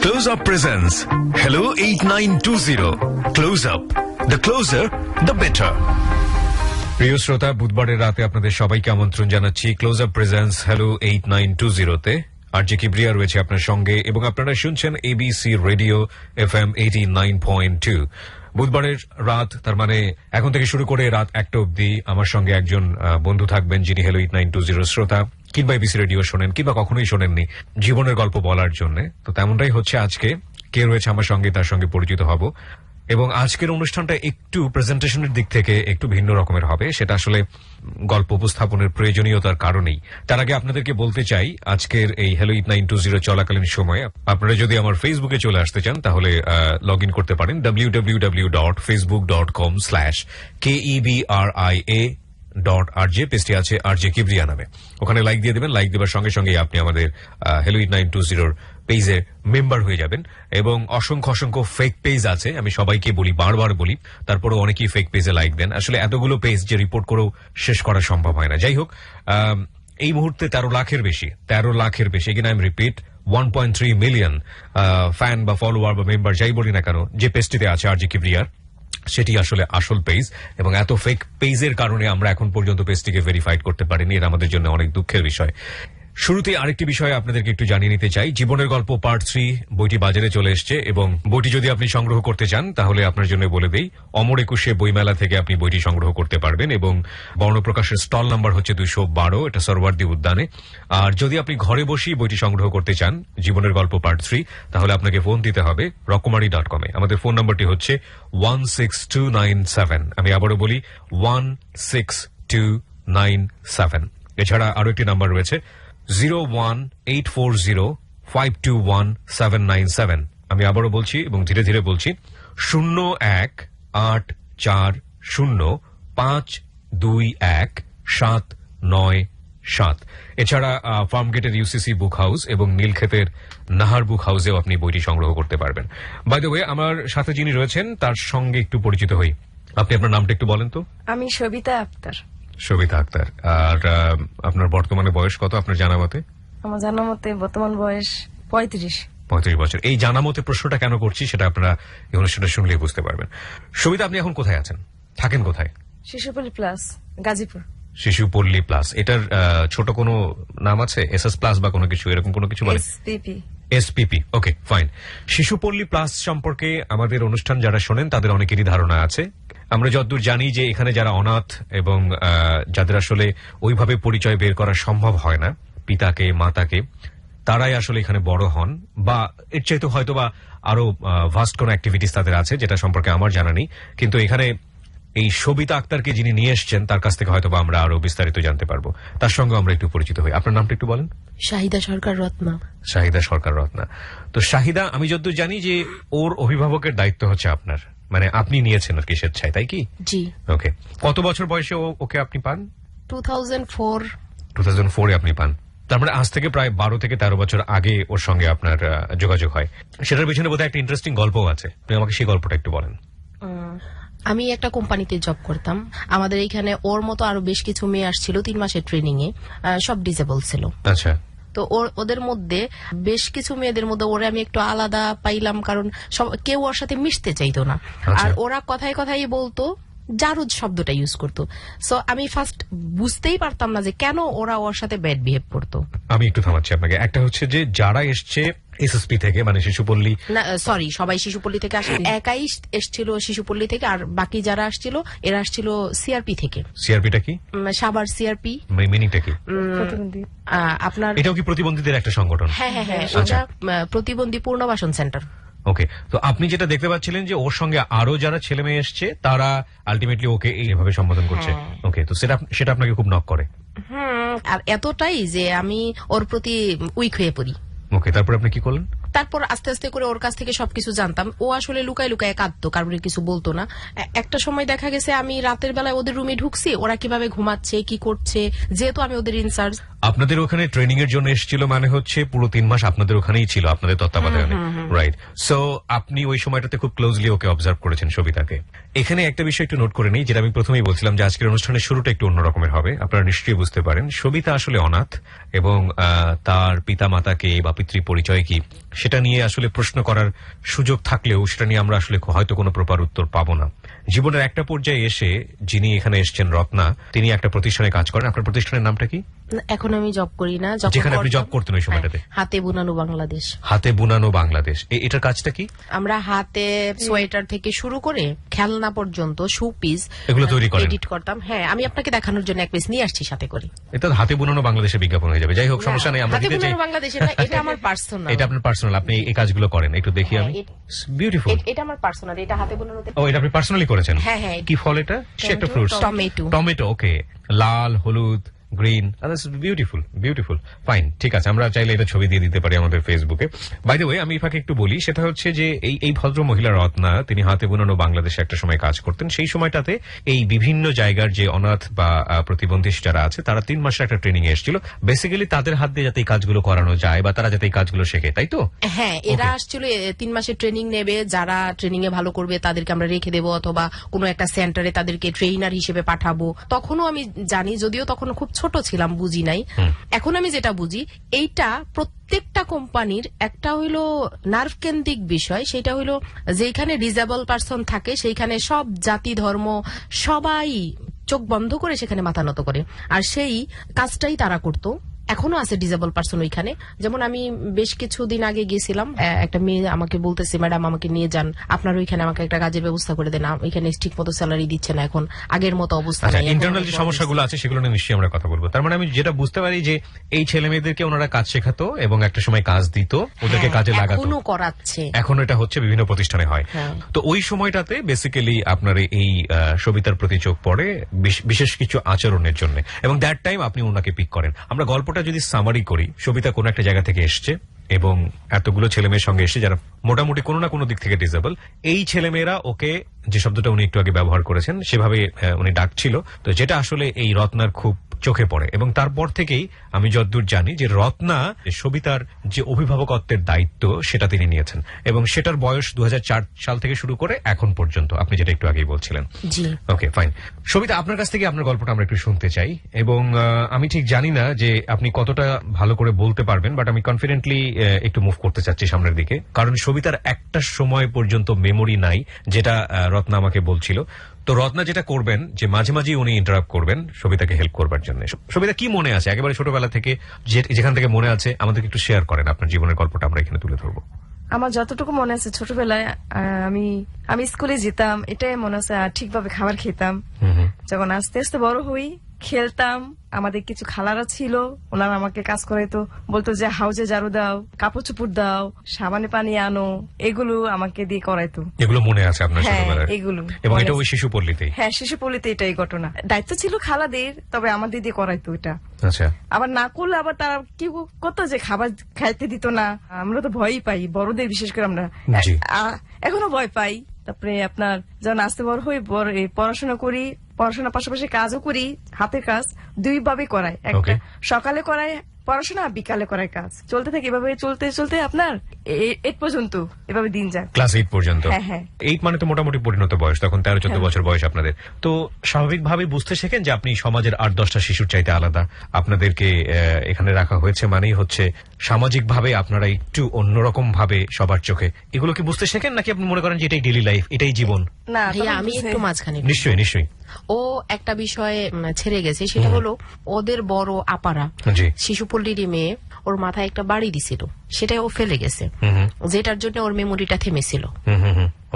Close Up presents Hello 8920. Close Up. The closer, the better. প্রিয় শ্রোতা, বুধবারের রাতে আপনাদের সবাইকে আমন্ত্রণ জানাচ্ছি ক্লোজ আপ প্রেজেন্স হ্যালো 8920 তে। আর যে কিবরিয়া রয়েছে আপনার সঙ্গে এবং আপনারা শুনছেন এবিসি রেডিও FM 89.2। বুধবারের রাত, তার মানে এখন থেকে শুরু করে রাত 1টা অবধি আমার সঙ্গে একজন বন্ধু থাকবেন যিনি হ্যালো 8920 শ্রোতা, কিংবা এবিসি রেডিও শোনেন কিংবা কখনোই শোনেননি, জীবনের গল্প বলার জন্য। তো তেমনটাই হচ্ছে আজকে। কে রয়েছে আমার সঙ্গে তার সঙ্গে পরিচিত হব। এবং আজকের অনুষ্ঠানটা একটু প্রেজেন্টেশনের দিক থেকে একটু ভিন্ন রকমের হবে, সেটা আসলে গল্প উপস্থাপনের প্রয়োজনীয়তার কারণেই। তার আগে আপনাদেরকে বলতে চাই, আজকের এই হ্যালো 8920 চলাকালীন সময়ে আপনারা যদি আমার ফেসবুকে চলে আসতে চান তাহলে লগ ইন করতে পারেন www.facebook.com/KEBRIA.RJ, পেজটি আছে RJ কিবরিয়া নামে। ওখানে লাইক দিয়ে দেবেন। লাইক দেওয়ার সঙ্গে সঙ্গে আপনি আমাদের হ্যালো 8920 পেজে মেম্বার হয়ে যাবেন। এবং অসংখ্য অসংখ্য ফেক পেজ আছে, আমি সবাইকে বলি, বারবার বলি, তারপরেও অনেকেই ফেক পেজে লাইক দেন। আসলে এতগুলো পেজ যে রিপোর্ট করেও শেষ করা সম্ভব হয় না। যাই হোক, এই মুহূর্তে 13 লাখের বেশি, again I am repeat, 1.3 million fan বা ফলোয়ার বা মেম্বার যাই বলি না কেন, যে পেজটিতে আছে RJ কিবরিয়ার, সেটি আসলে আসল পেজ। এবং এত ফেক পেজের কারণে আমরা এখন পর্যন্ত পেজটিকে ভেরিফাইড করতে পারিনি, এটা আমাদের জন্য অনেক দুঃখের বিষয়। শুরুতে আরেকটি বিষয় আপনাদেরকে একটু জানিয়ে নিতে চাই। জীবনের গল্প পার্ট 3 বইটি বাজারে চলে এসছে এবং বইটি যদি আপনি সংগ্রহ করতে চান তাহলে আপনার জন্য বলে দেই, অমর 21 বইমেলা থেকে আপনি বইটি সংগ্রহ করতে পারবেন। এবং বর্ণপ্রকাশের স্টল নাম্বার হচ্ছে 212, এটা সরওয়ার্দী উদ্যানে। আর যদি আপনি ঘরে বসেই বইটি সংগ্রহ করতে চান, জীবনের গল্প পার্ট 3, তাহলে আপনাকে ফোন দিতে হবে রকমারি.com এ। আমাদের ফোন নাম্বারটি হচ্ছে 16297। আমি আবারও বলি 16297। এছাড়া আরো একটি নাম্বার রয়েছে 01840521797। আমি আবারও বলছি এবং ধীরে ধীরে বলছি, 01840521797। এছাড়া ফার্মগেটের UCC বুক হাউস এবং নীলক্ষেতের নাহার বুক হাউসেও আপনি বইটি সংগ্রহ করতে পারবেন। বাই দ্য ওয়ে, আমার সাথে যিনি রয়েছেন তার সঙ্গে একটু পরিচিত হই। আপনি আপনার নামটা একটু বলেন তো। আমি সবিতা আক্তার। সবিতা আক্তার। আর আপনার বর্তমানে বয়স কত আপনার জানা মতে? আমার জানা মতে বর্তমান বয়স 35 বছর। এই জানা মতে প্রশ্নটা কেন করছি সেটা আপনারা এই অনুষ্ঠানটা শুনলেই বুঝতে পারবেন। সবিতা, আপনি এখন কোথায় আছেন, থাকেন কোথায়? শিশুপল্লী প্লাস, গাজীপুর। শিশুপল্লী প্লাস, এটার ছোট কোনো নাম আছে? SS প্লাস বা কোনো কিছু এরকম কোনো কিছু বলে? SPP। ওকে, ফাইন। শিশুপল্লী প্লাস সম্পর্কে আমাদের অনুষ্ঠান যারা শোনেন তাদের অনেকেরই ধারণা আছে। আমরা যতদূর জানি যে এখানে যারা অনাথ এবং যাদের আসলে ওইভাবে পরিচয় বের করা সম্ভব হয় না, পিতাকে মাতাকে, তারাই আসলে এখানে বড় হন, বা এর চাইতে হয়তো বা আরো ভাস্ট কোন অ্যাক্টিভিটিস তাদের আছে যেটা সম্পর্কে আমার জানা নেই। কিন্তু এখানে এই সবিতা আক্তারকে যিনি নিয়ে এসছেন তার কাছ থেকে হয়তো বা আমরা আরো বিস্তারিত জানতে পারবো, তার সঙ্গে আমরা একটু পরিচিত হই। আপনার নামটা একটু বলেন। শাহিদা সরকার রত্না। শাহিদা সরকার রত্না। তো শাহিদা, আমি যতদূর জানি যে ওর অভিভাবকের দায়িত্ব হচ্ছে আপনার, মানে আপনি নিয়েছেন আর কি স্বেচ্ছায়, তাই কি? জি। ওকে, কত বছর বয়সে ওকে আপনি পান? 2004 এ আপনি পান। তার মানে আজ থেকে প্রায় 12 থেকে 13 বছর আগে ওর সঙ্গে আপনার যোগাযোগ হয়। সেটার পিছনে বোধহয় একটা ইন্টারেস্টিং গল্পও আছে, আপনি আমাকে সেই গল্পটা একটু বলেন। আমি একটা কোম্পানিতে জব করতাম। আমাদের এখানে ওর মতো আরো বেশ কিছু মেয়ে আসছিল 3 মাসের ট্রেনিং এ, সব ডিসেবল ছিল। আচ্ছা। তো ওদের মধ্যে বেশ কিছু মেয়েদের মধ্যে ওরা আমি একটু আলাদা পাইলাম, কারণ কেউ ওর সাথে মিশতে চাইতো না। আর ওরা কথায় কথায় বলতো, জারুদ শব্দটা ইউজ করতো। সো আমি ফার্স্ট বুঝতেই পারতাম না যে কেন ওরা ওর সাথে ব্যাড বিহেভ করতো। আমি একটু থামাচ্ছি আপনাকে। একটা হচ্ছে যে যারা এসছে SSP থেকে, মানে শিশুপল্লী, না সরি, সবাই শিশুপল্লী থেকে আসে, একাই এসছিল শিশুপল্লী থেকে, আর বাকি যারা আসছিল এরা আসছিল CRP থেকে। CRPটা কি? সাভার CRP। মিনিংটা কি? আপনার এটাও কি প্রতিবন্ধীদের একটা সংগঠন? হ্যাঁ, এটা প্রতিবন্ধী পুনর্বাসন সেন্টার। ওকে, তো আপনি যেটা দেখতে পাচ্ছিলেন যে ওর সঙ্গে আরো যারা ছেলে মেয়ে এসছে তারা আলটিমেটলি ওকে এইভাবে সম্বোধন করছে। ওকে, তো সেটা আপনাকে খুব নক করে? আর এতটাই যে আমি ওর প্রতি উইক হয়ে পড়ি। ওকে, তারপর আপনি কি করলেন? তারপর আস্তে আস্তে করে ওর কাছ থেকে সবকিছু জানতাম। ও আসলে লুকায় লুকায় কাঁদতো, কারোর কিছু বলতো না। একটা সময় দেখা গেছে আমি রাতের বেলায় ওদের রুমে ঢুকছি, ওরা কিভাবে ঘুমাচ্ছে কি করছে, যেহেতু আমি ওদের ইনচার্জ। আপনাদের ওখানে ট্রেনিং এর জন্য এসেছিল মানে হচ্ছে পুরো 3 মাস আপনাদের ওখানেই ছিল, আপনাদের তত্ত্বাবধানে, রাইট? সো আপনি ওই সময়টাতে খুব ক্লোজলি ওকে অবজার্ভ করেছেন, সবিতাকে। এখানে একটা বিষয় একটু নোট করে নিই, যেটা আমি প্রথমেই বলছিলাম যে আজকের অনুষ্ঠানের শুরুটা একটু অন্য রকমের হবে। আপনারা নিশ্চয়ই বুঝতে পারেন সবিতা আসলে অনাথ, এবং তার পিতা মাতাকে বা পিতৃ পরিচয় কি সেটা নিয়ে আসলে প্রশ্ন করার সুযোগ থাকলেও সেটা নিয়ে আমরা আসলে হয়তো কোনো প্রপার উত্তর পাবো না। জীবনের একটা পর্যায়ে এসে যিনি এখানে এসেছেন, রত্না, তিনি একটা প্রতিষ্ঠানে কাজ করেন। আপনার প্রতিষ্ঠানের নামটা কি? এখন আমি জব করি না, যখন যেখানে আপনি জব করতাম- করতেন ওই সময়টাতে? হ্যাঁ, হাতে বুনানো বাংলাদেশ। হাতে বুনানো বাংলাদেশ, এটার কাজটা কি? আমরা হাতে সোয়েটার থেকে শুরু করে খেলনা পর্যন্ত শু পিস এগুলো তৈরি করেন? এডিট করতাম। হ্যাঁ, আমি আপনাকে দেখানোর জন্য এক পিস নিয়ে আসছি সাথে করে। এটা হাতে বুনানো বাংলাদেশে বিজ্ঞাপন হয়ে যাবে। যাই হোক, সমস্যা নেই, আমরা হাতে দিতে চাই। বুনানো বাংলাদেশে না, এটা আমার পার্সোনাল। এটা আপনার পার্সোনাল, আপনি এই কাজগুলো করেন, একটু দেখি আমি। বিউটিফুল। এটা আমার পার্সোনাল, এটা হাতে বুনানো। ও, এটা আপনি পার্সোনালি করেছেন? হ্যাঁ, হ্যাঁ। কি ফল এটা? সে একটা ফ্রুটস। টমেটো। টমেটো, ওকে। লাল, হলুদ, গ্রিন, বিউটিফুল, বিউটিফুল, ফাইন, ঠিক আছে। আমরা চাইলে এটা ছবি দিয়ে দিতে পারি আমাদের ফেসবুকে। বাই দ্য ওয়ে, আমি ফাঁকে একটু বলি, সেটা হচ্ছে যে এই ভদ্র মহিলা রত্না, তিনি হাতে বুনানো বাংলাদেশে একটা সময় কাজ করতেন। সেই সময়টাতে এই বিভিন্ন জায়গার যে অনাথ বা প্রতিবন্ধী যারা আছে, তারা 3 মাসের একটা ট্রেনিং এ এসেছিল, বেসিক্যালি তাদের হাত দিয়ে যাতে এই কাজগুলো করানো যায় বা তারা যাতে এই কাজগুলো শেখে, তাই তো? হ্যাঁ, এরা আসছিল 3 মাসের ট্রেনিং নেবে। যারা ট্রেনিং এ ভালো করবে তাদেরকে আমরা রেখে দেবো, অথবা কোনো একটা সেন্টারে তাদেরকে ট্রেইনার হিসেবে পাঠাবো। তখনও আমি জানি, যদিও তখন খুব ছোট ছিলাম, বুঝি নাই। এখন আমি যেটা বুঝি, এইটা প্রত্যেকটা কোম্পানির একটা হইলো নার্ভ কেন্দ্রিক বিষয়। সেটা হইলো যেখানে ডিজেবল পার্সন থাকে সেইখানে সব জাতি ধর্ম সবাই চোখ বন্ধ করে সেখানে মাথা নত করে, আর সেই কাজটাই তারা করতো। এখনো আছে ডিজেবল পার্সন ওইখানে। যেমন আমি বেশ কিছুদিন আগে গিয়েছিলাম, একটা মেয়ে আমাকে বলতেছে, ম্যাডাম আমাকে নিয়ে যান, আপনার ওইখানে আমাকে একটা কাজের ব্যবস্থা করে দেন, ওইখানে ঠিক মতো স্যালারি দিচ্ছে না, এখন আগের মতো অবস্থা আচ্ছা, নেই। ইন্টারনাল যে সমস্যাগুলো আছে সেগুলো নিয়ে নিশ্চয়ই আমরা কথা বলবো। তার মানে আমি যেটা বুঝতে পারি যে এই ছেলে মেয়েদেরকে ওনারা কাজ শেখাতো এবং একটা সময় কাজ দিত, ওদেরকে কাজে লাগাতো। এখনো করাচ্ছে। এখন এটা হচ্ছে বিভিন্ন প্রতিষ্ঠানে হয়। হ্যাঁ। তো ওই সময়টাতে বেসিক্যালি আপনার এই সবিতার প্রতি চোখ পড়ে বিশেষ কিছু আচরণের জন্য, এবং দ্যাট টাইম আপনি ওনাকে পিক করেন। আমরা গল্পটা যদি সামারি করি, সবিতা কোন একটা জায়গা থেকে এসছে এবং এতগুলো ছেলেমেয়ের সঙ্গে এসে যারা মোটামুটি কোনো না কোনো দিক থেকে ডিসেবল, এই ছেলেমেয়েরা ওকে, যে শব্দটা উনি একটু আগে ব্যবহার করেছেন সেভাবে উনি ডাকছিল, তো যেটা আসলে এই রত্নার খুব চোখে পড়ে। এবং তারপর থেকেই আমি যতদূর জানি যে রত্না সবিতার যে অভিভাবকত্বের দায়িত্ব সেটা তিনি নিয়েছেন, এবং সেটার বয়স 2004 সাল থেকে শুরু করে এখন পর্যন্ত, আপনি যেটা একটু আগেই বলছিলেন। জি, ওকে, ফাইন। সবিতা, আপনার কাছ থেকে আপনার গল্পটা আমরা একটু শুনতে চাই, এবং আমি ঠিক জানি না যে আপনি কতটা ভালো করে বলতে পারবেন, বাট আমি কনফিডেন্টলি একটু মুভ করতে চাচ্ছি সামনের দিকে, কারণ সবিতার একটা সময় পর্যন্ত মেমোরি নাই, যেটা রত্না আমাকে বলছিল। তো রত্না যেটা করবেন যে মাঝে মাঝে উনি ইন্টারাপ্ট করবেন সবিতাকে হেল্প করবার জন্য। সবিতা, কি মনে আছে একেবারে ছোটবেলা থেকে, যেখান থেকে মনে আছে আমাদেরকে একটু শেয়ার করেন, আপনার জীবনের গল্পটা আমরা এখানে তুলে ধরবো। আমার যতটুকু মনে আছে, ছোটবেলায় আমি স্কুলে যেতাম, এটাই মনে আছে। আর ঠিকভাবে খাবার খেতাম। যখন আস্তে আস্তে বড় হই, খেলতাম। আমাদের কিছু খালারা ছিল, ওনারা আমাকে কাজ করাইতো, বলতো যে হাউজে ঝাড়ু দাও, কাপড় চোপড় দাও, সাবানে পানি আনো, এগুলো আমাকে দিয়ে করাইতো। এগুলো মনে আছে আপনার হ্যাঁ, ছোটবেলায়? এগুলো এবং মনে এটা আছে। ওই শিশু পল্লীতেই? হ্যাঁ, শিশু পল্লীতে এটাই ঘটনা। দায়িত্ব ছিল খালাদের, তবে আমাদের দিয়ে করাইতো এটা। আচ্ছা, আবার না করলে আবার তারা কি করতো যে খাবার খাইতে দিত না। আমরা তো ভয়ই পাই, বড়দের বিশেষ করে আমরা জি। এখনো ভয় পাই। তারপরে আপনার যখন আস্তে বড় হই, পড়াশোনা করি, পড়াশোনার পাশাপাশি কাজও করি, হাতের কাজ দুই ভাবে করাই। একটা সকালে করাই পড়াশোনা, বিকালে করাই কাজ, চলতে থাকে। এভাবে চলতে চলতে আপনার 8 পর্যন্ত এভাবে দিন যায়। ক্লাস 8 পর্যন্ত? হ্যাঁ, হ্যাঁ। 8 মানে তো মোটামুটি পরিণত বয়স, তখন 13-14 বছর বয়স আপনাদের। তো স্বাভাবিকভাবে বুঝতে শেখেন যে আপনি সমাজের 8-10টা শিশুর চাইতে আলাদা। আপনাদেরকে এখানে রাখা হয়েছে মানেই হচ্ছে সামাজিক ভাবে আপনারা একটু অন্যরকম ভাবে সবার চোখে, এগুলো কি বুঝতে শেখেন, নাকি আপনি মনে করেন যে এটাই ডেইলি লাইফ, এটাই জীবন? না, ভাইয়া, আমি একটু মাঝখানে। নিশ্চয়ই, নিশ্চয়ই। ও একটা বিষয়ে ছেড়ে গেছে, সেটা হলো ওদের বড় আপারা, জি। শিশুপল্লীর মেয়ে, ওর মাথায় একটা বাড়ি দিছিল, সেটাই ও ফেলে গেছে, যেটার জন্য ওর মেমোরিটা থেমেছিল।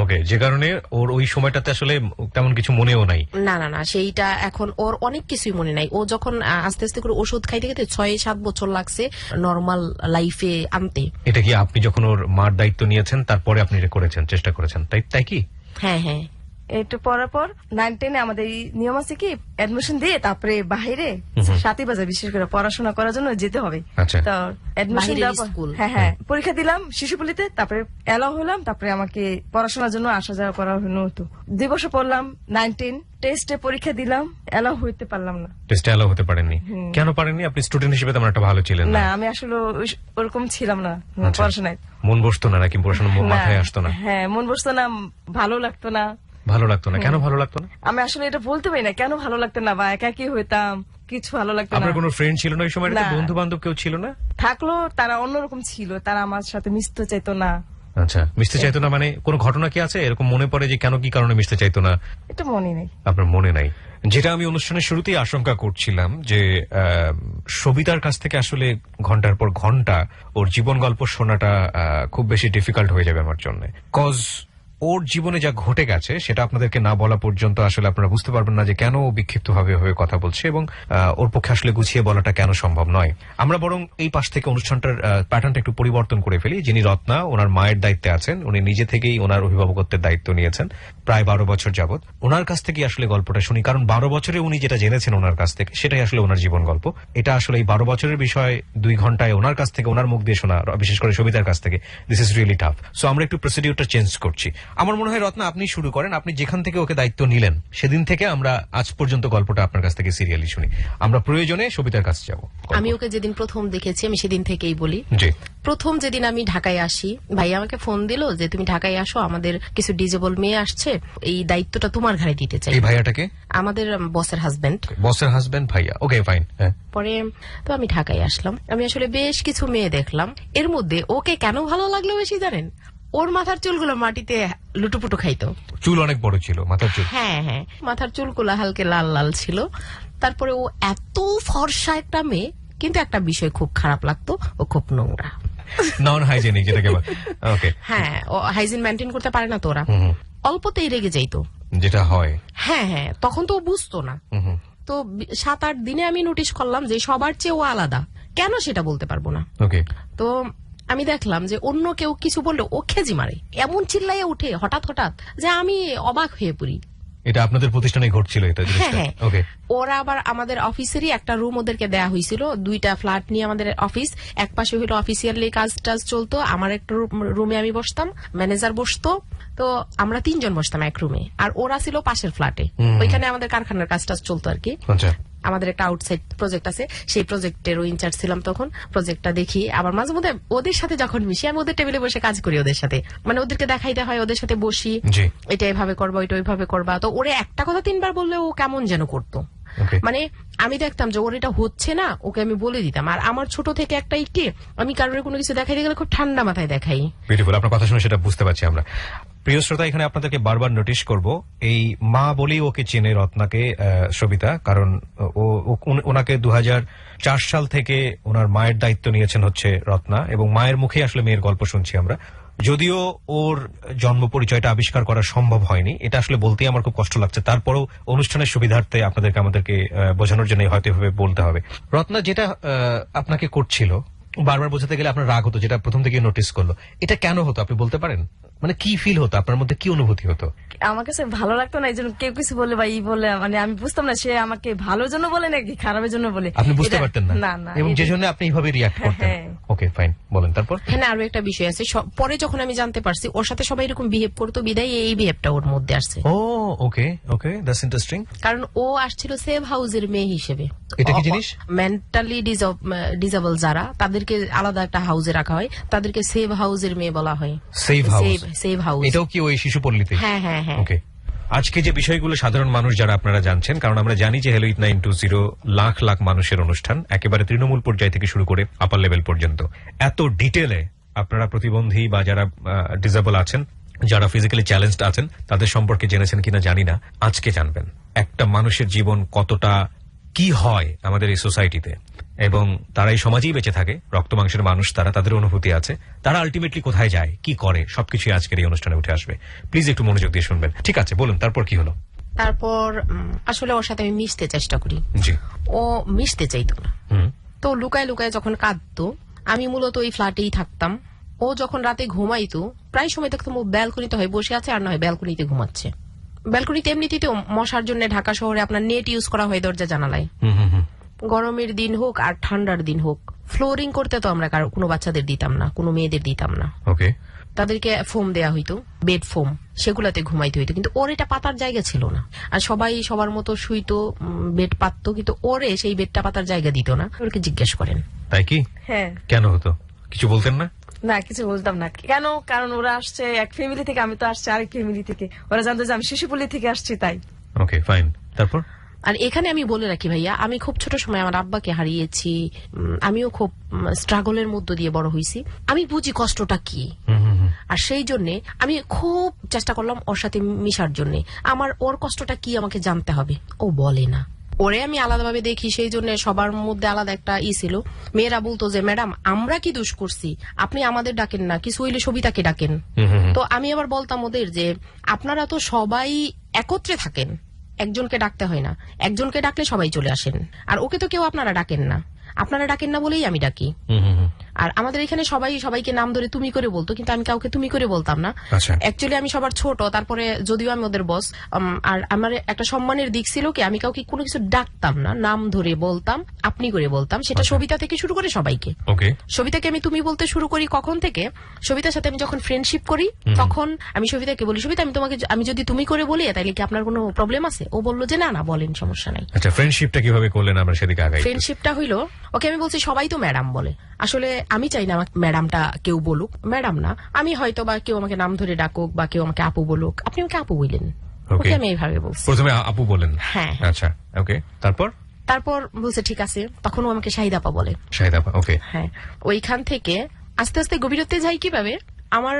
ওকে, যে কারণে ওর ওই সময়টাতে আসলে তেমন কিছু মনেও নাই। না না না, সেইটা এখন ওর অনেক কিছুই মনে নাই। ও যখন আস্তে আস্তে করে ওষুধ খাইতে খাইতে 6-7 বছর লাগছে নর্মাল লাইফে আনতে। এটা কি আপনি যখন ওর মার দায়িত্ব নিয়েছেন তারপরে আপনি এটা করেছেন, চেষ্টা করেছেন, তাই কি? হ্যাঁ, হ্যাঁ। একটু পড়ার পর 9-10 আমাদের এই নিয়ম আছে কি অ্যাডমিশন দিয়ে তারপরে বাইরে 7 বাজে বিশেষ করে পড়াশোনা করার জন্য যেতে হবে। আচ্ছা। তো অ্যাডমিশন বাহিরের দেওয়ার পর স্কুল। হ্যাঁ পরীক্ষা দিলাম শিশুপল্লীতে, তারপরে এলাও হলাম, তারপরে আমাকে পড়াশোনার জন্য আসা যাওয়া করা হতো। 2 বছর পড়লাম 9-10, টেস্টে পরীক্ষা দিলাম, এলাও হইতে পারলাম না। টেস্টে অ্যালাউ হতে পারেননি? কেন পারেননি? আপনি স্টুডেন্ট হিসেবে তেমন একটা ভালো ছিলেন না না? আমি আসলে ওরকম ছিলাম না আচ্ছা। পড়াশোনায়। মন বসতো না নাকি পড়াশোনা মাথায় আসতো না? হ্যাঁ মন বসতো না, ভালো লাগতো না। ভালো লাগতো না? কেন ভালো লাগতো না? আমি আসলে এটা বলতে পারি না কেন ভালো লাগতো না, বা একাকি হইতাম, কিছু ভালো লাগতো না। আপনার কোনো ফ্রেন্ড ছিল না ওই সময়? না। বন্ধু বান্ধব কেউ ছিল না? থাকলো তারা অন্যরকম ছিল, তারা আমার সাথে মিশতে চাইতো না। আচ্ছা, মিশতে চাইতো না মানে কোনো ঘটনা কি আছে এরকম মনে পড়ে যে কেন কি কারণে মিশতে চাইতো না? এটা মনে নেই। আপনার মনে নাই? যেটা আমি অনুষ্ঠানের শুরুতেই আশঙ্কা করছিলাম যে সবিতার কাছ থেকে আসলে ঘন্টার পর ঘন্টা ওর জীবন গল্প শোনাটা খুব বেশি ডিফিকাল্ট হয়ে যাবে আমার জন্য, কজ ওর জীবনে যা ঘটে গেছে সেটা আপনাদেরকে না বলা পর্যন্ত আসলে আপনারা বুঝতে পারবেন না যে কেন ও বিক্ষিপ্ত ভাবে কথা বলছে এবং ওর পক্ষে আসলে গুছিয়ে বলাটা কেন সম্ভব নয়। আমরা বরং এই পাশ থেকে অনুষ্ঠানটার প্যাটার্নটা একটু পরিবর্তন করে ফেলি। যিনি রত্না, ওনার মায়ের দায়িত্বে আছেন, উনি নিজে থেকেই ওনার অভিভাবকত্বের দায়িত্ব নিয়েছেন প্রায় 12 বছর যাবত। ওনার কাছ থেকে আসলে গল্পটা শুনি, কারণ 12 বছরে উনি যেটা জেনেছেন ওনার কাছ থেকে সেটাই আসলে ওনার জীবন গল্প। এটা আসলে এই 12 বছরের বিষয় 2 ঘন্টায় ওনার কাছ থেকে, ওনার মুখ দিয়ে শোনা, বিশেষ করে সবিতার কাছ থেকে, this is really tough. So আমরা একটু প্রসিডিউরটা চেঞ্জ করছি। আমার মনে হয় রত্না আপনি শুরু করেন। আপনি যেখান থেকে ওকে দায়িত্ব নিলেন সেদিন থেকে আমরা আজ পর্যন্ত গল্পটা আপনার কাছ থেকে সিরিয়ালি শুনি। আমরা প্রয়োজনে সবিতার কাছে যাব। আমি ওকে যেদিন প্রথম দেখেছি আমি সেদিন থেকেই বলি। জি। প্রথম যেদিন আমি ঢাকায় আসি, ভাই আমাকে ফোন দিল যে তুমি ঢাকায় আসো, আমাদের কিছু ডিজেবল মেয়ে আসছে, এই দায়িত্বটা তোমার ঘাড়ে দিতে চাই। এই ভাইয়াটাকে? আমাদের বসের হাজবেন্ড। বসের হাজবেন্ড ভাইয়া, ওকে ফাইন। পরে তো আমি ঢাকায় আসলাম, আমি আসলে বেশ কিছু মেয়ে দেখলাম। এর মধ্যে ওকে কেন ভালো লাগলো বেশি জানেন? ওর মাথার চুলগুলো মাটিতে লুটুপুটু খাইতো। চুল অনেক বড় ছিল, মাথার চুল? হ্যাঁ হ্যাঁ, মাথার চুলগুলো হালকা লাল লাল ছিল। তারপরে ও এত ফর্সা একটা মেয়ে, কিন্তু একটা বিষয় খুব খারাপ লাগতো, ও খুব নোংরা, নন হাইজেনিক যেটাকে বলে। ওকে। হ্যাঁ, ও হাইজিন মেনটেন করতে পারে না তো ওরা। অল্পতেই রেগে যাইতো, যেটা হয়। হ্যাঁ হ্যাঁ, তখন তো ও বুঝতো না। তো 7-8 দিনে আমি নোটিশ করলাম যে সবার চেয়ে ও আলাদা। কেন সেটা বলতে পারবো না। ওকে। তো আমি দেখলাম যে অন্য কেউ কিছু বললে ও খেজি মারে, এমন চিল্লাইয়া উঠে হঠাৎ হঠাৎ যে আমি অবাক হয়ে পড়ি। এটা আপনাদের প্রতিষ্ঠানে ঘটছিল এটা জিনিসটা? হ্যাঁ। ওকে। ওরা আবার আমাদের অফিসেরই একটা রুম ওদেরকে দেয়া হয়েছিল, 2টা ফ্ল্যাট নিয়ে আমাদের অফিস। এক পাশে হইলো অফিসিয়ালি কাজ টাজ চলতো, আমার একটা রুমে আমি বসতাম, ম্যানেজার বসতো, তো আমরা 3 জন বসতাম এক রুমে। আর ওরা ছিল পাশের ফ্ল্যাটে, ওইখানে আমাদের কারখানার কাজ টাজ চলতো আর কি। আচ্ছা। আমাদের একটা আউটসাইড প্রজেক্ট আছে, সেই প্রজেক্টের ইনচার্জ ছিলাম তখন। প্রজেক্টটা দেখি, আবার মাঝে মধ্যে ওদের সাথে যখন মিশি আমি ওদের টেবিলে বসে কাজ করি ওদের সাথে, মানে ওদেরকে দেখাইতে হয়, ওদের সাথে বসি, এটা এভাবে করবা, ওইটা ওইভাবে করবা। তো ওরে একটা কথা 3 বার বললে ও কেমন যেন করতো। মানে আমি দেখতাম যে ওর এটা হচ্ছে না, ওকে আমি বলে দিতাম। আর আমার ছোট থেকে একটা কি, আমি কারোর কোনো কিছু দেখাইতে গেলে খুব ঠান্ডা মাথায় দেখাই। বিউটিফুল, আপনার কথা শুনে সেটা বুঝতে পারছি আমরা। প্রিয় শ্রোতা, এখানে আপনাদেরকে বারবার নোটিশ করব, এই মা বলেই ওকে চেনে রত্নাকে সবিতা, কারণ ওনাকে 2004 সাল থেকে ওনার মায়ের দায়িত্ব নিয়েছেন হচ্ছে রত্না, এবং মায়ের মুখে আসলে মেয়ের গল্প শুনছি আমরা। যদিও ওর জন্ম পরিচয়টা আবিষ্কার করা সম্ভব হয়নি, এটা আসলে বলতেই আমার খুব কষ্ট লাগছে, তারপরেও অনুষ্ঠানের সুবিধার্থে আমাদেরকে বোঝানোর জন্য হয়তো এভাবে বলতে হবে। রত্না যেটা আপনাকে করছিল, বারবার বোঝাতে গেলে আপনার রাগ হতো, যেটা প্রথম থেকে নোটিস করলো, এটা কেন হতো আপনি বলতে পারেন? মানে কি ফিল হতো আপনার মধ্যে, কি অনুভূতি হতো? আমার কাছে ভালো লাগতো না, এই জন্য কেউ কিছু বলে বা ই বলে, মানে আমি বুঝতাম না সে আমাকে ভালোর জন্য বলে নাকি খারাপের জন্য বলে। আপনি বুঝতে পারতেন না? না, এবং যে জন্য আপনি এইভাবে রিয়াক্ট করতেন। ওকে ফাইন, বলেন তারপর। হ্যাঁ, আরো একটা বিষয় আছে, পরে যখন আমি জানতে পারছি ওর সাথে সবাই এরকম বিহেভ করতো, বিদায় এই বিহেভটা ওর মধ্যে আসছে। ও ওকে ওকে, দ্যাটস ইন্টারেস্টিং। কারণ ও আসছিল সেভ হাউসের মেয়ে হিসেবে। এটা কি জিনিস? মেন্টালি ডিসেবল যারা, তাদেরকে আলাদা একটা হাউসে রাখা হয়, তাদেরকে সেভ হাউসের মেয়ে বলা হয়। Save house. এটাও কি ওই শিশুপল্লীতে? হ্যাঁ হ্যাঁ হ্যাঁ। ওকে। আজকে যে বিষয়গুলো সাধারণ মানুষ যারা আপনারা জানছেন, কারণ আমরা জানি যে হ্যালো 920 লাখ লাখ মানুষের অনুষ্ঠান, একেবারে তৃণমূল পর্যায় থেকে শুরু করে আপার লেভেল পর্যন্ত, এত ডিটেলে আপনারা প্রতিবন্ধী বা যারা ডিসেবল আছেন, যারা ফিজিক্যালি চ্যালেঞ্জড আছেন, তাদের সম্পর্কে জেনেছেন কিনা জানি না, আজকে জানবেন একটা মানুষের জীবন কতটা কি হয় আমাদের এই সোসাইটিতে, এবং তারা এই সমাজেই বেঁচে থাকে, রক্ত মাংসের মানুষ তারা, তাদের অনুভূতি আছে, তারা আলটিমেটলি কোথায় যায়, কি করে, সবকিছু আজকের এই অনুষ্ঠানে উঠে আসবে। প্লিজ একটু মনোযোগ দিয়ে শুনবেন। ঠিক আছে, বলুন তারপর কি হলো? তারপর আসলে ওর সাথে আমি মিশতে চেষ্টা করি, জি। ও মিশতে চাইতো না। তো লুকায় লুকায় যখন কাঁদতো, আমি মূলত ওই ফ্ল্যাটেই থাকতাম। ও যখন রাতে ঘুমাইতো, প্রায় সময় দেখতাম ও ব্যালকনিতে হয় বসে আছে, আর না হয় ব্যালকনিতে ঘুমাচ্ছে, ব্যালকনিতে এমনিতেই তো মশার জন্য ঢাকা শহরে আপনার নেট ইউজ করা হয় দরজা জানালায়। গরমের দিন হোক আর ঠান্ডার দিন হোক, ফ্লোরিং করতে তো আমরা কোনো বাচ্চাদের দিতাম না, কোনো মেয়েদের দিতাম না। ওকে, তাদেরকে ফোম দেয়া হইতো, বেড ফোম, সেগুলাতে ঘুমাইতে হইতো। কিন্তু ওর এটা পাতার জায়গা ছিল না, আর সবাই সবার মতো শুইতো, বেড পাততো, কিন্তু ওরে সেই বেডটা পাতার জায়গা দিত না। ওকে জিজ্ঞেস করেন। তাই কি? হ্যাঁ। কেন হতো? কিছু বলতেন না? না, কিছু বলতাম না। কেন? কারণ ওরা আসছে এক ফ্যামিলি থেকে, আমি তো আসছি আরেক ফ্যামিলি থেকে। ওরা জানতো যে আমি শিশুপল্লী থেকে আসছি, তাই। ওকে, ফাইন। তারপর? আর এখানে আমি বলে রাখি ভাইয়া, আমি খুব ছোট সময় আমার আব্বাকে হারিয়েছি। আমিও খুব স্ট্রাগলের মধ্য দিয়ে বড় হয়েছি। আমি বুঝি কষ্টটা কি, আর সেই জন্য আমি খুব চেষ্টা করলাম ওর সাথে মিশার জন্য। আমার ওর কষ্টটা কি আমাকে জানতে হবে। ও বলে না, ওরে আমি আলাদাভাবে দেখি, সেই জন্য সবার মধ্যে আলাদা একটা ছিল। মেয়েরা বলতো যে ম্যাডাম আমরা কি দোষ করছি, আপনি আমাদের ডাকেন না, কিছু হইলে সবিতাকে ডাকেন। তো আমি আবার বলতাম ওদের যে আপনারা তো সবাই একত্রে থাকেন, একজনকে ডাকতে হয় না, একজনকে ডাকলে সবাই চলে আসেন। আর ওকে তো কেউ আপনারা ডাকেন না, আপনারা ডাকেন না বলেই আমি ডাকি। আর আমাদের এখানে সবাই সবাইকে নাম ধরে তুমি করে বলতো, কিন্তু আমি কাউকে তুমি করে বলতাম না। অ্যাকচুয়ালি আমি সবার ছোট, তারপরে যদিও আমি ওদের বস। আর আমার একটা সম্মানের দিক ছিল কি, আমি কাউকে কোনো কিছু ডাকতাম না, নাম ধরে বলতাম, আপনি করে বলতাম। সেটা সবিতা থেকে শুরু করে সবাইকে। সবিতাকে আমি তুমি বলতে শুরু করি কখন থেকে, সবিতার সাথে আমি যখন ফ্রেন্ডশিপ করি তখন আমি সবিতাকে বলি, সবিতা আমি যদি তুমি করে বলি তাহলে কি আপনার কোনো প্রবলেম আছে? ও বললো যে না না বলেন, সমস্যা নাই। আচ্ছা, ফ্রেন্ডশিপটা কিভাবে করলেন? আমরা সেদিকে আগাই। ফ্রেন্ডশিপটা হইলো, ওকে আমি বলছি সবাই তো ম্যাডাম বলে, আসলে আমি চাই না আমাকে ম্যাডামটা কেউ বলুক, ম্যাডাম না, আমি হয়তো বা কেউ আমাকে নাম ধরে ডাকুক বা কেউ আমাকে আপু বলুক, আপনি আমাকে আপু বললেন। ওকে আমি এইভাবে বলছি। প্রথমে আপু বলেন? হ্যাঁ। আচ্ছা, ওকে। তারপর বলছে ঠিক আছে, তখন ও আমাকে শাহিদ আপা বলে। শাহিদ আপা, ওকে। হ্যাঁ, ওইখান থেকে আস্তে আস্তে গভীরত্বে যাই কিভাবে, আমার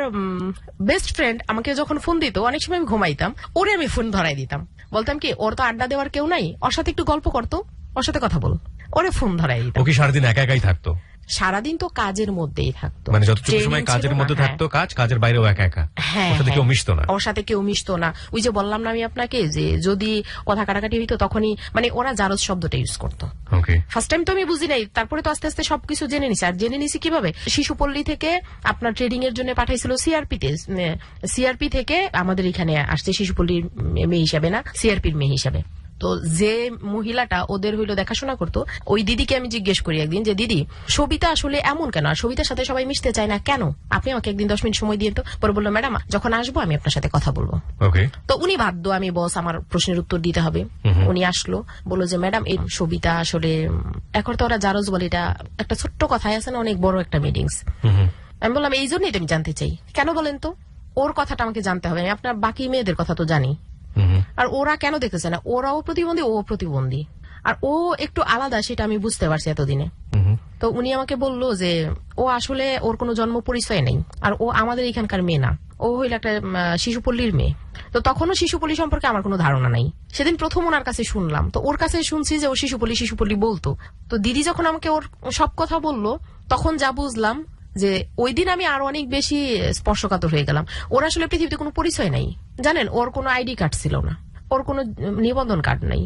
বেস্ট ফ্রেন্ড আমাকে যখন ফোন দিত, অনেক সময় আমি ঘুমাইতাম, ওরে আমি ফোন ধরাই দিতাম, বলতাম কি ওর তো আড্ডা দেওয়ার কেউ নাই, ওর সাথে একটু গল্প করতো, ওর সাথে কথা বল, ওরে ফোন ধরাই দিতাম। ও কি সারাদিন একা একাই থাকতো? সারাদিন তো কাজের মধ্যেই থাকতো, মানে যতটুকু সময় কাজের মধ্যে থাকতো, কাজের বাইরেও একা একা। হ্যাঁ, ওর সাথে কেউ মিশতো না। ওর সাথে কেউ মিশতো না। ওই যে বললাম না আমি আপনাকে, যে যদি কথা কাটাকাটি হইতো তখনই মানে ওরা জারজ শব্দটা ইউজ করতো। ফার্স্ট টাইম তো আমি বুঝি নাই, তারপরে তো আস্তে আস্তে সবকিছু জেনে নিছি। আর জেনে নিছি কিভাবে, শিশুপল্লী থেকে আপনার ট্রেডিং এর জন্য পাঠাইছিল সিআরপিতে, সিআরপি থেকে আমাদের এখানে আসছে শিশুপল্লীর মেয়ে হিসাবে, না সিআরপির মেয়ে হিসাবে। তো যে মহিলাটা ওদের হইলো দেখাশোনা করতো, ওই দিদিকে আমি জিজ্ঞেস করি একদিন যে দিদি সবিতা আসলে এমন কেন, আর সবিতার সাথে সবাই মিশতে চায় না কেন, আপনি আমাকে একদিন 10 মিনিট সময় দিয়ে তো। পরে বললো ম্যাডাম যখন আসবো আমি আপনার সাথে কথা বলবো। তো উনি বাধ্য, আমি বস, আমার প্রশ্নের উত্তর দিতে হবে। উনি আসলো, বললো যে ম্যাডাম এই সবিতা আসলে এখন তো ওরা জারজ বলে, এটা একটা ছোট্ট কথাই আছে না, অনেক বড় একটা মিটিংস। আমি বললাম এই জন্যই তো আমি জানতে চাই, কেন বলেন তো, ওর কথাটা আমাকে জানতে হবে, আমি আপনার বাকি মেয়েদের কথা তো জানি। আর ওরা কেন দেখতেছে না, ওরাও প্রতিবন্ধী, ও প্রতিবন্ধী, আর ও একটু আলাদা, সেটা আমি বুঝতে পারছি এতদিনে। তো উনি আমাকে বললো যে ও আসলে ওর কোনো জন্ম পরিচয় নেই, আর ও আমাদের এখানকার মেয়ে না, ও হইল একটা শিশুপল্লীর মেয়ে। তো তখনও শিশুপল্লী সম্পর্কে আমার কোনো ধারণা নাই। সেদিন প্রথম ওনার কাছে শুনলাম, তো ওর কাছে শুনছি যে ও শিশুপল্লী বলতো। তো দিদি যখন আমাকে ওর সব কথা বললো, তখন যা বুঝলাম যে ওই দিন আমি আরো অনেক বেশি স্পর্শকাতর হয়ে গেলাম। ওর আসলে পৃথিবীতে কোনো পরিচয় নাই, জানেন, ওর কোনো আইডি কার্ড ছিল না, ওর কোনো নিবন্ধন কার্ড নাই।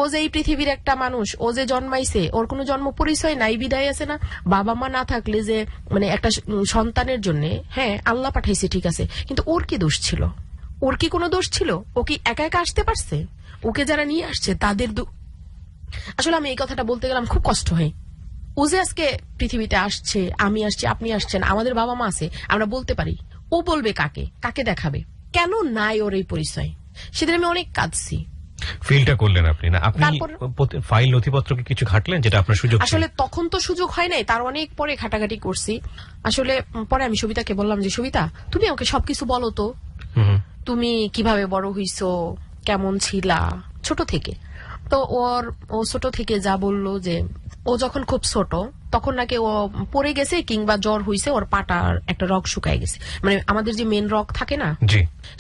ও যে এই পৃথিবীর একটা মানুষ, ও যে জন্মাইছে, ওর কোনো জন্ম পরিচয় নাই। বিদায় আছে না, বাবা মা না থাকলে যে মানে একটা সন্তানের জন্য, হ্যাঁ আল্লাহ পাঠাইছে ঠিক আছে, কিন্তু ওর কি দোষ ছিল? ওর কি কোনো দোষ ছিল? ও কি একা একা আসতে পারছে? ওকে যারা নিয়ে আসছে তাদের আসলে আমি এই কথাটা বলতে গেলাম খুব কষ্ট হয়। ও যে আজকে পৃথিবীতে আসছে, আমি আসছি, আপনি আসছেন, আমাদের বাবা মা আছে, আমরা বলতে পারি, ও বলবে কাকে, কাকে দেখাবে? কেন নাই ওর এই পরিচয়? সেদিন আমি অনেক কাঁদছি। ফিলটা করলেন আপনি না? আপনি ফাইল নথিপত্র কিছু ঘাটলেন যেটা আপনার সুযোগ? আসলে তখন তো সুযোগ হয় নাই, তার অনেক পরে ঘাটাঘাটি করছি। আসলে পরে আমি সবিতাকে বললাম যে সবিতা তুমি আমাকে সবকিছু বলো তো, তুমি কিভাবে বড় হইছো, কেমন ছিলা ছোট থেকে। তো ও ছোট থেকে যা বললো যে ও যখন খুব ছোট তখন নাকি ও পড়ে গেছে কিংবা জ্বর হইছে, ওর পাটার একটা রগ শুকায় গেছে, মানে আমাদের যে মেন রগ থাকে না,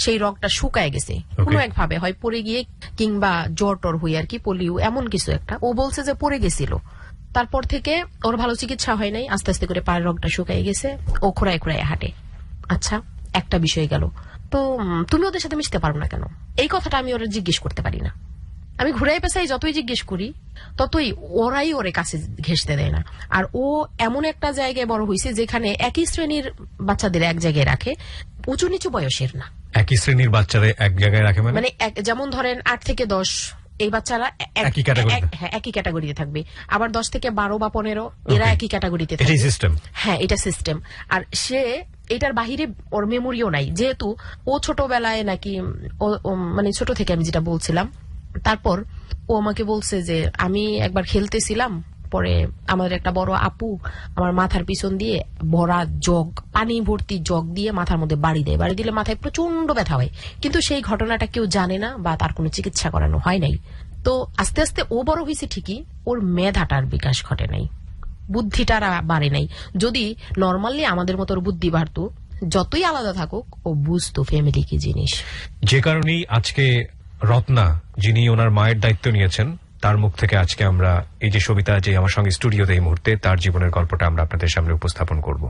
সেই রগটা শুকায় গেছে কোনো এক ভাবে, হয় পড়ে গিয়ে কিংবা জ্বর টর হই আর কি, পোলিও এমন কিছু একটা। ও বলছে যে পড়ে গেছিল, তারপর থেকে ওর ভালো চিকিৎসা হয় নাই, আস্তে আস্তে করে পায়ের রগটা শুকায় গেছে, ও খোঁড়ায় খোঁড়ায় হাঁটে। আচ্ছা, একটা বিষয় গেল, তো তুমি ওদের সাথে মিশতে পারো না কেন? এই কথাটা আমি ওরা জিজ্ঞেস করতে পারি না। আমি ঘুরাই পেছাই যতই জিজ্ঞেস করি ততই ওরাই ওরে কাছে ঘেঁষতে দেয় না। আর ও এমন একটা জায়গায় বড় হয়েছে যেখানে একই শ্রেণীর বাচ্চাদের এক জায়গায় রাখে, উঁচু নিচু বয়সের না, একই শ্রেণীর বাচ্চারা এক জায়গায় রাখে মানে মানে যেমন ধরেন 8 থেকে 10 এই বাচ্চারা একই ক্যাটাগরিতে? হ্যাঁ, একই ক্যাটাগরিতে থাকবে। আবার 10 থেকে 12 বা 15 এরা Okay. একই ক্যাটাগরিতে এটাই থাকবে। সিস্টেম। হ্যাঁ, এটা সিস্টেম। আর সে এটার বাহিরে ওর মেমোরিও নাই, যেহেতু ও ছোটবেলায় নাকি মানে ছোট থেকে আমি যেটা বলছিলাম, তারপর ও আমাকে বলছে যে আমি একবার খেলতেছিলাম, পরে আমাদের একটা বড় আপু আমার মাথার পিছন দিয়ে ভরা জগ, পানি ভর্তি জগ দিয়ে মাথার মধ্যে বাড়ি দেয়, বাড়ি দিলে মাথায় প্রচন্ড ব্যথা হয়, কিন্তু সেই ঘটনাটা কেউ জানে না বা তার কোনো চিকিৎসা করানো হয় নাই। তো আস্তে আস্তে ও বড় হয়েছে ঠিকই, ওর মেধাটার বিকাশ ঘটে নাই, বুদ্ধিটা আর বাড়ে নাই। যদি নর্মালি আমাদের মতো ওর বুদ্ধি বাড়তো, যতই আলাদা থাকুক ও বুঝতো ফ্যামিলি কি জিনিস। যে কারণেই আজকে রত্না, যিনি ওনার মায়ের দায়িত্ব নিয়েছেন, তার মুখ থেকে আজকে আমরা এই যে সবিতা যে আমার সঙ্গে স্টুডিওতে এই মুহূর্তে, তার জীবনের গল্পটা আমরা আপনাদের সামনে উপস্থাপন করব।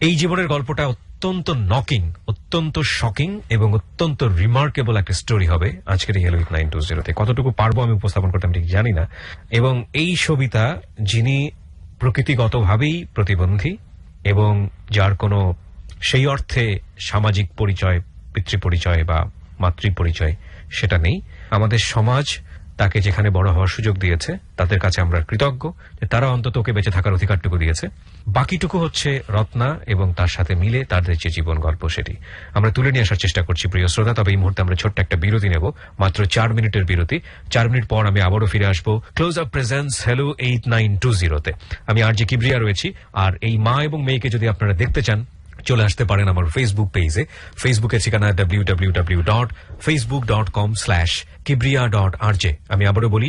এই জীবনের গল্পটা অত্যন্ত নকিং, অত্যন্ত শকিং এবং অত্যন্ত রিমার্কেবল একটা স্টোরি হবে আজকের এই হেলোইট 920-তে। কতটুকু পারবো আমি উপস্থাপন করতে আমি ঠিক জানি না। এবং এই সবিতা, যিনি প্রকৃতিগতভাবেই প্রতিবন্ধী এবং যার কোনো সেই অর্থে সামাজিক পরিচয়, পিতৃপরিচয় বা মাতৃপরিচয় সেটা নেই, আমাদের সমাজ তাকে যেখানে বড় হওয়ার সুযোগ দিয়েছে তাদের কাছে আমরা কৃতজ্ঞ যে তারা অন্তত ওকে বেঁচে থাকার অধিকারটুকু দিয়েছে। বাকিটুকু হচ্ছে রত্না এবং তার সাথে মিলে তাদের যে জীবন গল্প, সেটি আমরা তুলে নিয়ে আসার চেষ্টা করছি প্রিয় শ্রোতা। তবে এই মুহূর্তে আমরা ছোট্ট একটা বিরতি নেব, মাত্র 4 মিনিটের বিরতি। 4 মিনিট পর আমি আবারও ফিরে আসবো ক্লোজ আপ প্রেজেন্স হ্যালো 8920-তে। আমি আরজে কিবরিয়া রয়েছি। আর এই মা এবং মেয়েকে যদি আপনারা দেখতে চান, চলে আসতে পারেন আমার ফেসবুক পেজে। ফেসবুকের ঠিকানা www.facebook.com/kibria.rj। আমি আবারও বলি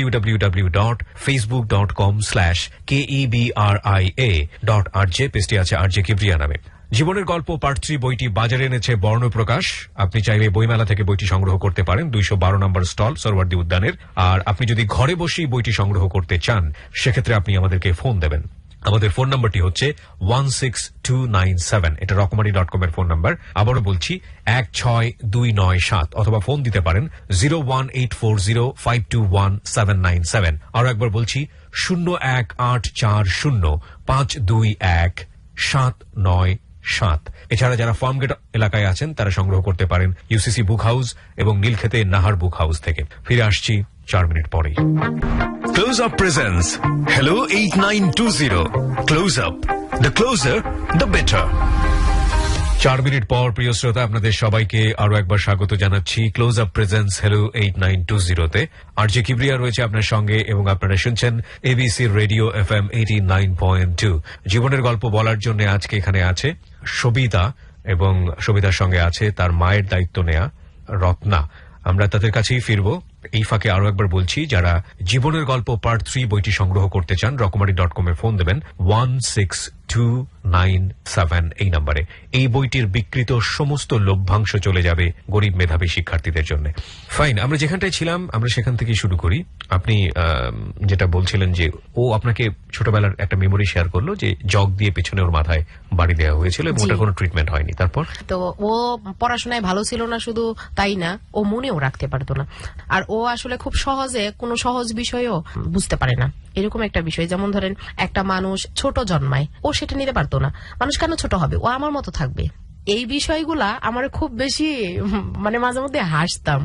www.facebook.com/KEBRIA.RJ। পেজটি আছে আরজে কিবরিয়া নামে। জীবনের গল্প পার্ট 3 বইটি বাজারে এনেছে বর্ণপ্রকাশ। আপনি চাইলে বইমেলা থেকে বইটি সংগ্রহ করতে পারেন, 212 নম্বর স্টল, সরওয়ার্দী উদ্যানের। আর আপনি যদি ঘরে বসেই বইটি সংগ্রহ করতে চান, সেক্ষেত্রে আপনি আমাদেরকে ফোন দেবেন। আমাদের ফোন নাম্বারটি হচ্ছে 16297। এটা রকমারি.com এর ফোন নাম্বার। আবারও বলছি 16297, অথবা ফোন দিতে পারেন 01840521797। আরো একবার বলছি 01840521797। এছাড়া যারা ফার্মগেট এলাকায় আছেন তারা সংগ্রহ করতে পারেন ইউসিসি বুক হাউস এবং নীলক্ষেতে নাহার বুক হাউস থেকে। ফিরে আসছি 4 মিনিট পরেই। Close Up presents Hello 8920. Close Up. The closer, the better. 4 minute পর প্রিয় শ্রোতা, আপনাদের সবাইকে আরো একবার স্বাগত জানাচ্ছি ক্লোজ আপ প্রেজেন্স হ্যালো 8920-তে। আরজে কিবরিয়া রয়েছে আপনার সঙ্গে এবং আপনারা শুনছেন এবিসি রেডিও FM 89.2। জীবনের গল্প বলার জন্য আজকে এখানে আছে সবিতা, এবং সবিতার সঙ্গে আছে তার মায়ের দায়িত্ব নেয়া রত্না। আমরা তাদের কাছেই ফিরবো। এই ফাঁকে আরো একবার বলছি, যারা জীবনের গল্প পার্ট 3 বইটি সংগ্রহ করতে চান, রকমারি.com এ ফোন দেবেন 16297 এই নাম্বারে। এই বইটির বিকৃত সমস্ত লভ্যাংশ চলে যাবে গরিব মেধাবী শিক্ষার্থীদের জন্য। ফাইন, আমরা যেখানটায় ছিলাম আমরা সেখান থেকেই শুরু করি। আপনি যেটা বলছিলেন যে ও আপনাকে ছোটবেলার একটা মেমোরি শেয়ার করলো যে জগ দিয়ে পেছনে ওর মাথায় বাড়ি দেওয়া হয়েছিল এবং ওটার কোনো ট্রিটমেন্ট হয়নি। তারপর তো ও পড়াশোনায় ভালো ছিল না, শুধু তাই না, ও মনেও রাখতে পারতো না। আর ও আসলে খুব সহজে কোনো সহজ বিষয়ও বুঝতে পারে না। এরকম একটা বিষয়, যেমন ধরেন একটা মানুষ ছোট জন্মায়, ও সেটা নিতে পারতো না। মানুষ কেন ছোট হবে, ও আমার মতো থাকবে। এই বিষয়গুলা আমার খুব বেশি মানে মাঝে মধ্যে হাসতাম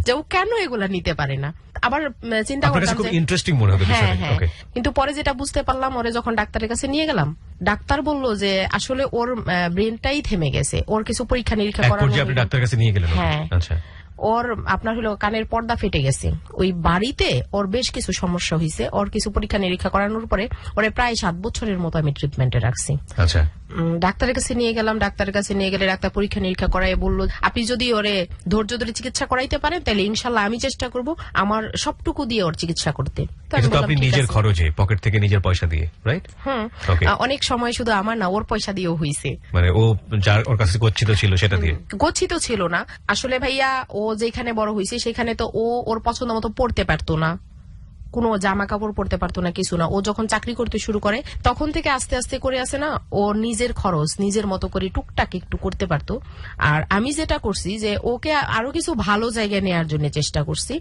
যে ও কেন এগুলা নিতে পারে না। আবার চিন্তা করতাম খুব ইন্টারেস্টিং মনে হবে বিষয়টা। হ্যাঁ, কিন্তু পরে যেটা বুঝতে পারলাম, ওরে যখন ডাক্তারের কাছে নিয়ে গেলাম, ডাক্তার বলল যে আসলে ওর ব্রেনটাই থেমে গেছে, ওর কিছু পরীক্ষা নিরীক্ষা করার পর আপনি ডাক্তারের কাছে নিয়ে গেলেন? হ্যাঁ, আচ্ছা। ওর আপনার হলো কানের পর্দা ফেটে গেছে। ওই বাড়িতে ওর বেশ কিছু সমস্যা হয়েছে। ওর কিছু পরীক্ষা নিরীক্ষা করানোর পরে ওরে প্রায় 7 বছরের মতো আমি ট্রিটমেন্টে রাখছি। আচ্ছা। ডাক্তারের কাছে নিয়ে গেলাম, ডাক্তারের কাছে নিয়ে গেলে ডাক্তার পরীক্ষা নিরীক্ষা করায় বলল, আপনি যদি ওরে ধৈর্য ধরে চিকিৎসা করাইতে পারেন তাহলে ইনশাল্লাহ আমি চেষ্টা করব আমার সবটুকু দিয়ে ওর চিকিৎসা করতে। আপনি নিজের খরচে, পকেট থেকে নিজের পয়সা দিয়ে, রাইট? অনেক সময় শুধু আমার না, ওর পয়সা দিয়েও হয়েছে। মানে ও যার ওর কাছে গচ্ছিত ছিল সেটা দিয়ে? গচ্ছিত ছিল না আসলে ভাইয়া, ও যেখানে বড় হয়েছে সেখানে তো ও ওর পছন্দ মতো পড়তে পারতো না, কোনো জামা কাপড় পরতে পারতো না, কিছু না। ও যখন চাকরি করতে শুরু করে তখন থেকে আস্তে আস্তে করে আসে না, ও নিজের খরচ নিজের মতো করে টুকটাক একটু করতে পারতো। আর আমি যেটা করছি যে ওকে আরো কিছু ভালো জায়গায় নেওয়ার জন্য চেষ্টা করছি।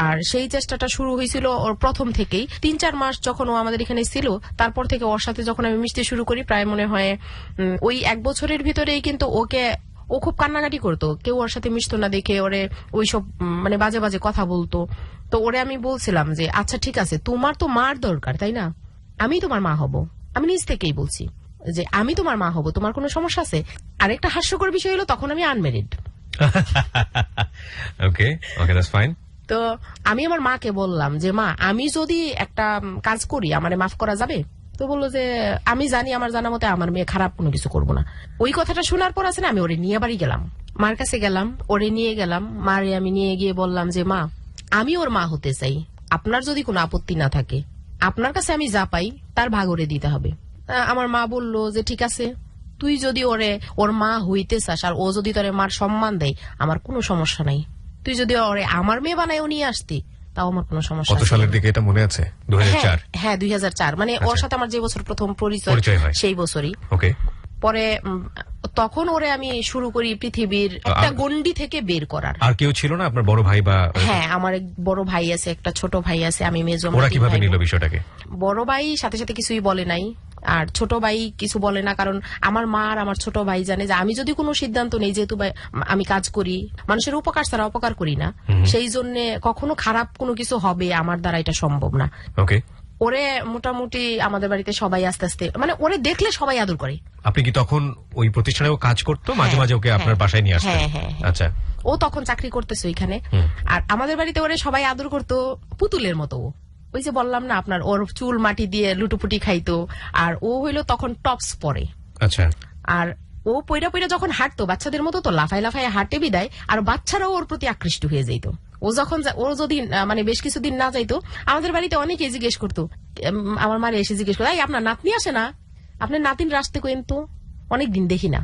আর সেই চেষ্টাটা শুরু হয়েছিল ওর প্রথম থেকেই। 3-4 মাস যখন ও আমাদের এখানে ছিল, তারপর থেকে ওর সাথে যখন আমি মিশতে শুরু করি, প্রায় মনে হয় ওই 1 বছরের ভিতরেই কিন্তু ওকে ও খুব কান্নাকাটি করতো, কেউ ওর সাথে মিশতো না দেখে ওরে ওইসব মানে বাজে বাজে কথা বলতো। তো ওরে আমি বলছিলাম যে আচ্ছা ঠিক আছে, তোমার তো মার দরকার তাই না, আমি তোমার মা হব। আমি নিজ থেকেই বলছি যে আমি তোমার মা হব, তোমার কোনো সমস্যা আছে? আরেকটা হাস্যকর বিষয় হলো তখন আমি unmarried. Okay okay, that's fine. তো আমি আমার মাকে বললাম যে মা, আমি যদি একটা কাজ করি আমারে মাফ করা যাবে? তো বললো যে আমি জানি, আমার জানা মতে আমার মেয়ে খারাপ কোনো কিছু করবো না। ওই কথাটা শোনার পর আছে না, আমি ওরে নিয়ে বাড়ি গেলাম, মার কাছে গেলাম, ওরে নিয়ে গেলাম। মারে আমি নিয়ে গিয়ে বললাম যে মা, আমি ওর মা হতে চাই, আপনার যদি কোনো আপত্তি না থাকে, আপনার কাছে আমি যা পাই তার ভাগ ওরে দিতে হবে। আমার মা বলল যে ঠিক আছে, তুই যদি ওরে ওর মা হইতে চাস আর ও যদি তোরে মার সম্মান দেয় আমার কোনো সমস্যা নাই, তুই যদি ওরে আমার মেয়ে বানায়ও নিয়ে আসতি তাও আমার কোনো সমস্যা কত ছিল সালের না। দিকে এটা মনে আছে? 2004? হ্যাঁ 2004, মানে ওর আচ্ছা। সাথে আমার যে বছর প্রথম পরিচয় পরিচয় হয়। সেই বছরই। ওকে। পরে তখন ওরে আমি শুরু করি পৃথিবীর একটা গন্ডি থেকে বের করার। আর কেউ ছিল না আপনার বড় ভাই বা? হ্যাঁ আমার এক বড় ভাই আছে, একটা ছোট ভাই আছে, আমি মেজো। ওরা কিভাবে নিল বিষয়টাকে? বড় ভাই সাথে সাথে কিছুই বলে নাই, আর ছোট ভাই কিছু বলে না, কারণ আমার মা আর আমার ছোট ভাই জানে যে আমি যদি কোনো সিদ্ধান্ত নেই, যেহেতু আমি কাজ করি, মানুষের উপকার ছাড়া অপকার করি না, সেই জন্য কখনো খারাপ কোনো কিছু হবে আমার দ্বারা এটা সম্ভব না। ওকে। ওরে মোটামুটি আমাদের বাড়িতে সবাই আস্তে আস্তে মানে ওরে দেখলে সবাই আদর করে। আপনি কি তখন ওই প্রতিষ্ঠানেও কাজ করতো? মাঝে মাঝে ওকে আপনার বাসায় নিয়ে আসতেন? হ্যাঁ হ্যাঁ। আচ্ছা। ও তখন চাকরি করতেছে ওইখানে। আর আমাদের বাড়িতে ওরে সবাই আদর করতো পুতুলের মতো। ওই যে বললাম না আপনার, ওর চুল মাটি দিয়ে লুটুপুটি খাইতো, আর ও হইলো তখন টপস পরে। আচ্ছা। আর ও পয়রা পয়রা যখন হাঁটতো বাচ্চাদের মতো, তো লাফায় লাফায় হাঁটে বিদায়, আর বাচ্চারাও ওর প্রতি আকৃষ্ট হয়ে যেত। ও যখন ও যদি মানে বেশ কিছুদিন না যাইতো, আমাদের বাড়িতে অনেকেই জিজ্ঞেস করতো, আমার মারে এসে জিজ্ঞেস করতো, এই আপনার নাতনি আসে না, আপনার নাতিন রাস্তে কইন তো, অনেকদিন দেখি না।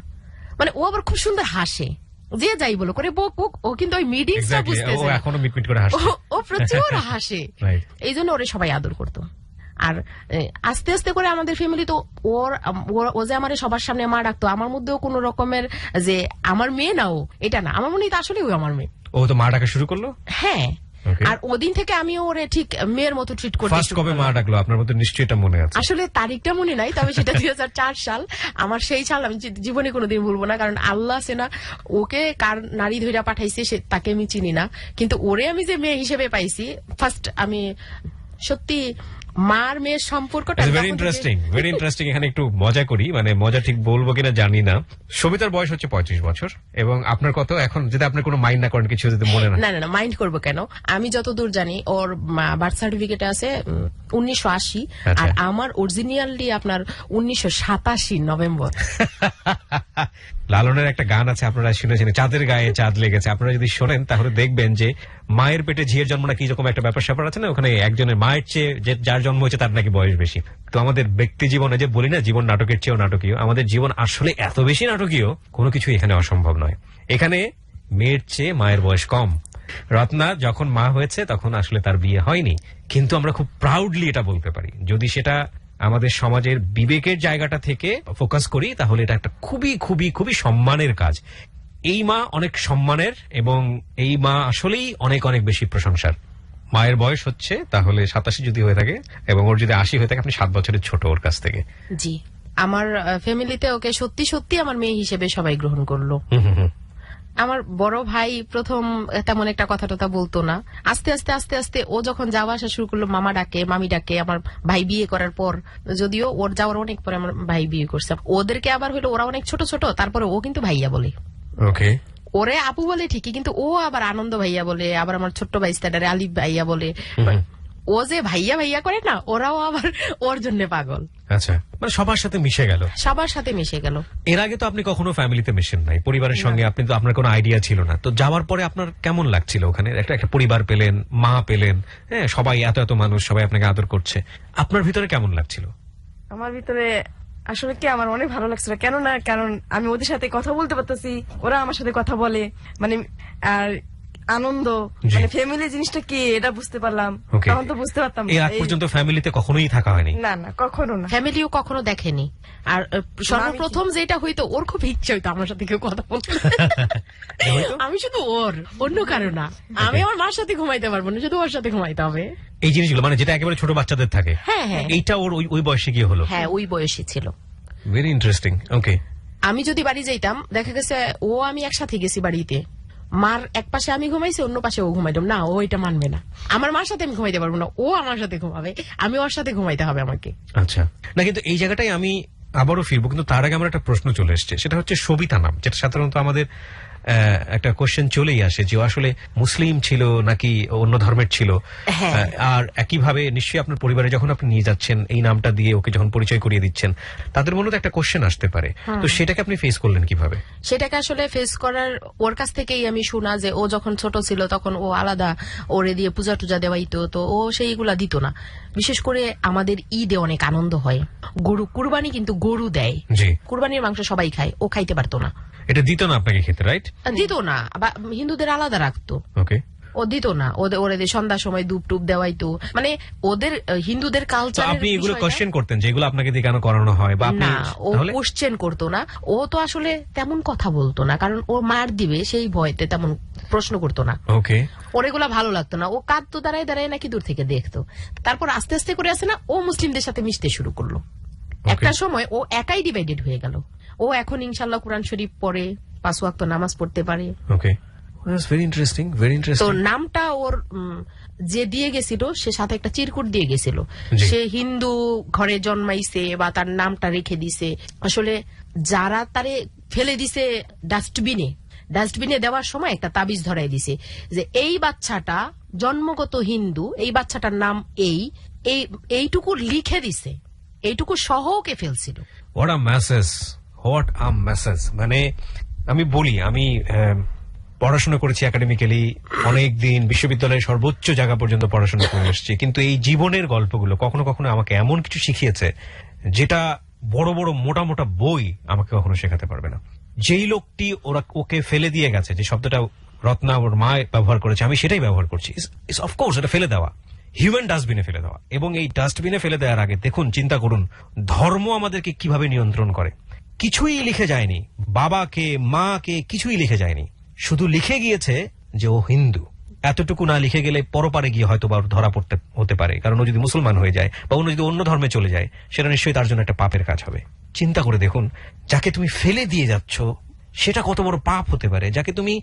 মানে ও আবার খুব সুন্দর হাসে, যে যাই বলো করে বক বক, ও কিন্তু ওই মিডিংসটা Exactly, বুঝতেছে ও না। এখনো মিটমিট করে হাসে। ও প্রচুর হাসে, Right. এই জন্য ওরে সবাই আদর করতো। আর আস্তে আস্তে করে আমাদের ফ্যামিলি তো ও যে আমার সবার সামনে মা ডাকতো, আমার মধ্যেও কোন রকমের যে আমার মেয়ে না ও, এটা না, আমার মনে হয় আসলে ওই আমার মেয়ে। ও তো মা ডাকা শুরু করলো? হ্যাঁ। Okay. আর ওদিন থেকে আমি ওরে ঠিক মেয়ের মতো ট্রিট করতে ফার্স্ট শুরু কবে করলাম। মা ডাকলো আপনার মতো? নিশ্চয়ই এটা মনে আছে। আসলে তারিখটা মনে নাই, তবে সেটা 2004 সাল। আমার সেই সাল আমি জীবনে কোনোদিন ভুলবো না, কারণ আল্লাহ আছে না, ওকে কার নারী ধইরা পাঠাইছে তাকে আমি চিনি না, কিন্তু ওরে আমি যে মেয়ে হিসেবে পাইছি ফার্স্ট, আমি সত্যি মার মেয়ের সম্পর্কটা ভেরি যখন থেকে- ইন্টারেস্টিং, ভেরি ইন্টারেস্টিং। এখানে একটু মজা করি, মানে মজা ঠিক বলবো কিনা জানি না। সবিতার বয়স হচ্ছে 35 বছর, এবং আপনার কত এখন? যদি আপনি কোনো মাইন্ড না করেন, কিছু যদি মনে না। না না না, মাইন্ড করবো কেন, আমি যতদূর জানি ওর বার্থ সার্টিফিকেটে আছে 1980, আচ্ছা। আর আমার অরিজিনালি আপনার 1987 নভেম্বর। লালনের একটা গান আছে, আপনারা শুনেছেন, চাঁদের গায়ে চাঁদ লেগেছে। আপনারা যদি শোনেন তাহলে দেখবেন যে মায়ের পেটে ঝিয়ের জন্ম না কি রকম একটা ব্যাপার স্যাপার আছে না, ওখানে একজনের মায়ের চেয়ে যার জন্ম হয়েছে তার নাকি বয়স বেশি। তো আমাদের ব্যক্তি জীবনে যে বলি না জীবন নাটকের চেয়েও নাটকীয়, আমাদের জীবন আসলে এত বেশি নাটকীয়, কোনো কিছু এখানে অসম্ভব নয়। এখানে মেয়ের চেয়ে মায়ের বয়স কম। রত্না যখন মা হয়েছে তখন আসলে তার বিয়ে হয়নি, কিন্তু আমরা খুব প্রাউডলি এটা বলতে পারি। যদি সেটা আমাদের সমাজের বিবেকের জায়গাটা থেকে ফোকাস করি, তাহলে এটা একটা খুবই খুবই খুবই সম্মানের কাজ। এই মা অনেক সম্মানের, এবং এই মা আসলেই অনেক অনেক বেশি প্রশংসার। মায়ের বয়স হচ্ছে তাহলে 87 যদি হয়ে থাকে, এবং ওর যদি 80 হয়ে থাকে, আপনি 7 বছরের ছোট ওর কাছ থেকে। জি, আমার ফ্যামিলিতে ওকে সত্যি সত্যি আমার মেয়ে হিসেবে সবাই গ্রহণ করলো। আমার বড় ভাই প্রথম তেমন একটা কথা টথা বলতো না, আস্তে আস্তে আস্তে আস্তে ও যখন যাওয়া আসা শুরু করলো, মামা ডাকে মামি ডাকে। আমার ভাই বিয়ে করার পর, যদিও ওর যাওয়ার অনেক পরে আমার ভাই বিয়ে করছে, ওদেরকে আবার হলো ওরা অনেক ছোট ছোট, তারপরে ও কিন্তু ভাইয়া বলে। ওকে। ওরে আপু বলে ঠিকই, কিন্তু ও আবার আনন্দ ভাইয়া বলে, আবার আমার ছোট্ট ভাই স্ট্যান্ডারে আলিফ ভাইয়া বলে। ও যে ভাইয়া ভাইয়া করে না, ওরাও আবার ওর জন্য পাগল। আচ্ছা, মানে সবার সাথে মিশে গেল, সবার সাথে মিশে গেল। এর আগে তো আপনি কখনো ফ্যামিলিতে মিশেন নাই, পরিবারের সঙ্গে আপনি তো, আপনার কোনো আইডিয়া ছিল না। তো যাওয়ার পরে আপনার কেমন লাগছিল? ওখানে একটা পরিবার পেলেন, মা পেলেন, হ্যাঁ, সবাই এত এত মানুষ, সবাই আপনাকে আদর করছে, আপনার ভিতরে কেমন লাগছিল? আমার ভিতরে আসলে কি আমার অনেক ভালো লাগছিল, কারণ আমি ওদের সাথে কথা বলতে পারতেছি, ওরা আমার সাথে কথা বলে, মানে আর আনন্দ, জি। মানে ফ্যামিলি জিনিসটা কি এটা বুঝতে পারলাম। Okay. তখন তো বুঝতে পারতাম এর না। আগ পর্যন্ত ফ্যামিলিতে কখনোই থাকা হয়নি? না না, কখনো না। ফ্যামিলিও কখনো দেখেনি। আর সর্বপ্রথম যেটা হইতো, ওর খুব ইচ্ছা হইতো আমার সাথে কেউ কথা বলতে। আমি শুধু ওর, অন্য কারো না। আমি আমার মার সাথে ঘুমাইতে পারবো না, শুধু ওর সাথে ঘুমাইতে হবে। এই জিনিসগুলো মানে যেটা একেবারে ছোট বাচ্চাদের থাকে, হ্যাঁ হ্যাঁ এইটা ওর ওই বয়সে গিয়ে হলো। হ্যাঁ, ওই বয়সী ছিল। Very interesting. ওকে। আমি যদি বাড়ি যাইতাম, দেখা গেছে ও আমি একসাথে গেছি বাড়িতে, মার এক পাশে আমি ঘুমাইছি, অন্য পাশে ও ঘুমাইতাম না, ও এটা মানবে না। আমার মার সাথে আমি ঘুমাইতে পারবো না, ও আমার সাথে ঘুমাবে, আমি ওর সাথে ঘুমাইতে হবে আমাকে। আচ্ছা, না কিন্তু এই জায়গাটাই আমি আবারও ফিরবো, কিন্তু তার আগে আমার একটা প্রশ্ন চলে এসছে, সেটা হচ্ছে সবিতা নাম, যেটা সাধারণত আমাদের একটা কোশ্চেন চলেই আসে যে ও আসলে মুসলিম ছিল নাকি অন্য ধর্মের ছিল। হ্যাঁ। আর একইভাবে নিশ্চয়ই আপনার পরিবারে যখন আপনি নিয়ে যাচ্ছেন এই নামটা দিয়ে ওকে যখন পরিচয় করিয়ে দিচ্ছেন, তাদের মনে তো একটা কোশ্চেন আসতে পারে, তো সেটাকে আপনি ফেস করলেন কিভাবে? সেটাকে আসলে ফেস করার ওর কাছ থেকেই আমি শোনা যে ও যখন ছোট ছিল তখন ও আলাদা ওরে দিয়ে পূজা টুজা দেওয়াইতো, তো ও সেইগুলা দিত না। বিশেষ করে আমাদের ঈদে অনেক আনন্দ হয়, গরু কুরবানি কিন্তু গরু দেয়, জি, কুরবানির মাংস সবাই খায়, ও খাইতে পারতো না, এটা দিত না আপনাকে খেতে, রাইট? দিত না, হিন্দুদের আলাদা রাখতো, ওকে, ও দিত না, ওরে সন্ধ্যার সময় ধূপ টুপ দেওয়াইতো, মানে ওদের হিন্দুদের তো কালচার। আপনি এগুলো কোশ্চেন করতেন যে এগুলো আপনাকে দিয়ে কেন করানো হয়, বা আপনি না, ও তাহলে কোশ্চেন করতো না, ও তো আসলে তেমন কথা বলতো না, কারণ ও মার দিবে সেই ভয়তে তেমন প্রশ্ন করতো না। ওকে, ওর এগুলা ভালো লাগতো না, ও কাঁদতো দাঁড়ায় দাঁড়ায় নাকি দূর থেকে দেখতো। তারপর আস্তে আস্তে করে আসে না, ও মুসলিমদের সাথে মিশতে শুরু করলো। একটা সময় ও একাই ডিভাইডেড হয়ে গেল। ও এখন ইনশাল্লাহ কোরআন শরীফ পড়ে, 5 ওয়াক্ত নামাজ পড়তে পারে। ওকে, ভেরি ইন্টারেস্টিং, ভেরি তো ইন্টারেস্টিং। নামটা ওর যে দিয়ে গেছিল, সে সাথে একটা চিরকুট দিয়ে গেছিল, জি। সে হিন্দু ঘরে জন্মাইছে বা তার নামটা রেখে দিছে। আসলে যারা তারে ফেলে দিছে ডাস্টবিনে দেওয়ার সময় একটা তাবিজ ধরাই দিছে যে এই বাচ্চাটা জন্মগত হিন্দু, এই বাচ্চাটার নাম এইটুকু লিখে দিছে, এইটুকু সহ ওকে ফেলছিল। What a message, what a message. মানে আমি বলি, আমি পড়াশোনা করেছি একাডেমিক্যালি অনেক দিন, বিশ্ববিদ্যালয়ের সর্বোচ্চ জায়গা পর্যন্ত পড়াশোনা করে এসেছি, কিন্তু এই জীবনের গল্পগুলো কখনো কখনো আমাকে এমন কিছু শিখিয়েছে যেটা বড় বড় মোটা মোটা বই আমাকে কখনো শেখাতে পারবে না। যেই লোকটি ওকে ফেলে দিয়ে গেছে, যে শব্দটা রত্না ওর মা ব্যবহার করেছে, আমি সেটাই ব্যবহার করছি। অফকোর্স এটা ফেলে দেওয়া, হিউম্যান ডাস্টবিনে ফেলে দেওয়া। এবং এই ডাস্টবিনে ফেলে দেওয়ার আগে দেখুন, চিন্তা করুন, ধর্ম আমাদেরকে কিভাবে নিয়ন্ত্রণ করে। কিছুই লিখে যায়নি, বাবাকে মাকে কিছুই লিখে যায়নি, শুধু লিখে গিয়েছে যে ও হিন্দু। এতটুকু না লিখে গেলে পরপারে গিয়ে হয়তো বা ধরা পড়তে হতে পারে, কারণ ও যদি মুসলমান হয়ে যায় বা অন্য যদি অন্য ধর্মে চলে যায়, সেটা নিশ্চয়ই তার জন্য একটা পাপের কাজ হবে। চিন্তা করে দেখুন, যাকে তুমি ফেলে দিয়ে যাচ্ছ সেটা কত বড় পাপ হতে পারে, যাকে তুমি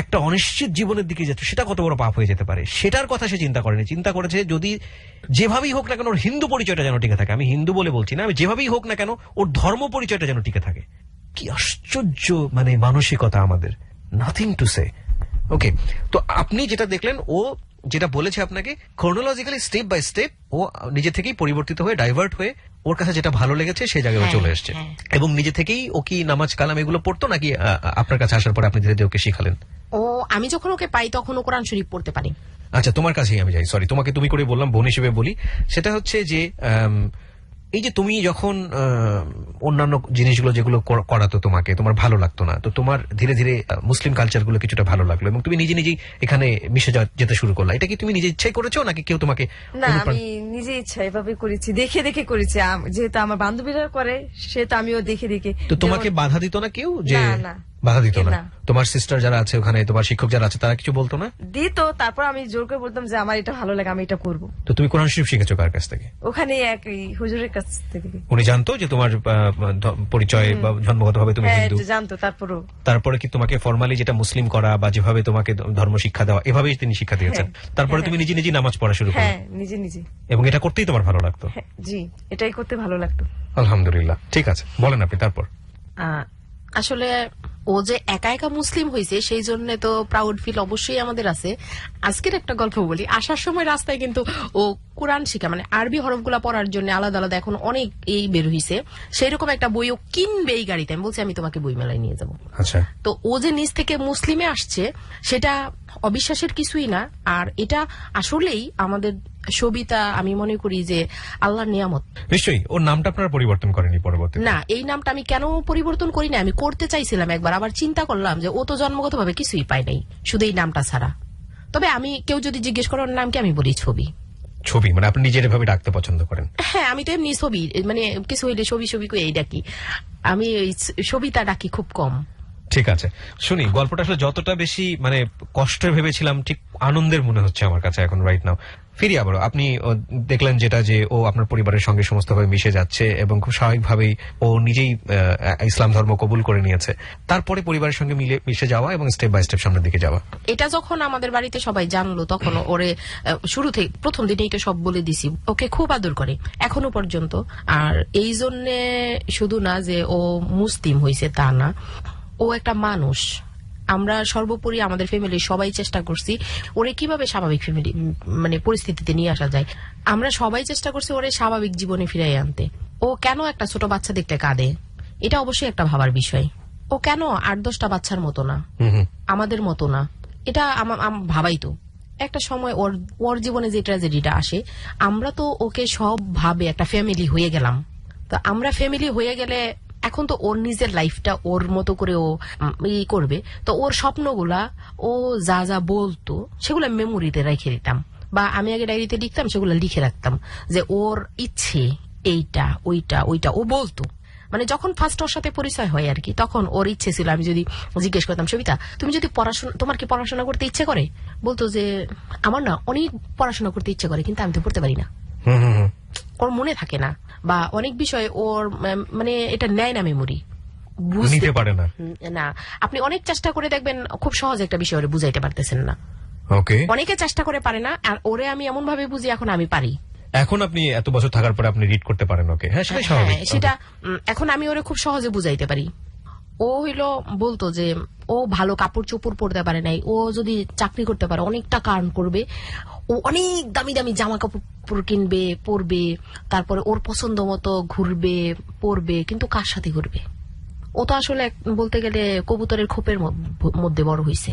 একটা অনিশ্চিত জীবনের দিকে যাচ্ছ সেটা কত বড় পাপ হয়ে যেতে পারে। সেটার কথা সে চিন্তা করেনি, চিন্তা করেছে যদি যেভাবেই হোক না কেন ওর হিন্দু পরিচয়টা যেন টিকে থাকে। আমি হিন্দু বলে বলছি না, আমি যেভাবেই হোক না কেন ওর ধর্ম পরিচয়টা যেন টিকে থাকে। কি আশ্চর্য মানে মানসিকতা আমাদের, নাথিং টু সে। ওকে, তো আপনি যেটা দেখলেন, ও যেটা বলেছে আপনাকে ক্রোনোলজিক্যালি স্টেপ বাই স্টেপ ও নিজে থেকেই পরিবর্তিত হয়ে, ডাইভার্ট হয়ে ওর কাছে যেটা ভালো লেগেছে সেই জায়গায় ও চলে এসছে। এবং নিজে থেকেই ও কি নামাজ কালাম এগুলো পড়তো, নাকি আপনার কাছে আসার পরে আপনি ধীরে ধীরে ওকে শিখালেন? ও আমি যখন ওকে পাই তখন ও কোরআন শরীফ পড়তে পারি। আচ্ছা, তোমার কাছেই আমি যাই, সরি তোমাকে তুমি করে বললাম, বোন হিসেবে বলি। সেটা হচ্ছে যে এই যে তুমি যখন অন্যান্য জিনিসগুলো যেগুলো করাতো তোমাকে, তোমার ভালো লাগতো না, তো তোমার ধীরে ধীরে মুসলিম কালচারগুলো কিছুটা ভালো লাগলো এবং তুমি নিজে নিজেই এখানে মিশে যেতে শুরু করলা। এটা কি তুমি নিজে ইচ্ছাই করেছো নাকি কেউ তোমাকে? না, আমি নিজে ইচ্ছা এভাবে করেছি, দেখে দেখে করেছি। যেহেতু আমার বান্ধবীরা করে, সেটা আমিও দেখে দেখে। তো তোমাকে বাধা দিত না কেউ? যে না, বাধা দিত না? না। তোমার সিস্টার যারা আছে ওখানে, তোমার শিক্ষক যারা আছে, তারা কিছু বলতো না? দিত, তারপর আমি জোর করে বলতাম যে আমার এটা ভালো লাগে, আমি এটা করব। তো তুমি কোরআন শরীফ শিখেছো কার কাছ থেকে? ওখানে এক হুজুরের কাছ থেকে। উনি জানতো যে তোমার পরিচয় বা জন্মগতভাবে তুমি হ্যাঁ, হিন্দু? জানতো। তারপরে কি তোমাকে ফর্মালি যেটা মুসলিম করা বা যেভাবে তোমাকে ধর্ম শিক্ষা দেওয়া, এভাবেই তিনি শিক্ষা দিয়েছেন? তারপরে তুমি নিজে নিজে নামাজ পড়া শুরু করো? হ্যাঁ, নিজে নিজে। এবং এটা করতেই তোমার ভালো লাগতো? হ্যাঁ, জি, এটাই করতে ভালো লাগতো। আলহামদুলিল্লাহ, ঠিক আছে, বলেন আপনি তারপর। আসলে ও যে একা একা মুসলিম হয়েছে সেই জন্য তো প্রাউড ফিল অবশ্যই আমাদের আছে। আজকের একটা গল্প বলি। আসার সময় রাস্তায় কিন্তু ও কোরআন শিখা, মানে আরবি হরফগুলা পড়ার জন্য আলাদা আলাদা এখন অনেক এই বের হইছে, সেই রকম একটা বই ও কিনবে এই গাড়িতে। আমি বলছি আমি তোমাকে বই মেলায় নিয়ে যাবো। আচ্ছা, তো ও যে নিজ থেকে মুসলিমে আসছে সেটা অবিশ্বাসের কিছুই না। আর এটা আসলেই আমাদের সবিতা, আমি মনে করি যে আল্লাহর নিয়ামত। নিশ্চয়ই ওর নামটা আপনারা পরিবর্তন করেনি পরবর্তীতে? না, এই নামটা আমি কেন পরিবর্তন করি না, আমি করতে চাইছিলাম একবার, আবার চিন্তা করলাম যে ও তো জন্মগতভাবে কিছুই পায় নাই শুধু এই নামটা ছাড়া। তবে আমি, কেউ যদি জিজ্ঞেস করে ওর নাম কি, আমি বলি ছবি। ছবি মানে আপনি নিজের ভাবে ডাকতে পছন্দ করেন? হ্যাঁ, আমি তো এমনি ছবি, মানে কিছু হইলে ছবি ছবি করে এই ডাকি, আমি সবিতা ডাকি খুব কম। ঠিক আছে, শুনি গল্পটা। আসলে যতটা বেশি মানে কষ্টের ভেবেছিলাম ঠিক আনন্দের মনে হচ্ছে আমার কাছে এখন রাইট নাও। ফিরি আবারও আপনি দেখলেন যেটা যে ও আপনার পরিবারের সঙ্গে সমস্তভাবে মিশে যাচ্ছে এবং খুব স্বাভাবিকভাবেই ও নিজেই ইসলাম ধর্ম কবুল করে নিয়েছে, তারপরে পরিবারের সঙ্গে মিশে যাওয়া এবং স্টেপ বাই স্টেপ সামনের দিকে যাওয়া। এটা যখন আমাদের বাড়িতে সবাই জানলো তখন ওরে শুরু থেকে প্রথম দিনেই তো সব বলে দিছি, ওকে খুব আদর করে এখনো পর্যন্ত। আর এই জন্যে শুধু না যে ও মুসলিম হয়েছে তা না, ও একটা মানুষ। আমরা সর্বোপরি আমাদের ফ্যামিলির সবাই চেষ্টা করছি ওরে কিভাবে স্বাভাবিক ফ্যামিলি মানে পরিস্থিতিতে নিয়ে আসা যায়। আমরা সবাই চেষ্টা করছি ওরে স্বাভাবিক জীবনে ফিরাই আনতে। ও কেন একটা ছোট বাচ্চা দেখতে কাঁদে, এটা অবশ্যই একটা ভাবার বিষয়। ও কেন 8-10টা বাচ্চার মতো না, আমাদের মতো না, এটা ভাবাই তো। একটা সময় ওর জীবনে যে ট্র্যাজেডিটা আসে, আমরা তো ওকে সব ভাবে একটা ফ্যামিলি হয়ে গেলাম। তো আমরা ফ্যামিলি হয়ে গেলে এখন তো ওর নিজের লাইফটা ওর মতো করে ও করবে। তো ওর স্বপ্নগুলা ও যা যা বলতো সেগুলো মেমোরিতে রেখে দিতাম, বা আমি আগে ডায়েরিতে লিখতাম, সেগুলো লিখে রাখতাম যে ওর ইচ্ছে এইটা ওইটা ওইটা ও বলতো। মানে যখন ফার্স্ট ওর সাথে পরিচয় হয় আর কি, তখন ওর ইচ্ছে ছিল, আমি যদি জিজ্ঞেস করতাম সবিতা তুমি যদি তোমার কি পড়াশোনা করতে ইচ্ছে করে, বলতো যে আমার না অনেক পড়াশোনা করতে ইচ্ছে করে কিন্তু আমি তো পড়তে পারি না, ওর মনে থাকে না, বা অনেক বিষয় ওর মানে এটা নেয় না মেমোরি, বুঝতে পারে না। না, আপনি অনেক চেষ্টা করে দেখবেন খুব সহজ একটা বিষয় ওরে বুঝাইতে পারতেছেন না। ওকে, অনেকে চেষ্টা করে পারে না, আর ওরে আমি এমন ভাবে বুঝি এখন আমি পারি। এখন আপনি এত বছর থাকার পরে আপনি রিড করতে পারেন ওকে? হ্যাঁ, সেটাই স্বাভাবিক। সেটা এখন আমি ওরে খুব সহজে বুঝাইতে পারি। ও হইলো বলতো যে ও ভালো কাপড় চোপড় পরতে পারে নাই, ও যদি চাকরি করতে পারে অনেক টাকা আর্ন করবে, ও অনেক দামি দামি জামা কাপড় কিনবে পরবে, তারপরে ওর পছন্দ মতো ঘুরবে পরবে, কিন্তু কার সাথে ঘুরবে? ও তো আসলে বলতে গেলে কবুতরের খোপের মধ্যে বড় হয়েছে।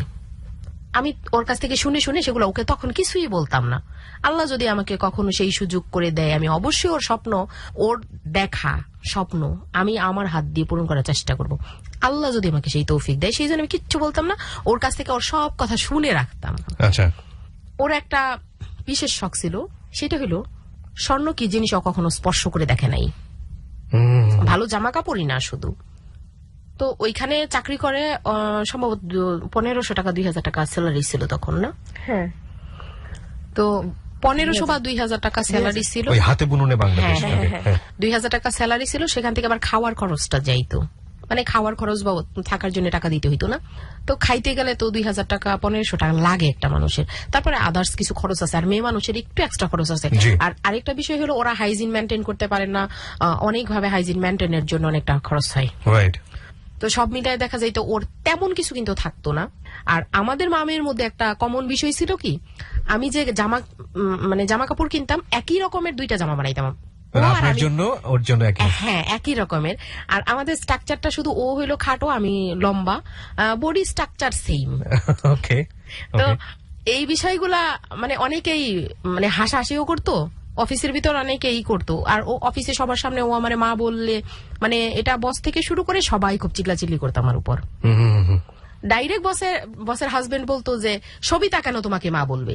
আমি ওর কাছ থেকে শুনে শুনে সেগুলো ওকে তখন কিছুই বলতাম না। আল্লাহ যদি আমাকে কখনো সেই সুযোগ করে দেয়, আমি অবশ্যই ওর স্বপ্ন, ওর দেখা স্বপ্ন আমি আমার হাত দিয়ে পূরণ করার চেষ্টা করব। আল্লাহ যদি আমাকে সেই তৌফিক দেয়, সেই জন্য আমি কিচ্ছু বলতাম না, ওর কাছ থেকে ওর সব কথা শুনে রাখতাম। আচ্ছা, ওর একটা বিশেষ শখ ছিল, সেটা হলো স্বর্ণ কি জিনিস ও কখনো স্পর্শ করে দেখে নাই। ভালো জামা কাপড়ই না শুধু। তো ওইখানে চাকরি করে সম্ভবত 1500 টাকা 2000 টাকা স্যালারি ছিল তখন, না? হ্যাঁ, তো 1500 বা 2000 টাকা স্যালারি ছিল, ওই হাতে বুননে বাংলাদেশ। 2000 টাকা স্যালারি ছিল, সেখান থেকে আবার খাওয়ার খরচটা যাইতো, মানে খাওয়ার খরচ বা থাকার জন্য টাকা দিতে হইতো না। তো খাইতে গেলে তো 2000 টাকা 1500 টাকা লাগে একটা মানুষের, তারপরে আদার্স কিছু খরচ আছে, আর মেয়ে মানুষের একটু এক্সট্রা খরচ আছে। আর আরেকটা বিষয় হলো ওরা হাইজিন মেনটেন করতে পারে না, অনেকভাবে হাইজিন মেনটেনের জন্য অনেকটা খরচ হয়। রাইট। তো সব মিলায় দেখা যায় তো ওর তেমন কিছু কিন্তু থাকতো না। আর আমাদের মামের মধ্যে একটা কমন বিষয় ছিল কি, আমি যে জামা কাপড় কিনতাম একই রকমের 2টা জামা বানাইতাম, আপনার জন্য ওর জন্য একই। হ্যাঁ, একই রকমের। আর আমাদের স্ট্রাকচারটা শুধু ও হইলো খাটো, আমি লম্বা, বডি স্ট্রাকচার সেম। ওকে। তো এই বিষয়গুলা মানে অনেকেই মানে হাসাহাসিও করতো, অফিসের ভিতর অনেকেই করতো। আর ও অফিসে সবার সামনে ও আমার মা বললে, মানে এটা বস থেকে শুরু করে সবাই খুব চিল্লাচিল্লি করতো আমার উপর। ডাইরেক্ট বসের হাজবেন্ড বলতো যে সবিতা কেন তোমাকে মা বলবে,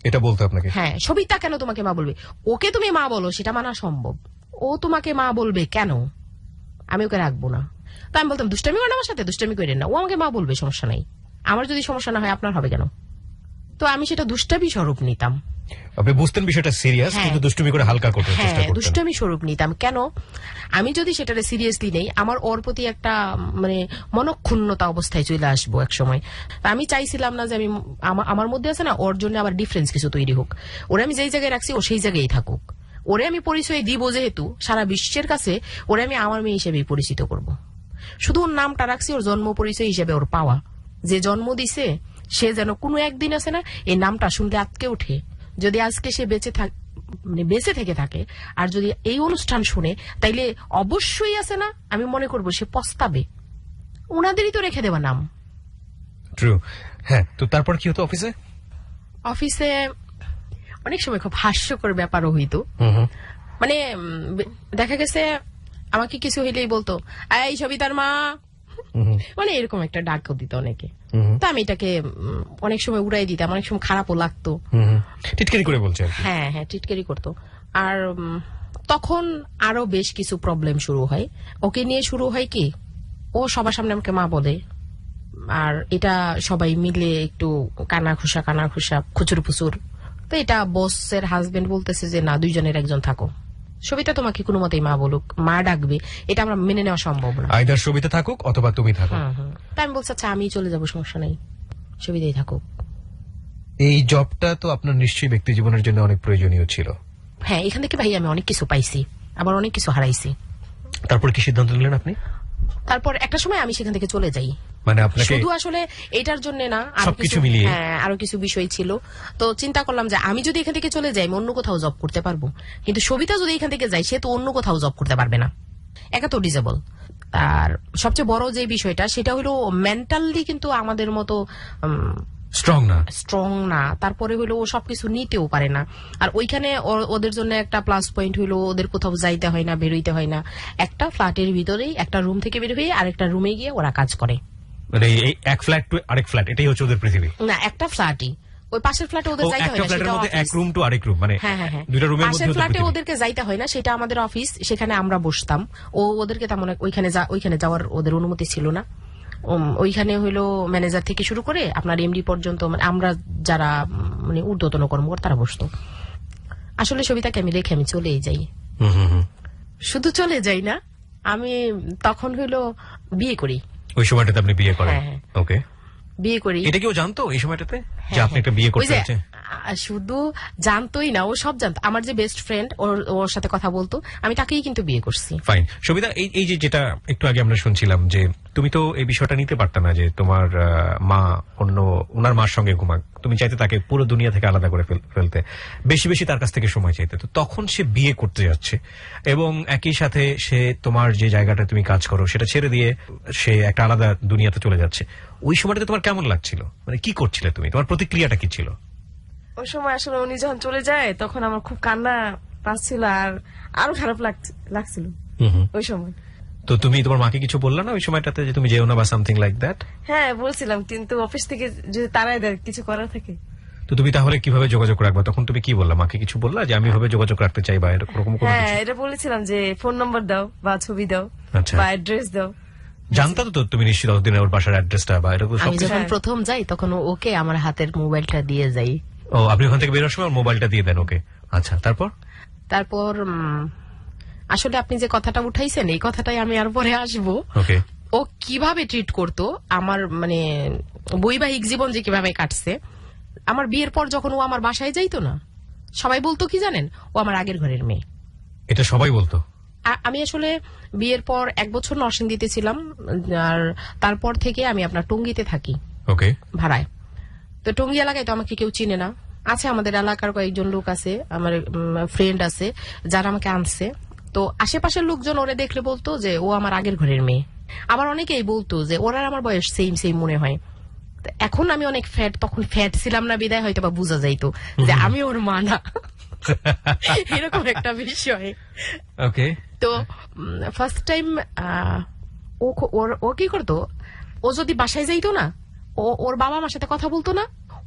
এটা বলতো আপনাকে? হ্যাঁ, সবিতা কেন তোমাকে মা বলবে, ওকে তুমি মা বলো সেটা মানা সম্ভব, ও তোমাকে মা বলবে কেন, আমি ওকে রাখবো না। তো আমি বলতাম দুষ্টামি করেন আমার সাথে, দুষ্টামি করেন না, ও আমাকে মা বলবে, সমস্যা নাই, আমার যদি সমস্যা না হয় আপনার হবে কেন? তো আমি সেটা দুষ্টামি স্বরূপ নিতাম। আপনি বুঝতেন বিষয়টা সিরিয়াস, কিন্তু দুষ্টুমি করে হালকা করতে চেষ্টা করতেন। দুষ্টামি স্বরূপ নিতাম। কেন? আমি যদি সেটারে সিরিয়াসলি নেই, আমার ওর প্রতি একটা মানে মনক্ষুণ্ণতা অবস্থায় চলে আসবো এক সময়। আমি চাইছিলাম না যে আমি আমার মধ্যে আছে না, ওর জন্য আবার ডিফারেন্স কিছু তৈরি হোক। ওরে আমি যেই জায়গায় রাখছি ও সেই জায়গায় থাকুক, ওরে আমি পরিচয় দিব যেহেতু সারা বিশ্বের কাছে, ওরে আমি আমার মেয়ে হিসেবে পরিচিত করব। শুধু ওর নামটা রাখছি ওর জন্ম পরিচয় হিসেবে, ওর পাওয়া, যে জন্ম দিছে সে যেন কোনো একদিন আছে না এই নামটা শুনলে আটকে ওঠে। যদি আজকে সে বেঁচে থেকে থাকে আর যদি এই অনুষ্ঠান শুনে, তাইলে অবশ্যই আছে না আমি মনে করব সে পস্তাবে, ওনাদেরই তো রেখে দেওয়া নাম। ট্রু। হ্যাঁ, তো তারপর কি হতো অফিসে? অফিসে অনেক সময় খুব হাস্যকর ব্যাপারও হইতো। মানে দেখা গেছে আমাকে কিছু হইলেই বলতো এই সবিতার মা, মানে এরকম একটা ডাক দিত অনেকে। তো আমি এটাকে অনেক সময় উড়াই দিতাম, অনেক সময় খারাপও লাগতো। টিটকারি করে বলছে? হ্যাঁ, টিটকারি করতো। আর তখন আরো বেশ কিছু প্রবলেম শুরু হয় ওকে নিয়ে। শুরু হয় কি, ও সবার সামনে আমাকে মা বলে, আর এটা সবাই মিলে একটু কানা ঘুষা খুচুর পুচুর তো এটা বসের হাজবেন্ড বলতেছে যে না, দুইজনের একজন থাকো। সবিতা তোমাকে কোনো মতেই মা বলুক, মা ডাকবে, এটা আমরা মেনে নেওয়া সম্ভব না। আইদার সবিতা থাকুক অথবা তুমি থাকো। তাই আমি বলছি আচ্ছা আমি চলে যাবো, সমস্যা নেই, সবিতাই থাকুক। এই জবটা তো আপনার নিশ্চয়ই ব্যক্তি জীবনের জন্য অনেক প্রয়োজনীয় ছিল। হ্যাঁ, এখান থেকে ভাই আমি অনেক কিছু পাইছি, আবার অনেক কিছু হারাইছি। তারপর কি সিদ্ধান্ত নিলেন আপনি? তারপর একটা সময় আমি সেখান থেকে চলে যাই। মানে আপনাকে শুধু আসলে এটার জন্য না, আরো সবকিছু মিলিয়ে? হ্যাঁ, আরো কিছু বিষয় ছিল। তো চিন্তা করলাম যে আমি যদি এখান থেকে চলে যাই আমি অন্য কোথাও জব করতে পারবো, কিন্তু সবিতা যদি এখান থেকে যায় সে তো অন্য কোথাও জব করতে পারবে না, একা তো ডিজেবল। আর সবচেয়ে বড় যে বিষয়টা সেটা হলো মেন্টালি কিন্তু আমাদের মতো স্ট্রং না। তারপরে হলো ও সবকিছু নিতেও পারে না। আর ওইখানে ওদের জন্য একটা প্লাস পয়েন্ট হলো ওদের কোথাও যাইতে হয় না, বেরোইতে হয় না। একটা ফ্ল্যাটের ভিতরেই একটা রুম থেকে বের হয়ে আরেকটা রুমে গিয়ে ওরা কাজ করে। মানে এই এক ফ্ল্যাট টু আরেক ফ্ল্যাট, এটাই হচ্ছে ওদের পৃথিবী? না, একটা ফ্ল্যাটই, ওই পাশের ফ্ল্যাটে ওদের যাইতে হয় না, সেটা অফিস। এক রুম টু আরেক রুম, মানে দুইটা রুমের মধ্যে পাশের ফ্ল্যাটে ওদেরকে যাইতে হয় না, সেটা আমাদের অফিস, সেখানে আমরা বসতাম। ওদেরকে তেমন ওইখানে যাওয়ার ওদের অনুমতি ছিল না। ওইখানে হইলো ম্যানেজার থেকে শুরু করে আপনার এমডি পর্যন্ত, মানে আমরা যারা মানে ঊর্ধ্বতন কর্মকর্তারা বসতো। আসলে সবিতাকে আমি রেখে আমি চলেই যাই। শুধু চলে যাই না, আমি তখন হইলো বিয়ে করি। ওই সময়টাতে আপনি বিয়ে করেন? ওকে, বিয়ে করি। এটা কেউ জানতো এই সময়টাতে যে আপনি একটা বিয়ে করতে যাচ্ছেন? শুধু জানতোই না, ও সব জানতো। আমার যে বেস্ট ফ্রেন্ড ওর সাথে কথা বলতো, আমি তাকেই কিন্তু বিয়ে করছি। ফাইন। সবিতা, এই যে যেটা একটু আগে আমরা শুনছিলাম যে তুমি তো এই বিষয়টা নিতে পারতা না যে তোমার মা ওনার মার সঙ্গে ঘুমাক, তুমি চাইতে তাকে পুরো দুনিয়া থেকে আলাদা করে ফেলতে, বেশি বেশি তার কাছ থেকে সময় চাইতে। তো তখন সে বিয়ে করতে যাচ্ছে এবং একই সাথে সে তোমার যে জায়গাটা তুমি কাজ করো সেটা ছেড়ে দিয়ে সে একটা আলাদা দুনিয়াতে চলে যাচ্ছে। ওই সময়টাতে তোমার কেমন লাগছিল? মানে কি করছিলে তুমি? তোমার প্রতিক্রিয়াটা কি ছিল? ওই সময় আসলে উনি যখন চলে যায় তখন আমার খুব কান্না পাচ্ছিল আর আরো খারাপ লাগছিল ওই সময়। তো তুমি তোমার মাকে কিছু বললা না ওই সময়টাতে যে তুমি যেও না বা সামথিং লাইক দ্যাট? হ্যাঁ বলছিলাম, কিন্তু অফিস থেকে যদি তারাই দেয় কিছু করার থাকে। তো তুমি তাহলে কিভাবে যোগাযোগ রাখবা? তখন তুমি কি বললা? মাকে কিছু বললা যে আমি এভাবে যোগাযোগ রাখতে চাই বা এরকম কোনো কিছু? হ্যাঁ, এটা বলেছিলাম যে ফোন নম্বর দাও বা ছবি দাও বা অ্যাড্রেস দাও। জানতা তো তুমি নিশ্চিত অতদিন ওর বাসার অ্যাড্রেসটা বা এরকম আমি যখন প্রথম যাই তখন ওকে আমার হাতের মোবাইলটা দিয়ে যাই। ও, আপনি ওখান থেকে বেরোনোর সময় মোবাইলটা দিয়ে দেন ওকে? আচ্ছা, তারপর আসলে আপনি যে কথাটা উঠাইছেন এই কথাটাই আমি আর পরে আসবো। ওকে। ও কিভাবে ট্রিট করতো আমার, মানে বৈবাহিক জীবন যে কিভাবে কাটছে। আমার বিয়ের পর যখন ও আমার বাসায় যাইতো না, সবাই বলতো কি জানেন, ও আমার আগের ঘরের মেয়ে। এটা সবাই বলতো? আমি আসলে বিয়ের পর 1 বছর নরসিংদীতে ছিলাম, আর তারপর থেকে আমি আপনার টঙ্গীতে থাকি ভাড়ায়। তো টঙ্গী এলাকায় তো আমাকে কেউ চিনে না। আছে আমাদের এলাকার কয়েকজন লোক আছে, আমার ফ্রেন্ড আছে যারা আমাকে আনছে। তো আশেপাশের লোকজন ওরে দেখলে বলতো যে ও আমার আগের ঘরের মেয়ে। আবার অনেকেই বলতো যে ওরা আমার বয়স সেম মনে হয়। এখন আমি অনেক ফ্যাট, তখন ফ্যাট ছিলাম না বিদায় হয়তো বা বোঝা যাইতো যে আমি ওর মা না, এরকম একটা বিষয়। ওকে। তো ফার্স্ট টাইম ও কি করতো, ও যদি বাসায় যাইতো না, ওর বাবা মার সাথে কথা বলতো না,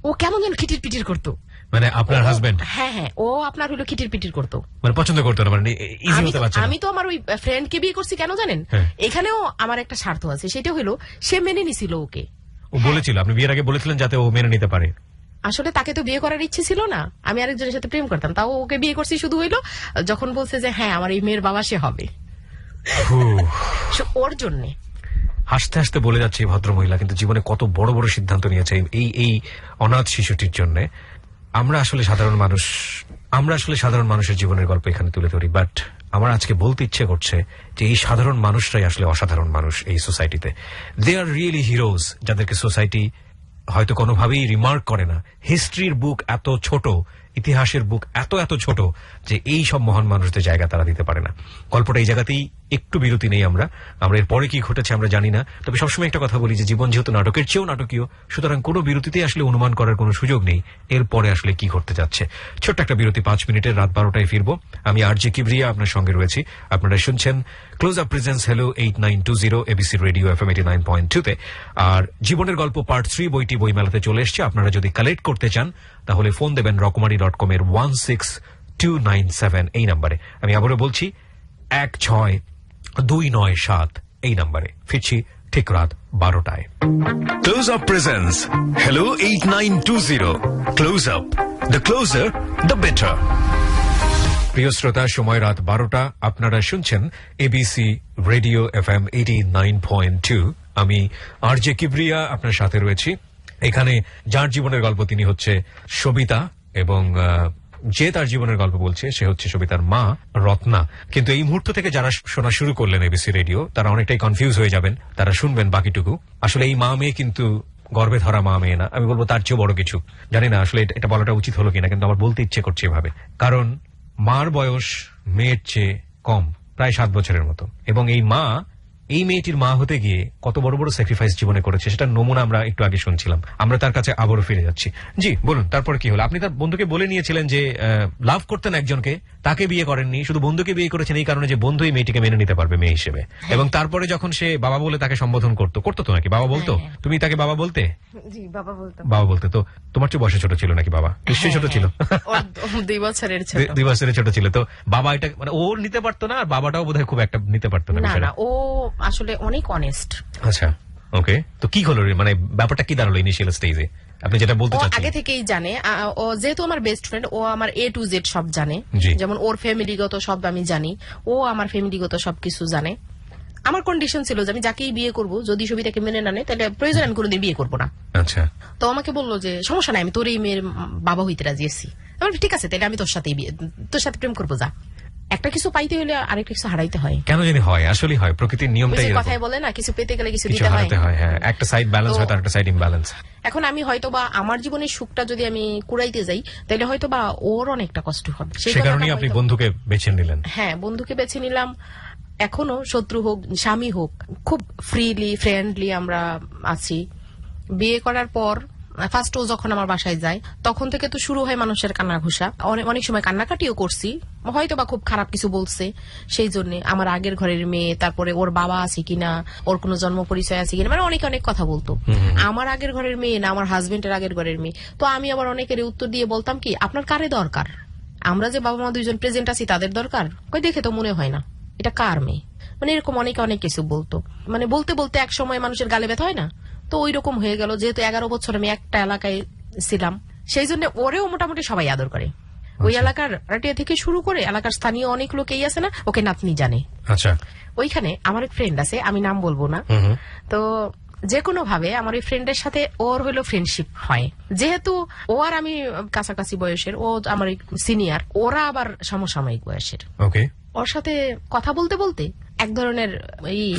ও কেমন যেন খিটির পিটির করতো। মানে আপনার হাজবেন্ড? হ্যাঁ, ও আপনার হলো খিটির পিটির করতো, মানে পছন্দ করতো না, মানে ইজি হতে পারছে না। আমি তো আমার ওই ফ্রেন্ডকে বিয়ে করছি কেন জানেন? এখানেও আমার একটা স্বার্থ আছে, সেটা হলো সে মেনে নিছিল ওকে। ও বলেছিল, আপনি বিয়ের আগে বলেছিলেন যাতে ও মেনে নিতে পারে। আসলে তাকে তো বিয়ে করার ইচ্ছে ছিল না, আমি আরেকজনের সাথে প্রেম করতাম, তাও ওকে বিয়ে করছি শুধু হইলো যখন বলছে যে হ্যাঁ আমার এই মেয়ের বাবা সে হবে, ওর জন্যে। হাসতে হাসতে বলে যাচ্ছে এই ভদ্রমহিলা, কিন্তু জীবনে কত বড় বড় সিদ্ধান্ত নিয়েছে এই অনাথ শিশুটির জন্য। আমরা আসলে সাধারণ মানুষের জীবনের গল্প এখানে তুলে ধরি, বাট আমার আজকে বলতে ইচ্ছে করছে যে এই সাধারণ মানুষরাই আসলে অসাধারণ মানুষ এই সোসাইটিতে। দে আর রিয়েলি হিরোজ, যাদেরকে সোসাইটি হয়তো কোনোভাবেই রিমার্ক করে না। হিস্ট্রির বুক এত ছোট, ইতিহাসের বুক এত ছোট যে এই সব মহান মানুষদের জায়গা তারা দিতে পারে না। গল্পটা এই জায়গাতেই একটু বিরতি নেই। আমরা এর পরে কি ঘটেছে আমরা জানি না, তবে সবসময় একটা কথা বলি যে জীবন যেহেতু নাটকের চেয়েও নাটকীয়, সুতরাং কোনো বিরতিতে আসলে অনুমান করার কোনো সুযোগ নেই এরপরে আসলে কি ঘটতে যাচ্ছে। ছোট্ট একটা বিরতি, 5 মিনিটের, রাত 12টায় ফিরবো। আমি আরজে কিবরিয়া আপনার সঙ্গে রয়েছি। আপনারা শুনছেন close up presence hello 8920 ABC radio FM 89.2-তে। আর জীবনের গল্প পার্ট 3 বইটি বইমেলাতে চলে এসছে। আপনারা যদি কালেক্ট করতে চান তাহলে ফোন দেবেন রকমারি.com এর 16297 এই নাম্বারে। আমি আবারও বলছি 16297 এই নাম্বারে। ফিরছি ঠিক রাত 12টায়। Close Up presents Hello 8920. Close Up, The closer, the better. প্রিয় শ্রোতা, সময় রাত 12টা, আপনারা শুনছেন এবিসি রেডিও FM 89.2। আমি আরজে কিবরিয়া আপনার সাথে রয়েছি। এখানে যার জীবনের গল্প তিনি হচ্ছে সবিতা, এবং যে তার জীবনের গল্প বলছে সে হচ্ছে সবিতার মা রত্না। কিন্তু এই মুহূর্ত থেকে যারা শোনা শুরু করলেন এবিসি রেডিও, তারা অনেকটাই কনফিউজ হয়ে যাবেন, তারা শুনবেন বাকিটুকু। আসলে এই মা মেয়ে কিন্তু গর্ভে ধরা মা মেয়ে না, আমি বলবো তার চেয়েও বড় কিছু। জানি না আসলে এটা বলাটা উচিত হলো কিনা, কিন্তু আমার বলতে ইচ্ছে করছে এভাবে, কারণ মার বয়স মেয়ের চেয়ে কম, প্রায় 7 বছরের মতো। এবং এই মা, এই মেয়েটির মা হতে গিয়ে কত বড় বড় স্যাক্রিফাইস জীবনে করেছে, সেটা নমুনা আমরা একটু আগে শুনছিলাম। আমরা তার কাছে আবারও ফিরে যাচ্ছি। জি বলুন, তারপরে কি হলো? আপনি তার বন্ধুকে বলে নিয়েছিলেন যে লাভ করতেন একজনকে, তাকে বিয়ে করেননি, শুধু বন্ধুকে বিয়ে করেছেন এই কারণে যে বন্ধু এই মেয়েটিকে মেনে নিতে পারবে মেয়ে হিসেবে। এবং তারপরে যখন সে বাবা বলে তাকে সম্বোধন করতো তো নাকি বাবা বলতো? তুমি তাকে বাবা বলতে? জি, বাবা বলতাম। বাবা বলতে। তো তোমার চেয়ে বয়সে ছোট ছিল নাকি বাবা? নিশ্চয়ই ছোট ছিল। 2 বছরের ছোট। 2 বছরের ছোট ছিল। তো বাবা এটা মানে ও নিতে পারতো না, আর বাবাটাও বোধহয় খুব একটা নিতে পারতো না না বিষয়টা। না, ও আসলে অনেক অনেস্ট। আচ্ছা, ওকে। তো কি হলো রে, মানে ব্যাপারটা কি দাঁড়ালো ইনিশিয়াল স্টেজে? আপনি যেটা বলতে ও চাচ্ছেন। আগে থেকেই জানে, ও যেহেতু আমার বেস্ট ফ্রেন্ড, ও আমার A to Z সব জানে। জি। যেমন ওর ফ্যামিলিগত সব আমি জানি, ও আমার ফ্যামিলিগত সবকিছু জানে। আমার কন্ডিশন ছিল যে আমি যাকেই বিয়ে করব, যদি সবিতাকে মেনে না নেয় তাহলে প্রয়োজন আমি কোনোদিন বিয়ে করবো না। আচ্ছা। তো আমাকে বললো যে সমস্যা নাই, আমি তোর এই মেয়ের বাবা হইতে রাজি আছি। আমি বললাম, ঠিক আছে, তাহলে আমি তোর সাথে প্রেম করবো। যা, একটা কিছু পাইতে হলে আরেকটা কিছু হারাইতে হয়। কেন জানি হয়, আসলেই হয়, প্রকৃতির নিয়মটাই ওই যে এরকম। কথাই বলে না, কিছু পেতে গেলে কিছু কিছু দিতে হয়। হারাতে হয়, হ্যাঁ। একটা সাইড ব্যালেন্স হয়, তার একটা সাইড ইমব্যালেন্স। এখন আমি হয়তো বা আমার জীবনের সুখটা যদি আমি কুড়াইতে যাই, তাহলে হয়তো বা ওর অনেকটা কষ্ট হবে। সে কথাটা কারণেই আপনি হয়তো- বন্ধুকে বেছে নিলেন। হ্যাঁ, বন্ধুকে বেছে নিলাম। এখনো শত্রু হোক স্বামী হোক, খুব ফ্রিলি ফ্রেন্ডলি আমরা আছি। বিয়ে করার পর ফার্স্ট ও যখন আমার বাসায় যায়, তখন থেকে তো শুরু হয় মানুষের কান্না ঘুষা। অনেক সময় কান্নাকাটিও করছি, হয়তো বা খুব খারাপ কিছু বলছে সেই জন্য। আমার আগের ঘরের মেয়ে, তারপরে ওর বাবা আছে কিনা, ওর কোনো জন্ম পরিচয় আছে কিনা, মানে অনেক অনেক কথা বলতো। আমার আগের ঘরের মেয়ে না আমার হাজবেন্ডের আগের ঘরের মেয়ে। তো আমি আবার অনেকের উত্তর দিয়ে বলতাম কি, আপনার কারে দরকার? আমরা যে বাবা মা দুইজন প্রেজেন্ট আছি তাদের দরকার? কই দেখে তো মনে হয় না এটা কার মেয়ে। মানে এরকম অনেকে অনেক কিছু বলতো। মানে বলতে বলতে এক সময় মানুষের গালে ব্যথা হয় না, তো ওই রকম হয়ে গেল। যেহেতু 11 বছর আমি একটা এলাকায় ছিলাম, সেই জন্য ওরেও মোটামুটি সবাই আদর করে। ওই এলাকার আটিয়া থেকে শুরু করে এলাকার স্থানীয় অনেক লোকেই আছে না, ওকে নাতনি জানে। আচ্ছা। ওইখানে আমার এক ফ্রেন্ড আছে, আমি নাম বলবো না। তো যে কোনো ভাবে আমার ওই ফ্রেন্ডের সাথে ওর হইলো ফ্রেন্ডশিপ হয়। যেহেতু ও আর আমি কাছাকাছি বয়সের, ও আমার সিনিয়র, ওরা আবার সমসাময়িক বয়সের। ওকে। ওর সাথে কথা বলতে বলতে এক ধরনের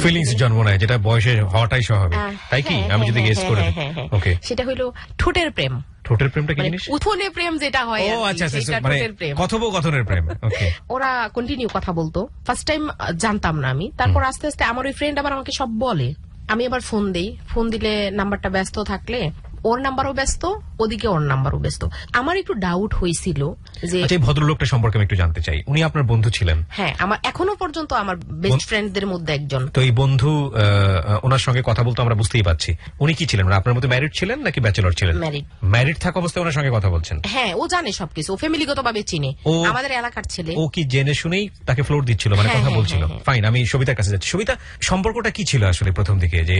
ফিলিংস জন্ম নেয়, যেটা বয়সে হওয়াটাই স্বাভাবিক, তাই কি? আমি যদি গেস করে দিই। ওকে। সেটা হইলো ঠোঁটের প্রেম। ঠোঁটের প্রেমটা কি মানে জিনিস? উঠোনে প্রেম যেটা হয় ও আর কি, আচ্ছা, সেটা মানে ঠোঁটের প্রেম। কথোপকথনের প্রেম। ওকে। ওরা কন্টিনিউ কথা বলতো। ফার্স্ট টাইম জানতাম না আমি, তারপর আস্তে আস্তে আমার ওই ফ্রেন্ড আবার আমাকে সব বলে। আমি আবার ফোন দেই, ফোন দিলে নাম্বারটা ব্যস্ত থাকলে ওর নাম্বারও ব্যস্ত, ওদিকে ওর নাম্বারও ব্যস্ত। আমার একটু ডাউট হয়েছিল যে আচ্ছা, এই ভদ্রলোকটা সম্পর্কে আমি একটু জানতে চাই। উনি আপনার বন্ধু ছিলেন? হ্যাঁ, আমার এখনো পর্যন্ত আমার বেস্ট ফ্রেন্ডদের মধ্যে একজন। তো এই বন্ধু, ওনার সঙ্গে কথা বলতে আমরা বুঝতেই পাচ্ছি। উনি কি ছিলেন, মানে আপনার মতো ম্যারিড ছিলেন নাকি ব্যাচেলর ছিলেন? Married। ম্যারিড থাকা অবস্থায় ওনার সঙ্গে কথা বলছেন? হ্যাঁ, ও জানে সবকিছু, ও ফ্যামিলিগত ভাবে চিনে, ও- আমাদের এলাকার ছেলে। ও কি জেনে শুনেই তাকে ফ্লোর দিচ্ছিল, মানে হ্যাঁ, কথা হ্যাঁ, বলছিল? হ্যাঁ। ফাইন, আমি সবিতার কাছে যাচ্ছি। সবিতা, সম্পর্কটা কি ছিল আসলে প্রথম দিকে? যে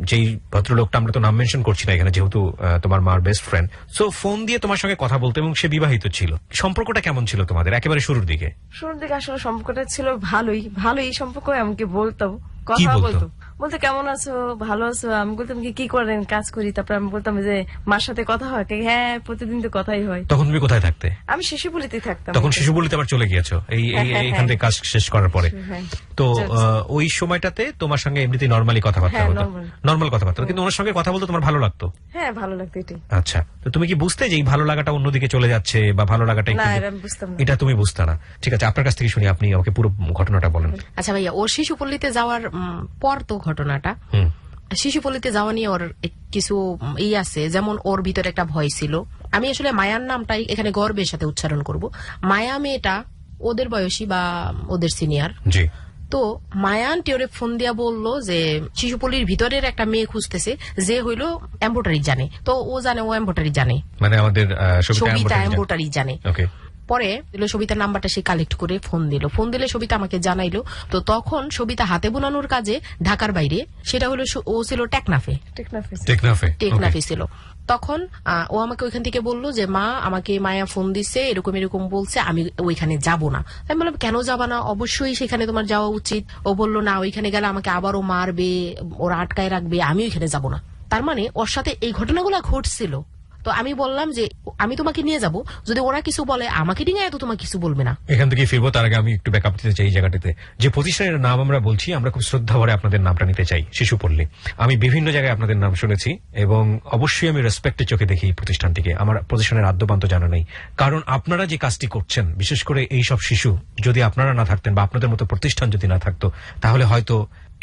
যেই ভদ্রলোকটা, আমরা তো নাম মেনশন করছি না এখানে যেহেতু তোমার মার বেস্ট ফ্রেন্ড, সো ফোন দিয়ে তোমার সঙ্গে কথা বলতো এবং সে বিবাহিত ছিল, সম্পর্কটা কেমন ছিল তোমাদের একেবারে শুরুর দিকে? শুরুর দিকে আসলে সম্পর্কটা ছিল ভালোই সম্পর্ক। এমনকি বলতাম, কি কথা বলতো? বলতে কেমন আছো, ভালো আছো। আমি বলতাম কি করেন, কাজ করি। তারপর আমি বলতাম যে মার সাথে কথা হয়, হ্যাঁ প্রতিদিন তো কথাই হয়। তখন তুমি কোথায় থাকতে? আমি শিশুপুলিতেই থাকতাম। তখন শিশুবলিতে আবার চলে গিয়েছো হ্যাঁ, এইখান থেকে কাজ শেষ করার পরে? হ্যাঁ। তো ওই সময়টাতে তোমার সঙ্গে এমনিতেই নর্মালি কথাবার্তা হ্যাঁ, হতো? normal। নর্মাল কথাবার্তা হতো, কিন্তু ওনার সঙ্গে কথা বলতে তোমার ভালো লাগতো? হ্যাঁ, ভালো লাগতো এটাই। আচ্ছা, তো তুমি কি বুঝতে যে এই ভালো লাগাটা অন্যদিকে চলে যাচ্ছে, বা ভালো লাগাটা না, এটা আমি বুঝতাম না। এটা তুমি বুঝতে না? ঠিক আছে, আপনার কাছ থেকে শুনি, আপনি আমাকে পুরো ঘটনাটা বলেন। আচ্ছা ভাইয়া, ওর শিশুপল্লীতে যাওয়ার পর তো ঘটনাটা, শিশুপল্লীতে যাওয়া নিয়ে ওর কিছু আছে। যেমন ওর ভিতরে একটা ভয় ছিল। আমি আসলে মায়ার নামটাই এখানে গর্বের সাথে উচ্চারণ করব। মায়া মেয়েটা ওদের বয়সী বা ওদের সিনিয়র। জি। তো মায়া আন্টি ওরে ফোন দিয়া বললো যে শিশুপল্লীর ভিতরের একটা মেয়ে খুঁজতেছে যে হইলো এম্বোটারি জানে। তো ও জানে, ও এম্বোটারি জানে, মানে আমাদের সবিতা এম্বোটারি জানে। ওকে। পরে সবিতার নাম্বারটা সে কালেক্ট করে ফোন দিলে সবিতা আমাকে জানাইলো। তো তখন সবিতা হাতে বোনানোর কাজে ঢাকার বাইরে, সেটা হলো ও ছিল টেকনাফে টেকনাফে ছিল। তখন ও আমাকে ওইখান থেকে বললো যে মা, আমাকে মায়া ফোন দিচ্ছে, এরকম এরকম বলছে, আমি ওইখানে যাব না। আমি বললাম কেন যাবা না, অবশ্যই সেখানে তোমার যাওয়া উচিত। ও বললো না, ওইখানে গেলে আমাকে আবারও মারবে, ওরা আটকায় রাখবে, আমি ওইখানে যাব না। তার মানে ওর সাথে এই ঘটনাগুলো ঘটছিল। তো আমি বললাম যে আমি তোমাকে নিয়ে যাব, যদি ওরা কিছু বলে আমাকে ডিঙায় তো তোমাকে কিছু বলবে না। এখান থেকে ফিরবো, তার আগে আমি একটু ব্যাকআপ দিতে চাই এই জায়গাটিতে। যে প্রতিষ্ঠানের নাম আমরা বলছি, আমরা খুব শ্রদ্ধা ভরে আপনাদের নামটা নিতে চাই, শিশুপল্লী। আমি বিভিন্ন জায়গায় আপনাদের নাম শুনেছি এবং অবশ্যই আমি রেসপেক্টের চোখে দেখি এই প্রতিষ্ঠানটিকে। আমার প্রতিষ্ঠানের আদ্যপান্ত জানা নেই, কারণ আপনারা যে কাজটি করছেন, বিশেষ করে এই সব শিশু, যদি আপনারা না থাকতেন বা আপনাদের মতো প্রতিষ্ঠান যদি না থাকতো, তাহলে হয়তো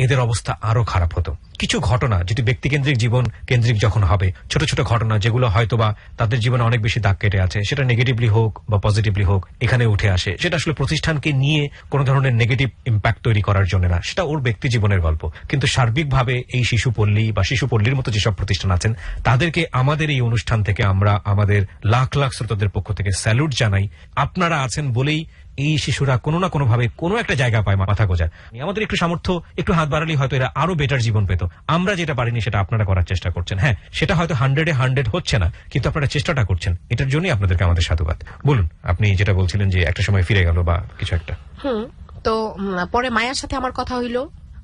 এদের অবস্থা আরো খারাপ হতো। কিছু ঘটনা যেটি ব্যক্তিকেন্দ্রিক, জীবন কেন্দ্রিক যখন হবে, ছোট ছোট ঘটনা যেগুলো হয়তো বা তাদের জীবনে অনেক বেশি দাগ কেটে আছে, সেটা নেগেটিভলি হোক বা পজিটিভলি হোক এখানে উঠে আসে। সেটা আসলে প্রতিষ্ঠানকে নিয়ে কোনো ধরনের নেগেটিভ ইম্প্যাক্ট তৈরি করার জন্য না, সেটা ওর ব্যক্তি জীবনের গল্প। কিন্তু সার্বিকভাবে এই শিশুপল্লী বা শিশুপল্লীর মতো যেসব প্রতিষ্ঠান আছেন, তাদেরকে আমাদের এই অনুষ্ঠান থেকে আমরা আমাদের লাখ লাখ শ্রোতাদের পক্ষ থেকে স্যালুট জানাই। আপনারা আছেন বলেই এই শিশুরা কোনো না কোনো ভাবে কোনো একটা জায়গা পায় মাথা গোজার। আমাদের একটু সামর্থ্য, একটু হাত বাড়ালেই হয়তো এরা আরো বেটার জীবন পেত। আমরা যেটা পারিনি সেটা আপনারা করার চেষ্টা করছেন। হ্যাঁ, সেটা হয়তো 100-এ 100 হচ্ছে না, কিন্তু আপনারা চেষ্টাটা করছেন। এটার জন্যই আপনাদেরকে আমাদের সাধুবাদ। বলুন, আপনি যেটা বলছিলেন যে একটা সময় ফিরে গেল বা কিছু একটা। তো পরে মায়ের সাথে আমার কথা হইলো।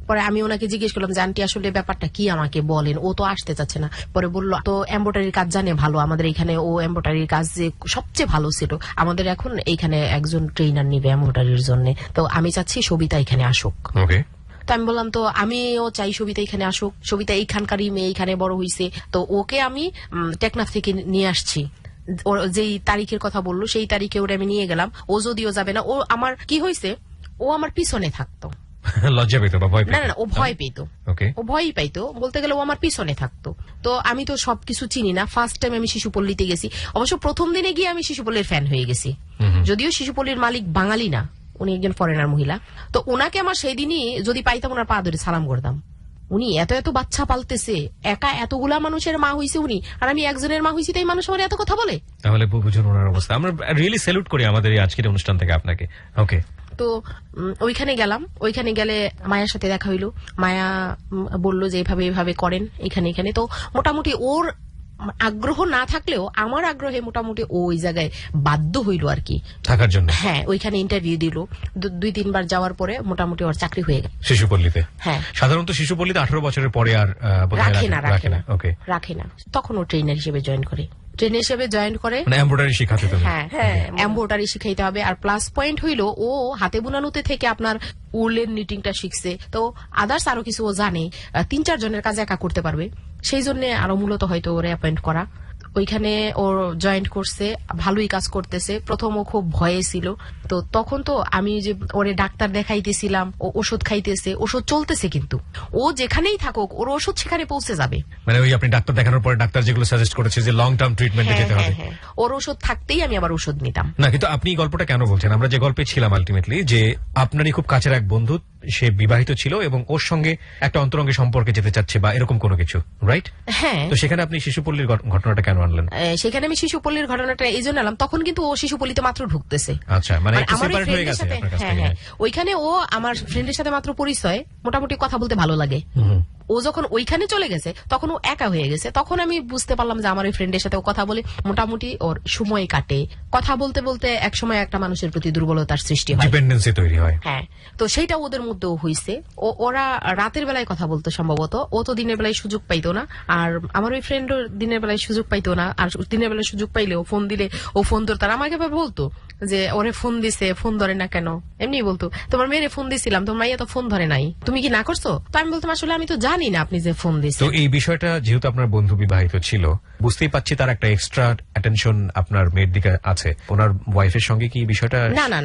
পরে আমি ওনাকে জিজ্ঞেস করলাম যে আন্টি আসলে ব্যাপারটা কি, আমাকে বলেন। ও তো আসতে চাচ্ছে না। পরে বললো তো এমব্রয়ডারির কাজ জানে ভালো, আমাদের এখানে ও এমব্রয়ডারির কাজ যে সবচেয়ে ভালো ছিল, আমাদের এখন এইখানে একজন ট্রেনার নিবে এমব্রয়ডারির জন্য। তো আমি চাচ্ছি সবিতা এখানে আসুক। ওকে। তো আমি বললাম তো আমিও চাই সবিতা এখানে আসুক, সবিতা এইখানকারই মেয়ে, এইখানে বড় হইছে। তো ওকে আমি টেকনাফ থেকে নিয়ে আসছি। যেই তারিখের কথা বললো সেই তারিখে ওরা আমি নিয়ে গেলাম। ও যদিও যাবে না, ও আমার কি হয়েছে, ও আমার পিছনে থাকতো। লজ্জা পেত বা ভয় পেত? না, ও ভয় পেত। ওকে। ও ভয়ই পাইতো, বলতে গেলে ও আমার পিছনে থাকতো। তো আমি তো সবকিছু চিনি না, ফার্স্ট টাইম আমি শিশুপল্লীতে গেছি। অবশ্য প্রথম দিনে গিয়ে আমি শিশুপল্লীর ফ্যান হয়ে গেছি। যদিও শিশুপল্লীর মালিক বাঙালি না, উনি একজন ফরেনার মহিলা। তো ওনাকে আমার সেই দিনই যদি পাইতাম, ওনার পা ধরে সালাম করতাম। উনি এত এত বাচ্চা পালতেছে, একা এতগুলা মানুষের মা হইছে উনি, আর আমি একজনের মা হইছি, তাই মানুষ আমার এত কথা বলে। তাহলে বুঝুন ওনার অবস্থা। আমরা রিয়েলি স্যালুট করি আমাদের এই আজকের অনুষ্ঠান থেকে আপনাকে। ওকে। তো ওইখানে গেলাম, ওইখানে গেলে মায়ের সাথে দেখা হইলো। মায়া বললো যে এভাবে করেন এখানে। তো মোটামুটি ওর আগ্রহ না থাকলেও আমার আগ্রহে মোটামুটি ওই জায়গায় বাধ্য হইল আর কি থাকার জন্য। হ্যাঁ, ওইখানে ইন্টারভিউ দিল। 2-3 বার যাওয়ার পরে মোটামুটি ওর চাকরি হয়ে গেল শিশুপল্লীতে। হ্যাঁ, সাধারণত শিশুপল্লীতে 18 বছরের পরে আর রাখে না। তখন ও ট্রেনার হিসেবে জয়েন করে। মানে এমব্রয়ডারি শিখাতে হবে। হ্যাঁ, এমব্রয়ডারি শিখাইতে হবে। আর প্লাস পয়েন্ট হইলো ও হাতে বুনানুতে থেকে আপনার উলের নিটিংটা শিখছে। তো আদার্স আরো কিছু ও জানে, 3-4 জনের কাজ একা করতে পারবে। সেই জন্য আরো মূলত হয়তো ওরে অ্যাপয়েন্ট করা। ওইখানে ওর জয়েন্ট করছে, ভালোই কাজ করতেছে। প্রথম ও খুব ভয়ে ছিল। তো তখন তো আমি যে ওরে ডাক্তার দেখাইতেছিলাম, ও ওষুধ খাইতেছে, ওষুধ চলতেছে, কিন্তু ও যেখানেই থাকুক ওর ওষুধ সেখানে পৌঁছে যাবে। মানে ওই আপনি ডাক্তার দেখানোর পরে ডাক্তার যেগুলো সাজেস্ট করেছে যে লং টার্ম ট্রিটমেন্টে যেতে হবে, ওর ওষুধ থাকতেই আমি আবার ওষুধ নিতাম না। কিন্তু আপনি গল্পটা কেন বলছেন? আমরা যে গল্পে ছিলাম আলটিমেটলি, যে আপনারই খুব কাছের এক বন্ধু, সে বিবাহিত ছিল এবং ওর সঙ্গে একটা অন্তরঙ্গে সম্পর্কে যেতে চাচ্ছে বা এরকম কোনো কিছু, রাইট? হ্যাঁ। তো সেখানে আপনি শিশুপল্লীর ঘটনাটা কেন আনলেন? সেখানে আমি শিশুপল্লীর ঘটনাটা এই জন্য আনলাম, তখন কিন্তু ও শিশুপল্লীতে মাত্র ঢুকতেছে। আচ্ছা, মানে হ্যাঁ, ওইখানে ও আমার ফ্রেন্ডের সাথে মাত্র পরিচয়, মোটামুটি কথা বলতে ভালো লাগে। ও যখন ওইখানে চলে গেছে তখন ও একা হয়ে গেছে। তখন আমি বুঝতে পারলাম যে আমার ওই ফ্রেন্ডের সাথে ও কথা বলে মোটামুটি ওর সময় কাটে। কথা বলতে বলতে এক সময় একটা মানুষের প্রতি দুর্বলতার সৃষ্টি হয়, ডিপেন্ডেন্সি তৈরি হয়। হ্যাঁ, তো সেইটা ওদের মধ্যেও হয়েছে। ওরা রাতের বেলায় কথা বলতো সম্ভবত, ও তো দিনের বেলায় সুযোগ পাইতো না। আর আমার ওই ফ্রেন্ডও দিনের বেলায় সুযোগ পাইতো না। আর দিনের বেলায় সুযোগ পাইলেও ফোন দিলে ও ফোন ধরতো। আর আমাকে বলতো যে ওরে ফোন দিছে, ফোন ধরে না কেন? এমনি বলতো, তোমার মেয়েরে ফোন দিছিলাম, তোমার মাইয়া তো ফোন ধরে নাই, তুমি কি না করছো? তো আমি বলতাম আসলে আমি তো জানি না আপনি যে ফোন দিচ্ছেন। তো এই বিষয়টা যেহেতু আপনার বন্ধু বিবাহিত ছিল, বুঝতেই পাচ্ছি তার একটা এক্সট্রা অ্যাটেনশন আপনার মেয়ের দিকে আছে। ওনার ওয়াইফের সঙ্গে কি বিষয়টা?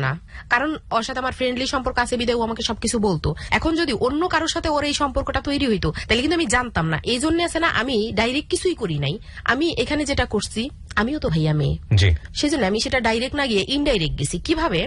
না, কারণ ওর সাথে আমার ফ্রেন্ডলি সম্পর্ক আছে বিদায় ও আমাকে সবকিছু বলতো। এখন যদি অন্য কারোর সাথে ওর এই সম্পর্কটা তৈরি হইতো তাহলে কিন্তু আমি জানতাম না। এই জন্য আছে না, আমি ডাইরেক্ট কিছুই করি নাই। আমি এখানে যেটা করছি, আমিও তো ভাইয়া মেয়ে, জি, সেই জন্য আমি সেটা ডাইরেক্ট না গিয়ে ইনডাইরেক্ট গেছি। কিভাবে?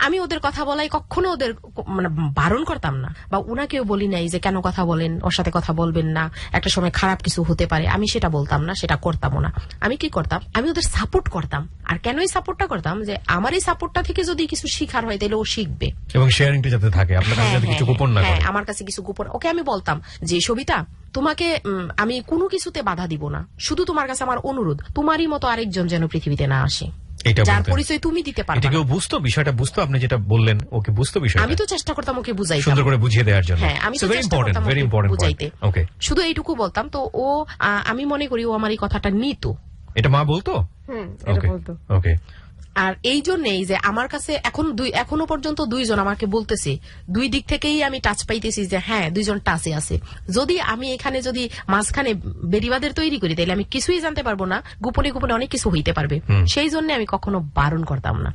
আমি ওদের কথা বলাই কখনো ওদের মানে বারণ করতাম না, বা উনাকেও বলি নাই যে কেন কথা বলেন, ওর সাথে কথা বলবেন না, একটা সময় খারাপ কিছু হতে পারে, আমি সেটা বলতাম না, সেটা করতামও না। আমি কি করতাম, আমি ওদের সাপোর্ট করতাম। আর কেন এই সাপোর্টটা করতাম, যে আমার এই সাপোর্টটা থেকে যদি কিছু শিখার হয় তাহলে ও শিখবে, এবং শেয়ারিংটা যাতে থাকে, আপনার কাছে যাতে কিছু গোপন না করে। আমার কাছে কিছু গোপন, ওকে আমি বলতাম যে সবিতা তোমাকে আমি কোনো কিছুতে বাধা দিব না, শুধু তোমার কাছে আমার অনুরোধ, তোমারই মতো আরেকজন যেন পৃথিবীতে না আসে, যার পরিচয় তুমি দিতে পারবে। এটা কেউ বুঝতো, বিষয়টা বুঝতো, আপনি যেটা বললেন ওকে বুঝতো বিষয়টা? আমি তো চেষ্টা করতাম ওকে বুঝাইতে, সুন্দর করে বুঝিয়ে দেওয়ার জন্য। হ্যাঁ, আমি তো চেষ্টা করতাম ওকে বুঝাইতে। ওকে, শুধু এইটুকু বলতাম, তো ও আমি মনে করি ও আমার এই কথাটা নিত। এটা মা বলতো? এটা বলতো। ওকে। আর এই জন্যই যে আমার কাছে এখনো পর্যন্ত দুইজন আমাকে বলতেছে, দুই দিক থেকেই আমি টাচ পাইতেছি যে হ্যাঁ দুইজন টাচে আছে। যদি আমি এখানে যদি মাঝখানে বেরিবাদের তৈরি করি তাহলে আমি কিছুই জানতে পারবো না, গোপনে গোপনে অনেক কিছু হইতে পারবে। সেই জন্য আমি কখনো বারণ করতাম না।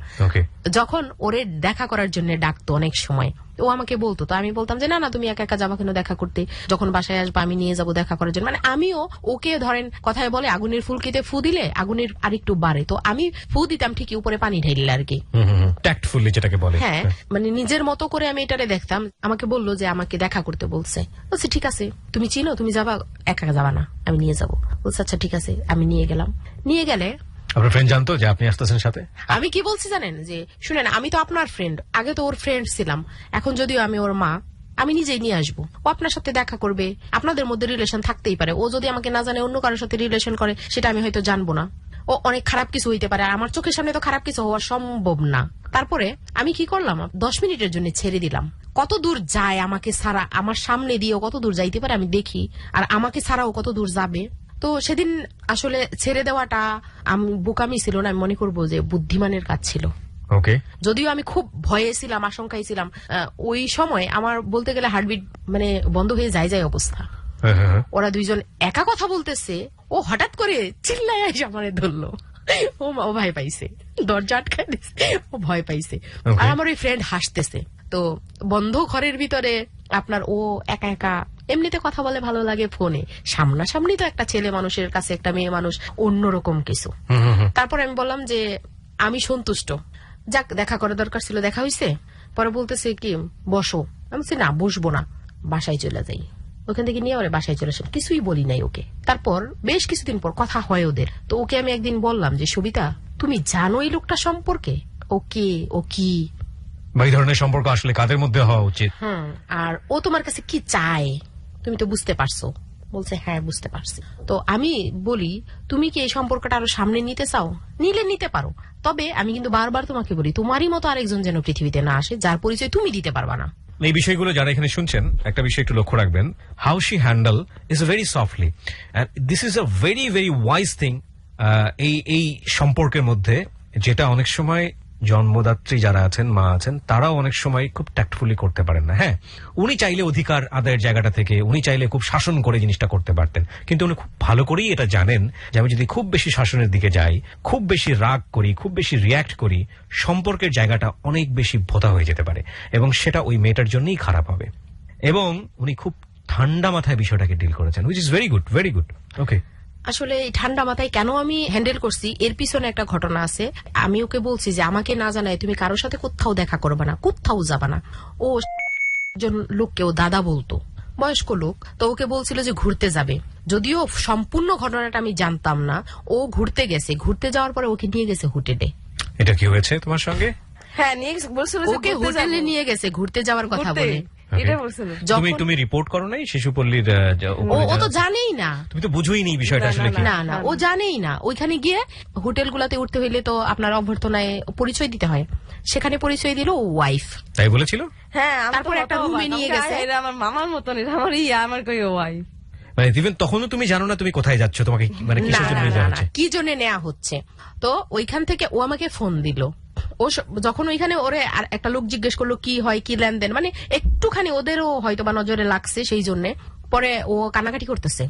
যখন ওরে দেখা করার জন্য ডাকতো অনেক সময়, ও আমাকে বলতো, তো আমি বলতাম যে না না তুমি একা একা যাবা কেন দেখা করতে, যখন বাসায় আসবা আমি নিয়ে যাবো দেখা করার জন্য। মানে আমিও ওকে ধরেন কথায় বলে আগুনের ফুলকিতে ফু দিলে আগুনের আরেকটু বাড়ে, তো আমি ফু দিতাম ঠিকই, উপরে পানি ঢেলে আর কি, ট্যাক্টফুলি যেটাকে বলে। হ্যাঁ, মানে নিজের মতো করে আমি এটারে দেখতাম। আমাকে বললো যে আমাকে দেখা করতে বলছে, বলছি ঠিক আছে, তুমি চিনো, তুমি যাবা, একা যাবা না, আমি নিয়ে যাবো। বলছে আচ্ছা ঠিক আছে। আমি নিয়ে গেলাম। নিয়ে গেলে আপনার ফ্রেন্ড জানতো যে আপনি আসতেছেন সাথে? আমি কি বলছি জানেন, যে শুনেন আমি তো আপনার ফ্রেন্ড, আগে তো ওর ফ্রেন্ড ছিলাম, এখন যদিও আমি ওর মা, আমি নিজেই নিয়ে আসবো, ও আপনার সাথে দেখা করবে, আপনাদের মধ্যে রিলেশন থাকতেই পারে, ও যদি আমাকে না জানে অন্য কারোর সাথে রিলেশন করে সেটা আমি হয়তো জানবো না, ও অনেক খারাপ কিছু হইতে পারে, আর আমার চোখের সামনে তো খারাপ কিছু হওয়া সম্ভব না। তারপরে আমি কি করলাম, 10 মিনিটের জন্য ছেড়ে দিলাম, কত দূর যায় আমাকে ছাড়া, আমার সামনে দিয়েও কত দূর যাইতে পারে আমি দেখি, আর আমাকে ছাড়াও কত দূর যাবে। তো সেদিন আসলে ছেড়ে দেওয়াটা আমি বোকামি ছিল না, আমি মনে করবো যে বুদ্ধিমানের কাজ ছিল। ওকে। যদিও আমি খুব ভয়ে ছিলাম, আশঙ্কায় ছিলাম, ওই সময় আমার বলতে গেলে হার্টবিট মানে বন্ধ হয়ে যায় অবস্থা। ওরা দুইজন একা কথা বলতেছে, ও হঠাৎ করে চিল্লায় এসে আমারে ধরলো, ও ভয় পাইছে, দরজা আটকায় দিছে, ও ভয় পাইছে। আর আমার ওই ফ্রেন্ড হাসতেছে। তো বন্ধ ঘরের ভিতরে আপনার ও একা একা, এমনিতে কথা বলে ভালো লাগে ফোনে, সামনাসামনি তো একটা ছেলে মানুষের কাছে একটা মেয়ে মানুষ অন্যরকম কিছু। তারপর আমি বললাম যে আমি সন্তুষ্ট, যাক দেখা করা দরকার ছিল, দেখা হয়েছে। পরে বলতেছে কি বসো, আমি বলছি না বসবো না, বাসায় চলে যাই। ওখান থেকে নিয়ে ওরে বাসায় চলে আসলাম, কিছুই বলি নাই ওকে। তারপর বেশ কিছুদিন পর কথা হয় ওদের, তো ওকে আমি একদিন বললাম যে সবিতা তুমি জানো এই লোকটা সম্পর্কে, ও কে, ও কি, এই ধরনের সম্পর্ক আসলে কাদের মধ্যে হওয়া উচিত, আর ও তোমার কাছে কি চায় তুমি তো বুঝতে পারছো। বলছে হ্যাঁ বুঝতে পারছি। তো আমি বলি তুমি কি এই সম্পর্কটা আরো সামনে নিতে চাও, নিলে নিতে পারো, তবে আমি কিন্তু বারবার তোমাকে বলি তোমারই মতো আরেকজন যেন পৃথিবীতে না আসে যার পরিচয় তুমি দিতে পারবা না। এই বিষয়গুলো যারা এখানে শুনছেন একটা বিষয় একটু লক্ষ্য রাখবেন, how she handle is very softly, and this is a very very wise thing এই সম্পর্কের মধ্যে, যেটা অনেক সময় জন্মদাত্রী যারা আছেন, মা আছেন, তারাও অনেক সময় খুব ট্যাক্টফুলি করতে পারেন না। হ্যাঁ, উনি চাইলে অধিকার আদায়ের জায়গাটা থেকে উনি চাইলে খুব শাসন করে জিনিসটা করতে পারতেন, কিন্তু উনি খুব ভালো করেই এটা জানেন যে আমি যদি খুব বেশি শাসনের দিকে যাই, খুব বেশি রাগ করি, খুব বেশি রিয়্যাক্ট করি, সম্পর্কের জায়গাটা অনেক বেশি ভোঁতা হয়ে যেতে পারে এবং সেটা ওই মেয়েটার জন্যই খারাপ হবে। এবং উনি খুব ঠান্ডা মাথায় বিষয়টাকে ডিল করেছেন, which is very good, very good. Okay. আসলে এই ঠান্ডা মাথায় কেন আমি হ্যান্ডেল করছি এর পিছনে একটা ঘটনা আছে। আমি ওকে বলছি যে আমাকে না জানায় তুমি কারোর সাথে কোথাও দেখা করবে না, কোথাও যাবা না। ও একজন লোককে ও দাদা বলতো, বয়স্ক লোক, তো ওকে বলছিল যে ঘুরতে যাবে, যদিও সম্পূর্ণ ঘটনাটা আমি জানতাম না। ও ঘুরতে গেছে, ঘুরতে যাওয়ার পরে ওকে নিয়ে গেছে হোটেলে। এটা কি হয়েছে তোমার সঙ্গে? হ্যাঁ, নিয়ে বলছিল ওকে হোটেলে নিয়ে গেছে ঘুরতে যাওয়ার কথা বলে, এটা বলছিল। তুমি রিপোর্ট করো নাই শিশুপল্লীর? ও তো জানেই না, তুমি তো বুঝোই নি বিষয়টা আসলে কি। না না, ও জানেই না। ওইখানে গিয়ে হোটেলগুলোতে উঠতে হইলে তো আপনার অভ্যর্থনায় পরিচয় দিতে হয়, সেখানে পরিচয় দিল ওয়াইফ, তাই বলেছিল। হ্যাঁ, তারপর একটা রুমে নিয়ে গেছে। এটা আমার মামার মতন, এটা আমার আমার কই ওয়াইফ। মানে ইভেন তখনও তুমি জানো না তুমি কোথায় যাচ্ছ, তোমাকে মানে কিসের জন্য নেওয়া হচ্ছে, কি জন্য নেওয়া হচ্ছে। তো ওইখান থেকে ও আমাকে ফোন দিল। ও যখন ওইখানে ওরে আর একটা লোক জিজ্ঞেস করলো কি হয়, কি লেনদেন, মানে একটুখানি ওদেরও হয়তো বা নজরে লাগছে, সেই জন্য পরে ও কান্নাকাটি করতেছে।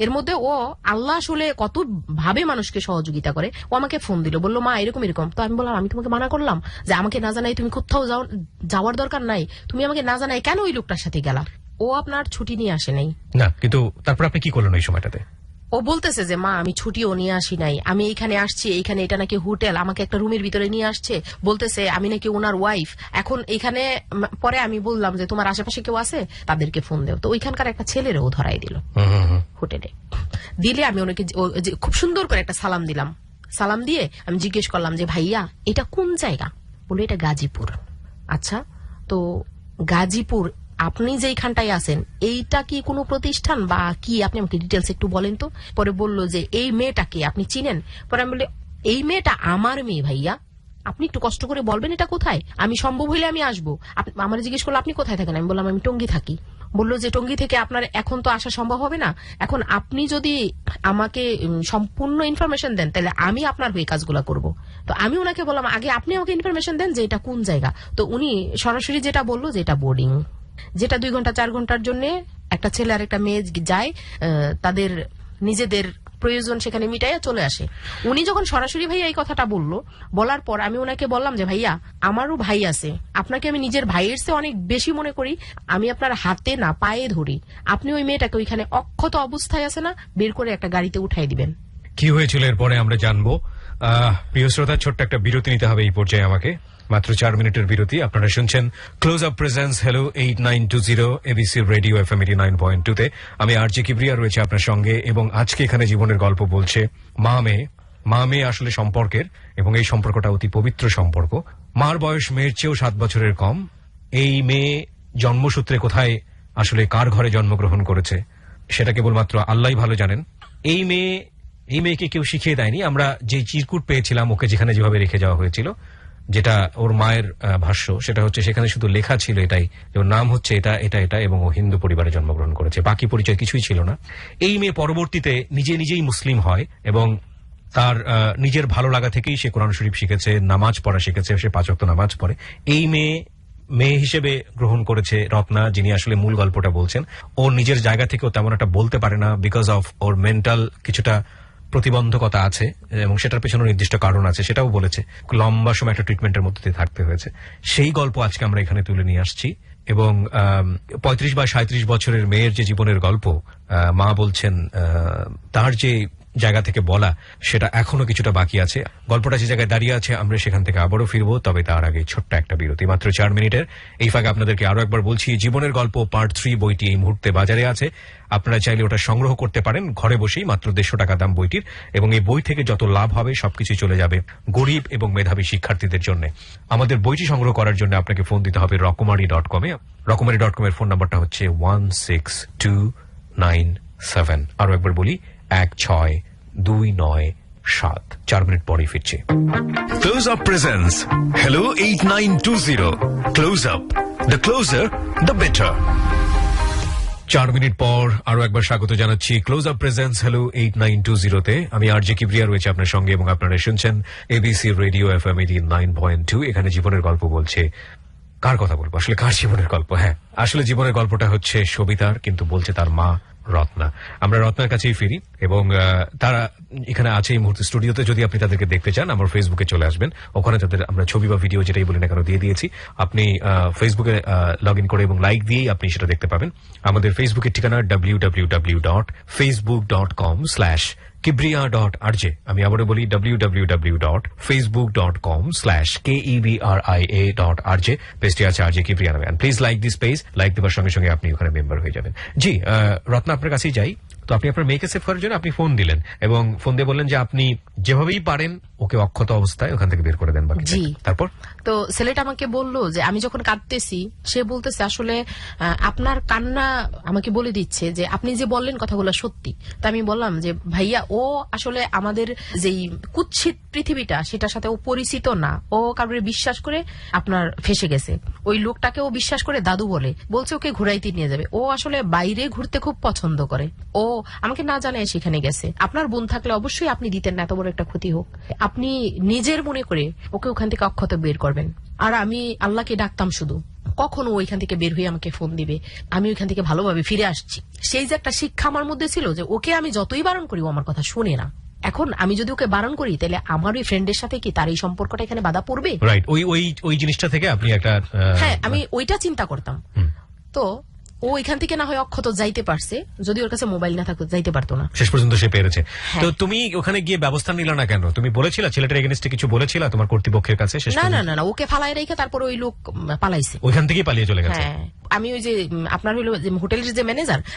এর মধ্যে ও আল্লাহ আসলে কত ভাবে মানুষকে সহযোগিতা করে। ও আমাকে ফোন দিল, বললো মা এরকম এরকম। তো আমি বললাম আমি তোমাকে মানা করলাম যে আমাকে না জানাই তুমি কোথাও যাওয়ার দরকার নাই, তুমি আমাকে না জানাই কেন ওই লোকটার সাথে গেলা। ও আপনার ছুটি নিয়ে আসে নাই না, কিন্তু তারপর আপনি কি করলেন ওই সময়টাতে? ও বলতেছে যে মা আমি ছুটিও নিয়ে আসি নাই, আমি এখানে আসছি, এখানে এটা নাকি হোটেল, আমাকে একটা রুমের ভিতরে নিয়ে আসছে, বলতেছে আমি নাকি ওনার ওয়াইফ। এখন এখানে পরে আমি বললাম যে তোমার আশেপাশে কেউ আছে, তাদেরকে ফোন দেও। তো ওইখানকার একটা ছেলেরও ধরাই দিল হোটেলে। দিলে আমি ওনাকে খুব সুন্দর করে একটা সালাম দিলাম। সালাম দিয়ে আমি জিজ্ঞেস করলাম যে ভাইয়া এটা কোন জায়গা? বলে এটা গাজীপুর। আচ্ছা, তো গাজীপুর আপনি যেইখানটায় আছেন এইটা কি কোনো প্রতিষ্ঠান বা কি, আপনি আমাকে ডিটেলস একটু বলেন তো। পরে বলল যে এই মেয়েটাকে আপনি চিনেন? পরে আমি বলি এই মেয়েটা আমার মেয়ে ভাইয়া, আপনি একটু কষ্ট করে বলবেন এটা কোথায়, আমি সম্ভব হইলে আমি আসবো। আমার জিজ্ঞেস করলো আপনি কোথায় থাকেন? আমি বললাম আমি টঙ্গী থাকি। বললো যে টঙ্গী থেকে আপনার এখন তো আসা সম্ভব হবে না, এখন আপনি যদি আমাকে সম্পূর্ণ ইনফরমেশন দেন তাহলে আমি আপনার হয়ে কাজগুলো করব। তো আমি ওনাকে বললাম আগে আপনি আমাকে ইনফরমেশন দেন যে এটা কোন জায়গা। তো উনি সরাসরি যেটা বললো যে এটা বোর্ডিং, যেটা 2 ঘন্টা 4 ঘন্টার জন্য একটা ছেলে আর একটা মেয়ে যায়, তাদের নিজেদের প্রয়োজন সেখানে মিটাইয়া চলে আসে। উনি যখন সরাসরি ভাইয়া এই কথাটা বললো, বলার পর আমি ওনাকে বললাম যে ভাইয়া আমারও ভাই আছে, আপনাকে আমি নিজের ভাইয়ের চেয়ে অনেক বেশি মনে করি, আমি আপনার হাতে না পায়ে ধরি, আপনি ওই মেয়েটাকে ওইখানে অক্ষত অবস্থায় আছে না, বের করে একটা গাড়িতে উঠাই দিবেন। কি হয়েছিল এরপরে আমরা জানবো। প্রিয় শ্রোতা, ছোট্ট একটা বিরতি নিতে হবে এই পর্যায়ে আমাকে, মাত্র 4 মিনিটের বিরতি। আপনারা শুনছেন close up presence hello 8920 ABC radio FM 89.2 তে। আমি আরজে কিবরিয়া রয়েছে আপনার সঙ্গে, এবং আজকে এখানে জীবনের গল্প বলছে মা মেয়ে আসলে সম্পর্কের, এবং এই সম্পর্কটা অতি পবিত্র সম্পর্ক। মার বয়স মেয়ের চেয়েও 7 বছরের কম। এই মেয়ে জন্মসূত্রে কোথায় আসলে কার ঘরে জন্মগ্রহণ করেছে সেটা কেবলমাত্র আল্লাহই ভালো জানেন। এই মেয়েকে কেউ শিখিয়ে দেয়নি। আমরা যে চিরকুট পেয়েছিলাম ওকে যেখানে যেভাবে রেখে যাওয়া হয়েছিল, যেটা ওর মায়ের ভাষ্য, সেটা হচ্ছে সেখানে শুধু লেখা ছিল এটাই, ওর নাম হচ্ছে এটা এটা এটা, এবং ও হিন্দু পরিবারে জন্মগ্রহণ করেছে, বাকি পরিচয় কিছুই ছিল না। এই মেয়ে পরবর্তীতে নিজেই মুসলিম হয়, এবং তার নিজের ভালো লাগা থেকেই সে কোরআন শরীফ শিখেছে, নামাজ পড়া শিখেছে, সে 5 ওয়াক্ত নামাজ পড়ে। এই মেয়ে হিসেবে গ্রহণ করেছে রত্না, যিনি আসলে মূল গল্পটা বলছেন। ওর নিজের জায়গা থেকেও তেমন একটা বলতে পারে না, বিকজ অফ ওর মেন্টাল কিছুটা প্রতিবন্ধকতা আছে, এবং সেটার পেছনে নির্দিষ্ট কারণ আছে, সেটাও বলেছে। লম্বা সময় একটা ট্রিটমেন্টের মধ্যে দিয়ে থাকতে হয়েছে। সেই গল্প আজকে আমরা এখানে তুলে নিয়ে আসছি, এবং 35 বা 37 বছরের মেয়ের যে জীবনের গল্প, মা বলছেন তার যে জায়গা থেকে বলা সেটা এখনো কিছুটা বাকি আছে। গল্পটা যে জায়গায় দাঁড়িয়ে আছে আমরা সেখান থেকে আবারও ফিরবো, তবে তার আগে ছোট্ট একটা বিরতি, মাত্র 4 মিনিটের। এই ফাঁকে আপনাদেরকে আরো একবার বলছি, জীবনের গল্প পার্ট 3 বইটি এই মুহূর্তে বাজারে আছে। আপনারা চাইলে ওটা সংগ্রহ করতে পারেন ঘরে বসেই, মাত্র 150 টাকা দাম বইটির, এবং এই বই থেকে যত লাভ হবে সবকিছু চলে যাবে গরিব এবং মেধাবী শিক্ষার্থীদের জন্য। আমাদের বইটি সংগ্রহ করার জন্য আপনাকে ফোন দিতে হবে রকমারি.com-এ। রকমারি.com এর ফোন নাম্বারটা হচ্ছে 16297। আরো একবার বলি 16297। 4 মিনিট পরেই ফিরছি। Close Up presents Hello 8920. Close Up. The closer, the better. 4 minute পর আরো একবার স্বাগত জানাচ্ছি ক্লোজ আপ প্রেজেন্স হ্যালো 8920 তে। আমি আরজে কিবরিয়া রয়েছে আপনার সঙ্গে, এবং আপনারা শুনছেন এবিসি রেডিও FM 89.2। এখানে জীবনের গল্প বলছে। কার কথা বলবো আসলে, কার জীবনের গল্প? হ্যাঁ, আসলে জীবনের গল্পটা হচ্ছে সবিতার, কিন্তু বলছে তার মা রত্না। আমরা রত্নার কাছেই ফিরি, এবং তারা এখানে আছে এই মুহূর্তে স্টুডিওতে। যদি আপনি তাদেরকে দেখতে চান আমার ফেসবুকে চলে আসবেন, ওখানে তাদের আমরা ছবি বা ভিডিও যেটাই বলি না কেন দিয়ে দিয়েছি। আপনি ফেসবুকে লগ ইন করে এবং লাইক দিয়েই আপনি সেটা দেখতে পাবেন। আমাদের ফেসবুকের ঠিকানা www.facebook.com/kibria.rj। আমি আবারও বলি www.facebook.com/KEBRIA.RJ। পেজটি আছে আরজে কিবরিয়া নামে। Please like this page. Like দেওয়ার সঙ্গে সঙ্গে আপনি ওখানে মেম্বার হয়ে যাবেন। জি, রত্না আপনার কাছেই যাই। তো আপনি আপনার মেয়েকে সেভ করার জন্য আপনি ফোন দিলেন, এবং ফোন দিয়ে বললেন যে আপনি যেভাবেই পারেন ওকে অক্ষত অবস্থায় ওখান থেকে বের করে দেন। বাকি জি। তারপর তো ছেলেটা আমাকে বললো যে আমি যখন কাঁদতেছি, সে বলতেছে আসলে আপনার কান্না আমাকে বলে দিচ্ছে যে আপনি যে বললেন কথাগুলো সত্যি। তা আমি বললাম যে ভাইয়া ও আসলে আমাদের যেই কুৎসিত পৃথিবীটা সেটার সাথে ও পরিচিত না, ও কারোর বিশ্বাস করে আপনার ফেসে গেছে। ওই লোকটাকে ও বিশ্বাস করে দাদু বলছে ওকে ঘুরাইতে নিয়ে যাবে। ও আসলে বাইরে ঘুরতে খুব পছন্দ করে, ও আমাকে না জানায় সেখানে গেছে। আপনার বোন থাকলে অবশ্যই আপনি দিতেন না, এত বড় একটা ক্ষতি হোক। আপনি নিজের মনে করে ওকে ওখান থেকে অক্ষত বের করবেন। আর আমি আল্লাহকে ডাকতাম শুধু কখনো ওইখান থেকে বের হয়ে আমাকে ফোন দিবে, আমি ওইখান থেকে ভালোভাবে ফিরে আসছি। সেই যে একটা শিক্ষা আমার মধ্যে ছিল যে ওকে আমি যতই বারণ করি ও আমার কথা শুনে না। এখন আমি যদি ওকে বারণ করি তাহলে আমার ওই ফ্রেন্ডের সাথে কি তার এই সম্পর্কটা এখানে বাধা পড়বে? রাইট, ওই জিনিসটা থেকে আপনি একটা হ্যাঁ, আমি ওইটা চিন্তা করতাম। তো ও এখান থেকে না হয় অক্ষত যাইতে পারছে, যদি ওর কাছে মোবাইল না থাকতো যাইতে পারতো না। শেষ পর্যন্ত সে পেরেছে। হ্যাঁ। তো তুমি ওখানে গিয়ে ব্যবস্থা নিলা না কেন? তুমি বলেছিলা ছেলেটার এগেনস্টে কিছু বলেছিলা তোমার কর্তৃপক্ষের কাছে? শেষ না না পর্যন্ত? না না, ওকে ফালাই রেখে তারপর ওই লোক পালাইছে। ওইখান থেকেই পালিয়ে চলে গেছে। হ্যাঁ, আমি ওই যে আপনার হইলো যে হোটেলের যে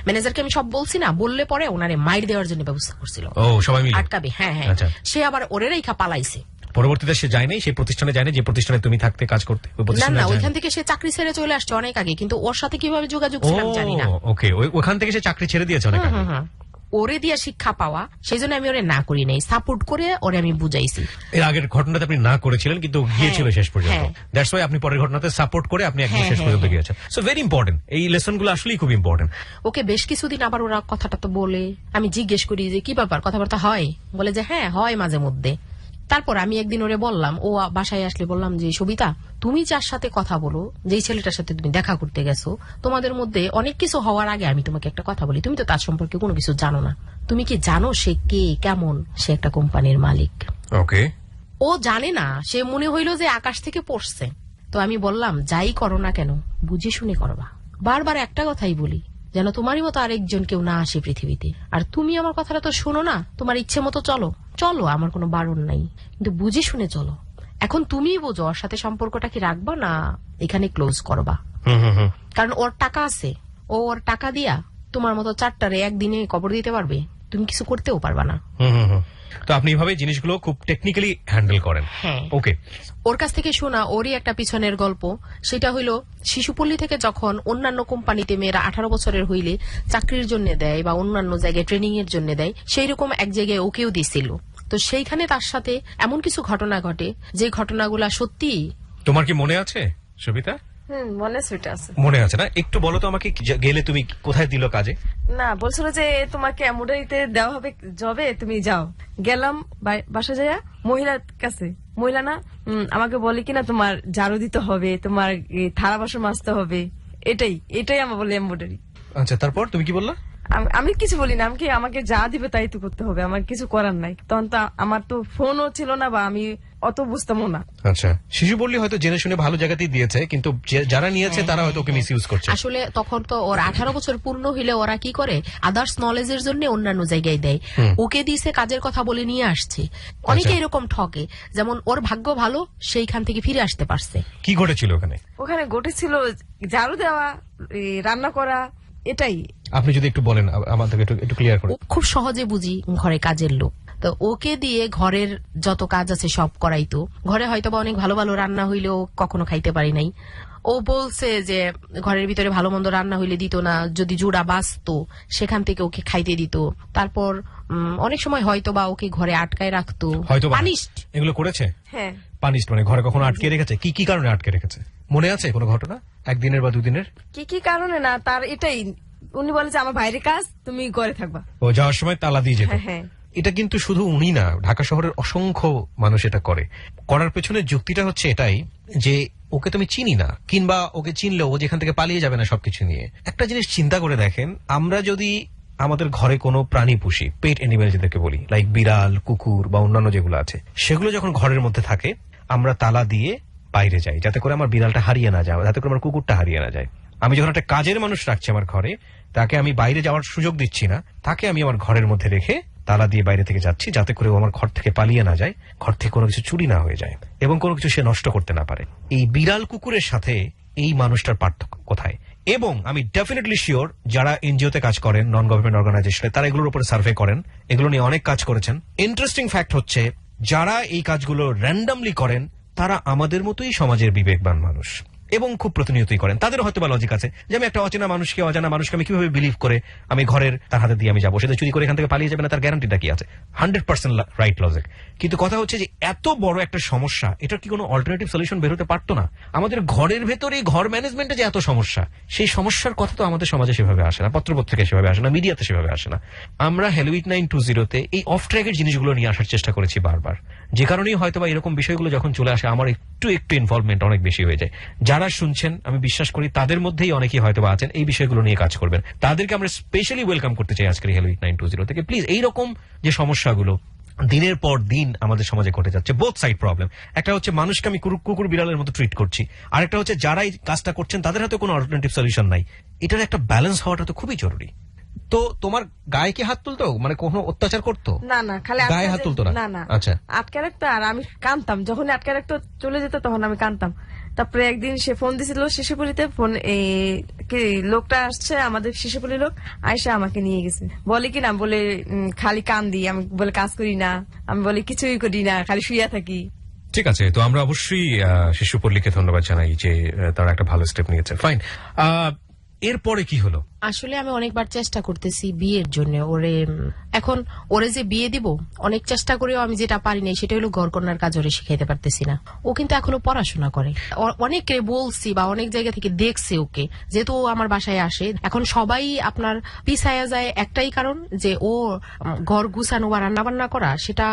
ম্যানেজারকে আমি সব বলছি না, বললে পরে ওনারে মাইর দেওয়ার জন্য ব্যবস্থা করছিল। ও সবাই মিলে আটকাবে, হ্যাঁ হ্যাঁ। আচ্ছা। সে আবার ওরে রেখা পালাইছে। পরবর্তীতে সে যায় নাই সেই প্রতিষ্ঠানে, যায় না যে প্রতিষ্ঠানে তুমি থাকতে কাজ করতে? ওই না প্রতিষ্ঠানে না, যায় ওইখান নাই? থেকে সে চাকরি ছেড়ে চলে আসছে অনেক আগে, কিন্তু ওর সাথে কিভাবে যোগাযোগ ছিল আমি জানি না। ওকে, ওখান থেকে সে চাকরি ছেড়ে দিয়েছে অনেক আগে। হুম। ওরে দিয়া শিক্ষা পাওয়া, সেই জন্য আমি ওরে না করি নাই, সাপোর্ট করে ওরে আমি বুঝাইছি। এর আগের ঘটনাতে আপনি না করেছিলেন কিন্তু গিয়েছিল শেষ পর্যন্ত। হ্যাঁ। দ্যাটস ওয়াই আপনি পরের ঘটনাতে সাপোর্ট করে আপনি একদম হ্যাঁ, শেষ হ্যাঁ, পর্যন্ত হ্যাঁ। গিয়েছেন। সো ভেরি ইম্পর্টেন্ট, এই লেসন গুলো আসলেই খুব ইম্পর্টেন্ট। ওকে বেশ কিছুদিন আবার ওরা কথাটা তো বলে, আমি জিজ্ঞেস করি যে কি ব্যাপার, কথাবার্তা হয়? বলে যে হ্যাঁ হয় মাঝে মধ্যে। তারপর আমি একদিন ওরে বললাম, ও বাসায় আসলে বললাম যে সবিতা, তুমি যার সাথে কথা বলো, যেই ছেলেটার সাথে তুমি দেখা করতে গেছো, তোমাদের মধ্যে অনেক কিছু হওয়ার আগে আমি তোমাকে একটা কথা বলি, তুমি তো তার সম্পর্কে কোনো কিছু জানো না। তুমি কি জানো সে কে, কেমন? সে একটা কোম্পানির মালিক। ওকে, ও জানে না, সে মনে হইলো যে আকাশ থেকে পড়ছে। তো আমি বললাম, যাই করো না কেন বুঝে শুনে করবা। বারবার একটা কথাই বলি, যেন তোমারই মতো আরেকজন কেউ না আসে পৃথিবীতে। আর তুমি আমার কথাটা তো শোনো না, তোমার ইচ্ছে মতো চলো চলো, আমার কোনো বারণ নাই, কিন্তু বুঝে শুনে চলো। এখন তুমিই বোঝো ওর সাথে সম্পর্কটা কি রাখবা না এখানে ক্লোজ করবা। কারণ ওর টাকা আছে, ও ওর টাকা দিয়া তোমার মতো 4টারে একদিনে কবর দিতে পারবে, তুমি কিছু করতেও পারবা না। তো আপনি এইভাবে জিনিসগুলো খুব টেকনিক্যালি হ্যান্ডেল করেন। হ্যাঁ। ওকে, ওর কাছ থেকে শোনা ওরই একটা পিছনের গল্প, সেটা হইলো শিশুপল্লী থেকে যখন অন্যান্য কোম্পানিতে মেয়েরা 18 বছরের হইলে চাকরির জন্য দেয় বা অন্যান্য জায়গায় ট্রেনিং এর জন্য দেয়, সেই রকম এক জায়গায় ওকেও দিছিল। তো সেইখানে তার সাথে এমন কিছু ঘটনা ঘটে যে ঘটনাগুলা সত্যি। তোমার কি মনে আছে সবিতা? মনে সুইটা আছে। মনে আছে না? একটু বলো তো আমাকে, গেলে তুমি কোথায় দিল কাজে? না, বলছিল যে তোমাকে এমব্রয়ডারিতে দেওয়া হবে জবে, তুমি যাও। গেলাম বাসা যাইয়া মহিলার কাছে, মহিলা না আমাকে বলে কিনা তোমার ঝাড়ু দিতে হবে, তোমার থালা বাসন মাজতে হবে, এটাই আমার বলে এমব্রয়ডারি। আচ্ছা, তারপর তুমি কি বললা? আমি কিছু বলি না, আমাকে যা দিবে তাই তো করতে হবে, আমার কিছু করার নাই। তখন তো আমার তো ফোনও ছিল না, বা আমি অত বুঝতামও না। আচ্ছা, শিশু বললি হয়তো জেনে শুনে ভালো জায়গাতেই দিয়েছে, কিন্তু যারা নিয়েছে তারা হয়তো ওকে মিস ইউজ করছে। আসলে তখন তো ওর 18 বছর পূর্ণ হইলে ওরা কি করে, আদার্স নলেজের জন্য অন্যান্য জায়গায় দেয়। ওকে দিয়েছে কাজের কথা বলে নিয়ে আসছে। অনেকে এরকম ঠকে, যেমন ওর ভাগ্য ভালো, সেইখান থেকে ফিরে আসতে পারছে। কি ঘটেছিল ওখানে? ওখানে ঘটেছিল ঝাড়ু দেওয়া, রান্না করা, এটাই। আপনি যদি একটু বলেন আমাদেরকে একটু ক্লিয়ার করে। ও খুব সহজে বুঝি ঘরে কাজের লোক, তো ওকে দিয়ে ঘরের যত কাজ আছে সব করাইতো। ঘরে হয়তো বা অনেক ভালো ভালো রান্না হইলেও কখনো খাইতে পারি নাই। ও বলছে যে ঘরের ভিতরে ভালো মন্দ রান্না হইলে দিত না, যদি জুড়া বাঁচতো সেখান থেকে ওকে খাইতে দিত। তারপর অনেক সময় হয়তো বা ওকে ঘরে আটকায় রাখতো, হয়তো পানিশড। এগুলো করেছে? হ্যাঁ, পানিশড মানে ঘরে কখনো আটকে রেখেছে? কি কারণে আটকে রেখেছে মনে আছে কোনো ঘটনা? একদিনের বা দুদিনের? কি কারণে না, তার এটাই, উনি বলে যে আমার বাইরে কাজ, তুমি ঘরে থাকবা। ও যাওয়ার সময় তালা দিয়ে যেত? হ্যাঁ। এটা কিন্তু শুধু উনি না, ঢাকা শহরের অসংখ্য মানুষ এটা করে। করার পেছনে যুক্তিটা হচ্ছে এটাই যে ওকে তুমি চিনি না, কিংবা ওকে চিনলেও ও যেখান থেকে পালিয়ে যাবে না সবকিছু নিয়ে। একটা জিনিস চিন্তা করে দেখেন, আমরা যদি আমাদের ঘরে কোনো প্রাণী পুষি, পেট অ্যানিমেল যেটাকে বলি, লাইক বিড়াল, কুকুর বা অন্যান্য যেগুলো আছে, সেগুলো যখন ঘরের মধ্যে থাকে আমরা তালা দিয়ে বাইরে যাই যাতে করে আমার বিড়ালটা হারিয়ে না যায়, যাতে করে আমার কুকুরটা হারিয়ে না যায়। আমি যখন একটা কাজের মানুষ রাখছি আমার ঘরে, তাকে আমি বাইরে যাওয়ার সুযোগ দিচ্ছি না, তাকে আমি আমার ঘরের মধ্যে রেখে তালা দিয়ে বাইরে থেকে যাচ্ছি যাতে করে ও আমার ঘর থেকে পালিয়ে না যায়, ঘর থেকে কোনো কিছু চুরি না হয়ে যায় এবং কোনো কিছু সে নষ্ট করতে না পারে। এই বিড়াল কুকুরের সাথে এই মানুষটার পার্থক্য কোথায়? এবং আমি ডেফিনেটলি শিওর যারা এনজিওতে কাজ করেন, নন গভর্নমেন্ট অর্গানাইজেশনে, তারা এগুলোর উপরে সার্ভে করেন, এগুলো নিয়ে অনেক কাজ করেছেন। ইন্টারেস্টিং ফ্যাক্ট হচ্ছে যারা এই কাজগুলো র্যান্ডামলি করেন তারা আমাদের মতোই সমাজের বিবেকবান মানুষ এবং খুব প্রতিনিয়তই করেন। তাদের হয়তো বা লজিক আছে যে আমি একটা অজানা মানুষকে আমি কিভাবে বিলিভ করে আমি ঘরের তার হাতে দিয়ে আমি যাবো, সেটা চুরি করে এখান থেকে পালিয়ে যাবে না, তার গ্যারান্টিটা কি আছে? 100% রাইট লজিক। কিন্তু কথা হচ্ছে যে এত বড় একটা সমস্যা, এটার কি কোনো অল্টারনেটিভ সলিউশন বের হতে পারতো না? আমাদের ঘরের ভেতরে ঘর ম্যানেজমেন্টে যে এত সমস্যা, সেই সমস্যার কথা তো আমাদের সমাজে সেভাবে আসে না, পত্রপত্রিকা সেভাবে আসে না, মিডিয়াতে সেভাবে আসে না। আমরা হ্যালো 8920-তে এই অফ ট্র্যাকের জিনিসগুলো নিয়ে আসার চেষ্টা করেছি বারবার, যে কারণেই হয়তো বা এরকম বিষয়গুলো যখন চলে আসে আমার একটু ইনভলভমেন্ট অনেক বেশি হয়ে যায়। যারা শুনছেন আমি বিশ্বাস করি তাদের মধ্যেই অনেকেই হয়তো বা আছেন এই বিষয়গুলো নিয়ে কাজ করবেন, তাদেরকে আমরা স্পেশালি ওয়েলকাম করতে চাই আজকের হ্যালো 8920 থেকে। প্লিজ এইরকম যে সমস্যাগুলো দিনের পর দিন আমাদের সমাজে ঘটে যাচ্ছে, বোথ সাইড প্রবলেম। একটা হচ্ছে মানুষকে আমি কুকুর বিড়ালের মতো ট্রিট করছি, আরেকটা হচ্ছে যারা এই কাজটা করছেন তাদের হাতে কোনো অল্টারনেটিভ সলিউশন নাই। এটার একটা ব্যালেন্স হওয়াটা তো খুবই জরুরি। তো তোমার গায়ে কি হাত তুলতো, মানে কোনো অত্যাচার করতো? না না, খালি গায়ে হাত তুলতো না? না না, আচ্ছা। আটকে রাখতো আর আমি কানতাম, যখন আটকে রাখতো চলে যেত তখন আমি কানতাম। তারপরে একদিন সে ফোন দিছিল শিশুপুলিতে, ফোন কি লোকটা আসছে আমাদের শিশুপুলি লোক, আয়সা আমাকে নিয়ে গেছে। বলে কি না, বলে খালি কান দিই, আমি বলে কাজ করি না, আমি বলি কিছুই করি না, খালি শুয়ে থাকি। ঠিক আছে, তো আমরা অবশ্যই শিশুপল্লীকে ধন্যবাদ জানাই যে তারা একটা ভালো স্টেপ নিয়েছে। ফাইন, এরপরে কি হলো? আসলে আমি অনেকবার চেষ্টা করতেছি বিয়ের জন্য, এখন ওরে যে বিয়ে দিব অনেক চেষ্টা করেও আমি যেটা পারি না সেটা হলো ঘরকন্যার কাজ ওরে শিখাইতে পারতেছি না। ও কিন্তু এখনো পড়াশোনা করে, অনেকে বলছি বা অনেক জায়গা থেকে দেখছে ওকে, যেহেতু ও আমার বাসায় আসে। এখন সবাই আপনার পিছায়া যায় একটাই কারণ যে ও ঘর গুছানো বা রান্না বান্না করা সেটা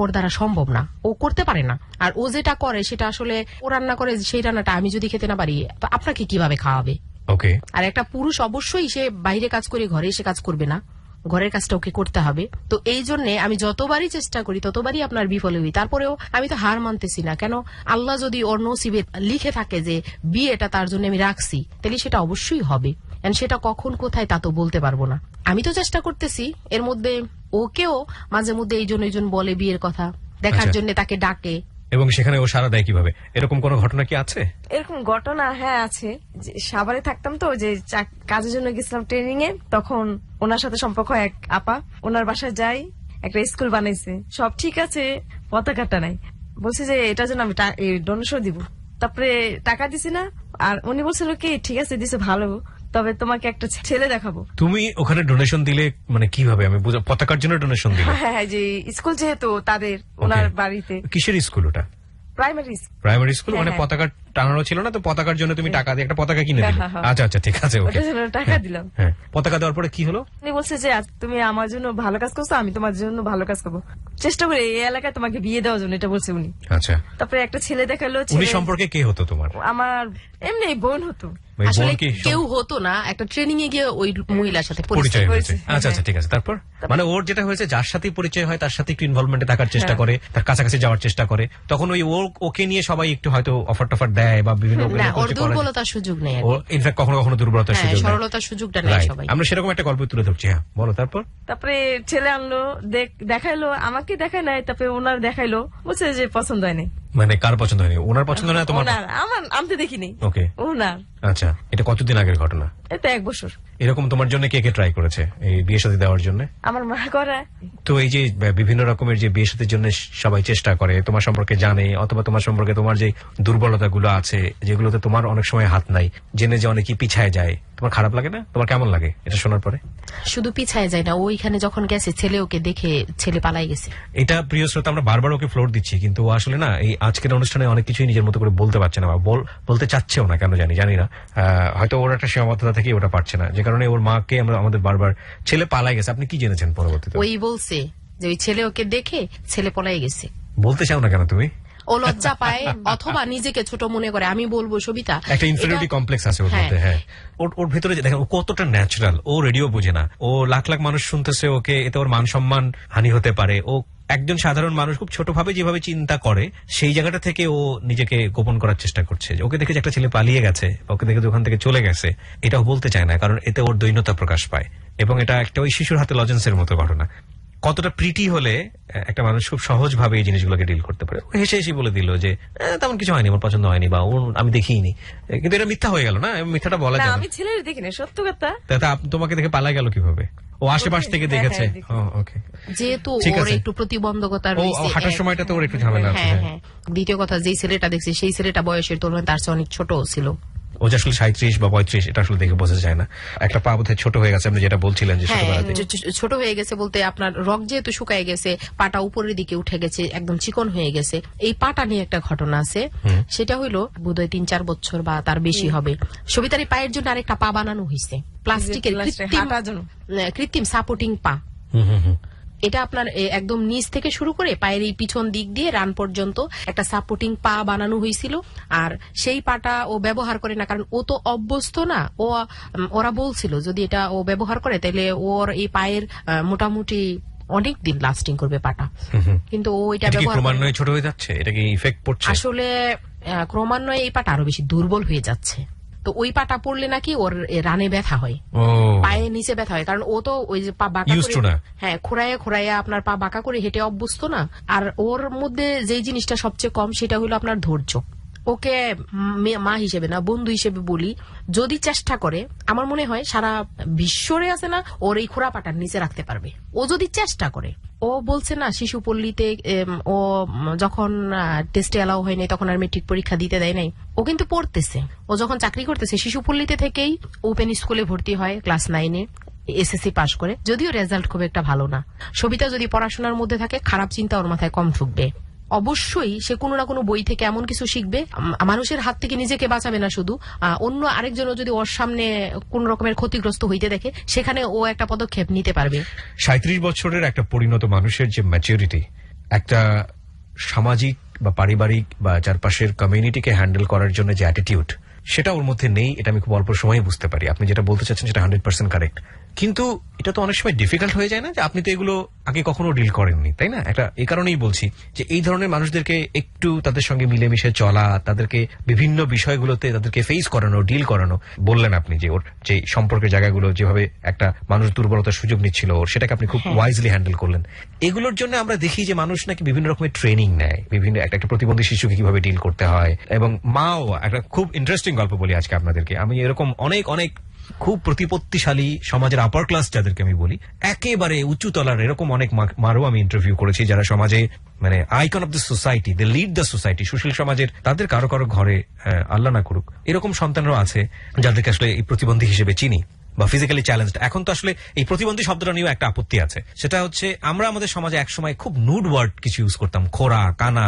ওর দ্বারা সম্ভব না, ও করতে পারে না। আর ও যেটা করে সেটা আসলে ও রান্না করে, সেই রান্নাটা আমি যদি খেতে না পারি তো আপনাকে কিভাবে খাওয়াবে? ওকে। আর একটা পুরুষ অবশ্যই সে বাইরে কাজ করে ঘরে এসে কাজ করবে না, ঘরের কাজটা ওকে করতে হবে। তো এই জন্য আমি যতবারই চেষ্টা করি ততবারই আপনার বিফলে হই। তারপরেও আমি তো হার মানতেছি না, কেন আল্লাহ যদি ওর নসিবে লিখে থাকে যে বিয়েটা তার জন্য আমি রাখছি, তাহলে সেটা অবশ্যই হবে। সেটা কখন কোথায় তা তো বলতে পারবো না। আমি তো চেষ্টা করতেছি, এর মধ্যে ওকেও মাঝে মধ্যে এই জন্য বলে বিয়ের কথা, দেখার জন্য তাকে ডাকে। এবং সেখানে ও সারা দেয় কিভাবে? এরকম কোন ঘটনা কি আছে? এরকম ঘটনা হ্যাঁ আছে। সাভারে থাকতাম তো, যে কাজের জন্য গেছিলাম ট্রেনিং এ, তখন ওনার সাথে সম্পর্ক এক আপা, ওনার বাসায় যাই, একটা স্কুল বানাইছে, সব ঠিক আছে, পতাকাটা নাই। বলছে যে এটার জন্য আমি ডোনেশন দিব। তারপরে টাকা দিছি না, আর উনি বলছিল কি ঠিক আছে দিছে ভালো, তবে তোমাকে একটা ছেলে দেখাবো। তুমি ওখানে ডোনেশন দিলে মানে কিভাবে? আমি বুঝা, পতাকার জন্য ডোনেশন দিলে? হ্যাঁ, যে স্কুল যেহেতু তাদের, ওনার বাড়িতে। কিসের স্কুল ওটা? Primary school. মানে পতাকা টানানো ছিল না তো, পতাকার জন্য তুমি টাকা দিয়ে একটা পতাকা কিনে দিলে? আচ্ছা আচ্ছা, ঠিক আছে, ওকে। টাকা দিলাম। হ্যাঁ, পতাকা দেওয়ার পরে কি হলো? উনি বলছে যে তুমি আমার জন্য ভালো কাজ করছো, আমি তোমার জন্য ভালো কাজ করবো, চেষ্টা করে এই এলাকায় তোমাকে বিয়ে দেওয়ার জন্য, এটা বলছে উনি। আচ্ছা। তারপরে একটা ছেলে দেখালো। উনি সম্পর্কে কে হতো তোমার? আমার এমনি বোন হতো। আসলে কেউ হতো না, একটা ট্রেনিং এ গিয়ে ওই মহিলার সাথে পরিচয় হয়েছে। আচ্ছা আচ্ছা, ঠিক আছে। তারপর মানে ওর যেটা হয়েছে, যার সাথে পরিচয় হয় তার সাথে একটু ইনভলভমেন্টে থাকার চেষ্টা করে, তার কাছাকাছি যাওয়ার চেষ্টা করে, তখন ওই ওকে নিয়ে সবাই একটু হয়তো অফার টফার দেয় বা বিভিন্ন দুর্বলতার সুযোগ নেই, ইনফ্যাক্ট কখনো কখনো দুর্বলতার সুযোগ, সরলতার সুযোগটা নেই সবাই। আমরা সেরকম একটা গল্প তুলে ধরছি। হ্যাঁ, বলো। তারপরে ছেলে আনলো, দেখাইলো, আমাকে দেখায় নাই, তারপরে ওনার দেখাইলো, বলছে যে পছন্দ হয়নি। মানে কার পছন্দ হয়নি? ওনার পছন্দ না তোমার? আমার, আমি তো দেখিনি। ওকে, ওনার। আচ্ছা, এটা কতদিন আগের ঘটনা? এটা 1 বছর। এরকম তোমার জন্য কে কে ট্রাই করেছে এই বিয়ে শাদী দেওয়ার জন্য? আমার মা করে। তো এই যে বিভিন্ন রকমের যে বিয়ে শাদীর জন্য সবাই চেষ্টা করে, তোমার সম্পর্কে জানে অথবা তোমার সম্পর্কে তোমার যে দুর্বলতাগুলো আছে, যেগুলোতে তোমার অনেক সময় হাত নাই, জেনে যে অনেকেই পিছায় যায়, তোমার খারাপ লাগে না? তোমার কেমন লাগে এটা শোনার পরে? শুধু পিছায় যায় না, ওইখানে যখন গেছে ছেলে ওকে দেখে ছেলে পালাই গেছে। এটা প্রিয় শ্রোতা, আমরা বারবার ওকে ফ্লোর দিচ্ছি, কিন্তু ও আসলে না এই আজকের অনুষ্ঠানে অনেক কিছুই নিজের মতো করে বলতে পারছে না, বা বলতে চাচ্ছেও না, কেন জানি না। হয়তো ওর একটা সীমাবদ্ধতা থেকে ওটা পারছে না, যে কারণে ওর মাকে আমরা আমাদের বারবার ছেলে পালাই গেছে। আপনি কি জেনেছেন পরবর্তীতে? ওই বলছে যে ওই ছেলে ওকে দেখে ছেলে পলাই গেছে। বলতে চাও না কেন তুমি? ও লজ্জা পায় অথবা নিজেকে ছোট মনে করে। আমি বলবো সবিতা, একটা ইনফিরিয়রিটি কমপ্লেক্স আছে ওর মধ্যে। হ্যাঁ, ওর ভেতরে দেখেন ও কতটা ন্যাচারাল। ও রেডিও বোঝে না, ও লাখ লাখ মানুষ শুনতেছে ওকে, এতে ওর মান সম্মান হানি হতে পারে। ও একজন সাধারণ মানুষ খুব ছোটভাবে যেভাবে চিন্তা করে, সেই জায়গাটা থেকে ও নিজেকে গোপন করার চেষ্টা করছে। ওকে দেখে যে একটা ছেলে পালিয়ে গেছে, ওকে দেখে ওখান থেকে চলে গেছে, এটাও বলতে চায় না, কারণ এতে ওর দৈন্যতা প্রকাশ পায়। এবং এটা একটা ওই শিশুর হাতে লজেন্সের মতো ঘটনা। কতটা প্রিটি হলে একটা মানুষ খুব সহজ ভাবে এই জিনিসগুলোকে ডিল করতে পারে। হেসে হেসে বলে দিল যে তেমন কিছু হয়নি, আমার পছন্দ হয়নি, বা আমি দেখিনি। কিন্তু এটা মিথ্যা হয়ে গেল না? মিথ্যাটা বলা যায় না। আমি ছেলের দেখিনি, সত্য কথা। তোমাকে দেখে পালা গেল কিভাবে? ও আশেপাশ থেকে দেখেছে। ওকে, যেহেতু ওর একটু প্রতিবন্ধকতা রয়েছে, হাঁটার সময়টা তো ওর একটু ঝামেলা আছে। হ্যাঁ, দ্বিতীয় কথা, যেই ছেলেটা দেখছে সেই ছেলেটা বয়সের তুলনায় তার চেয়ে অনেক ছোট ছিল। ও যে আসলে 37 বা 35 এটা আসলে দেখে বোঝা যায় না। একটা পা বোধহয় ছোট হয়ে গেছে, আপনি যেটা বলছিলেন যে ছোট হয়ে গেছে বলতে আপনার রগ যেহেতু শুকায় গেছে, পাটা উপরের দিকে উঠে গেছে, একদম চিকন হয়ে গেছে। এই পাটা নিয়ে একটা ঘটনা আছে, সেটা হইলো বোধহয় 3-4 বছর বা তার বেশি হবে। সবিতার পায়ের জন্য আরেকটা পা বানানো হয়েছে, প্লাস্টিকের কৃত্রিম সাপোর্টিং পা। এটা আপনার একদম নিচ থেকে শুরু করে পায়ের এই পিছন দিক দিয়ে রান পর্যন্ত একটা সাপোর্টিং পা বানানো হয়েছিল। আর সেই পাটা ও ব্যবহার করে না, কারণ ও তো অভ্যস্ত না। ওরা বলছিল যদি এটা ও ব্যবহার করে তাহলে ওর এই পায়ের মোটামুটি অনেক দিন লাস্টিং করবে পাটা, কিন্তু ও এটা এটা কি ব্যবহার করে না। ক্রমান্বয়ে ছোট হয়ে যাচ্ছে? এটা কি ইফেক্ট পড়ছে? আসলে ক্রমান্বয়ে এই পাটা আরো বেশি দুর্বল হয়ে যাচ্ছে। তো ওই পাটা পড়লে নাকি ওর রানে ব্যথা হয়, ও পায়ে নিচে ব্যথা হয়, কারণ ও তো ওই যে পা বাঁকা Used to করে, না। হ্যাঁ, খোঁড়াইয়া আপনার পা বাঁকা করে হেঁটে অভ্যস্ত না। আর ওর মধ্যে যেই জিনিসটা সবচেয়ে কম সেটা হলো আপনার ধৈর্য। ওকে মা হিসেবে না, বন্ধু হিসেবে বলি, যদি চেষ্টা করে, আমার মনে হয় সারা বিশ্বরে আছে না ওর এই খোঁড়া পাটার নিচে রাখতে পারবে, ও যদি চেষ্টা করে। ও বলছে না শিশু পল্লীতে ও যখন টেস্টে এলাও হয়নি তখন আর মেট্রিক পরীক্ষা দিতে দেয় নাই, ও কিন্তু পড়তেছে। ও যখন চাকরি করতেছে শিশু পল্লীতে থেকেই ওপেন স্কুলে ভর্তি হয় ক্লাস 9-এ, এসএসসি পাশ করে, যদিও রেজাল্ট খুব একটা ভালো না। সবিতা যদি পড়াশোনার মধ্যে থাকে, খারাপ চিন্তা ওর মাথায় কম ঢুকবে। অবশ্যই সে কোনো না কোনো বই থেকে এমন কিছু শিখবে, মানুষের হাত থেকে নিজেকে বাঁচাবে না শুধু, অন্য আরেকজনও যদি ওর সামনে কোন রকমের ক্ষতিগ্রস্ত হইতে দেখে, সেখানে ও একটা পদক্ষেপ নিতে পারবে। 37 বছরের একটা পরিণত মানুষের যে ম্যাচুরিটি, একটা সামাজিক বা পারিবারিক বা চারপাশের কমিউনিটিকে হ্যান্ডেল করার জন্য যে অ্যাটিটিউড, সেটা ওর মধ্যে নেই। এটা আমি খুব অল্প সময়ে বুঝতে পারি। আপনি যেটা বলতে চাচ্ছেন সেটা 100% কারেক্ট। কিন্তু এটা তো অনেক সময় ডিফিকাল্ট হয়ে যায় না, যে আপনি তো এগুলো আগে কখনো ডিল করেননি, তাই না? একটা এই কারণেই বলছি যে এই ধরনের মানুষদেরকে একটু তাদের সঙ্গে মিলেমিশে চলা, তাদেরকে বিভিন্ন বিষয়গুলোতে তাদেরকে ফেস করানো, ডিল করানো। বললেন আপনি যে ওর যে সম্পর্কের জায়গাগুলো যেভাবে একটা মানুষ দুর্বলতার সুযোগ নিচ্ছিল ওর, সেটাকে আপনি খুব ওয়াইজলি হ্যান্ডেল করলেন। এগুলোর জন্য আমরা দেখি যে মানুষ নাকি বিভিন্ন রকমের ট্রেনিং নেয়, বিভিন্ন একটা প্রতিবন্ধী শিশুকে কিভাবে ডিল করতে হয়। এবং মাও একটা খুব ইন্টারেস্টিং গল্প বলি আজকে আপনাদেরকে। আমি এরকম অনেক অনেক খুব প্রতিপত্তিশালী সমাজের আপার ক্লাস যাদেরকে আমি বলি, একেবারে উঁচু তলার এরকম অনেক মারও আমি ইন্টারভিউ করেছি, যারা সমাজে মানে icon of the society, they lead the society, সুশীল সমাজের। তাদের কারো কারো ঘরে আল্লাহ না করুক এরকম সন্তানরাও আছে যাদেরকে আসলে এই প্রতিবন্ধী হিসেবে চিনি বা ফিজিক্যালি চ্যালেঞ্জড। এখন তো আসলে এই প্রতিবন্ধী শব্দটা নিয়েও একটা আপত্তি আছে। সেটা হচ্ছে আমরা আমাদের সমাজে একসময় খুব নুড ওয়ার্ড কিছু ইউজ করতাম, খোরা, কানা,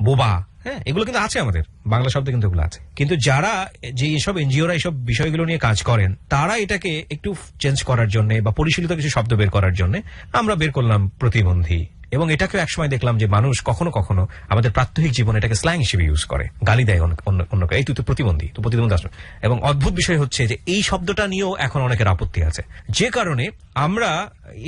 বোবা। হ্যাঁ, এগুলো কিন্তু আছে আমাদের বাংলা শব্দে, কিন্তু এগুলো আছে। কিন্তু যারা যে এসব এনজিওরা এইসব বিষয়গুলো নিয়ে কাজ করেন, তারা এটাকে একটু চেঞ্জ করার জন্য বা পরিশীলিত কিছু শব্দ বের করার জন্য আমরা বের করলাম প্রতিবন্ধী। এবং এটাকে একসময় দেখলাম যে মানুষ কখনো কখনো আমাদের প্রাত্যহিক জীবনে এটাকে স্ল্যাং হিসেবে ইউজ করে, গালি দেয় অন্যকে, এই তুই তো প্রতিবন্ধী, তো প্রতিবন্ধী আসবে। এবং অদ্ভুত বিষয় হচ্ছে যে এই শব্দটা নিয়েও এখন অনেকের আপত্তি আছে, যে কারণে আমরা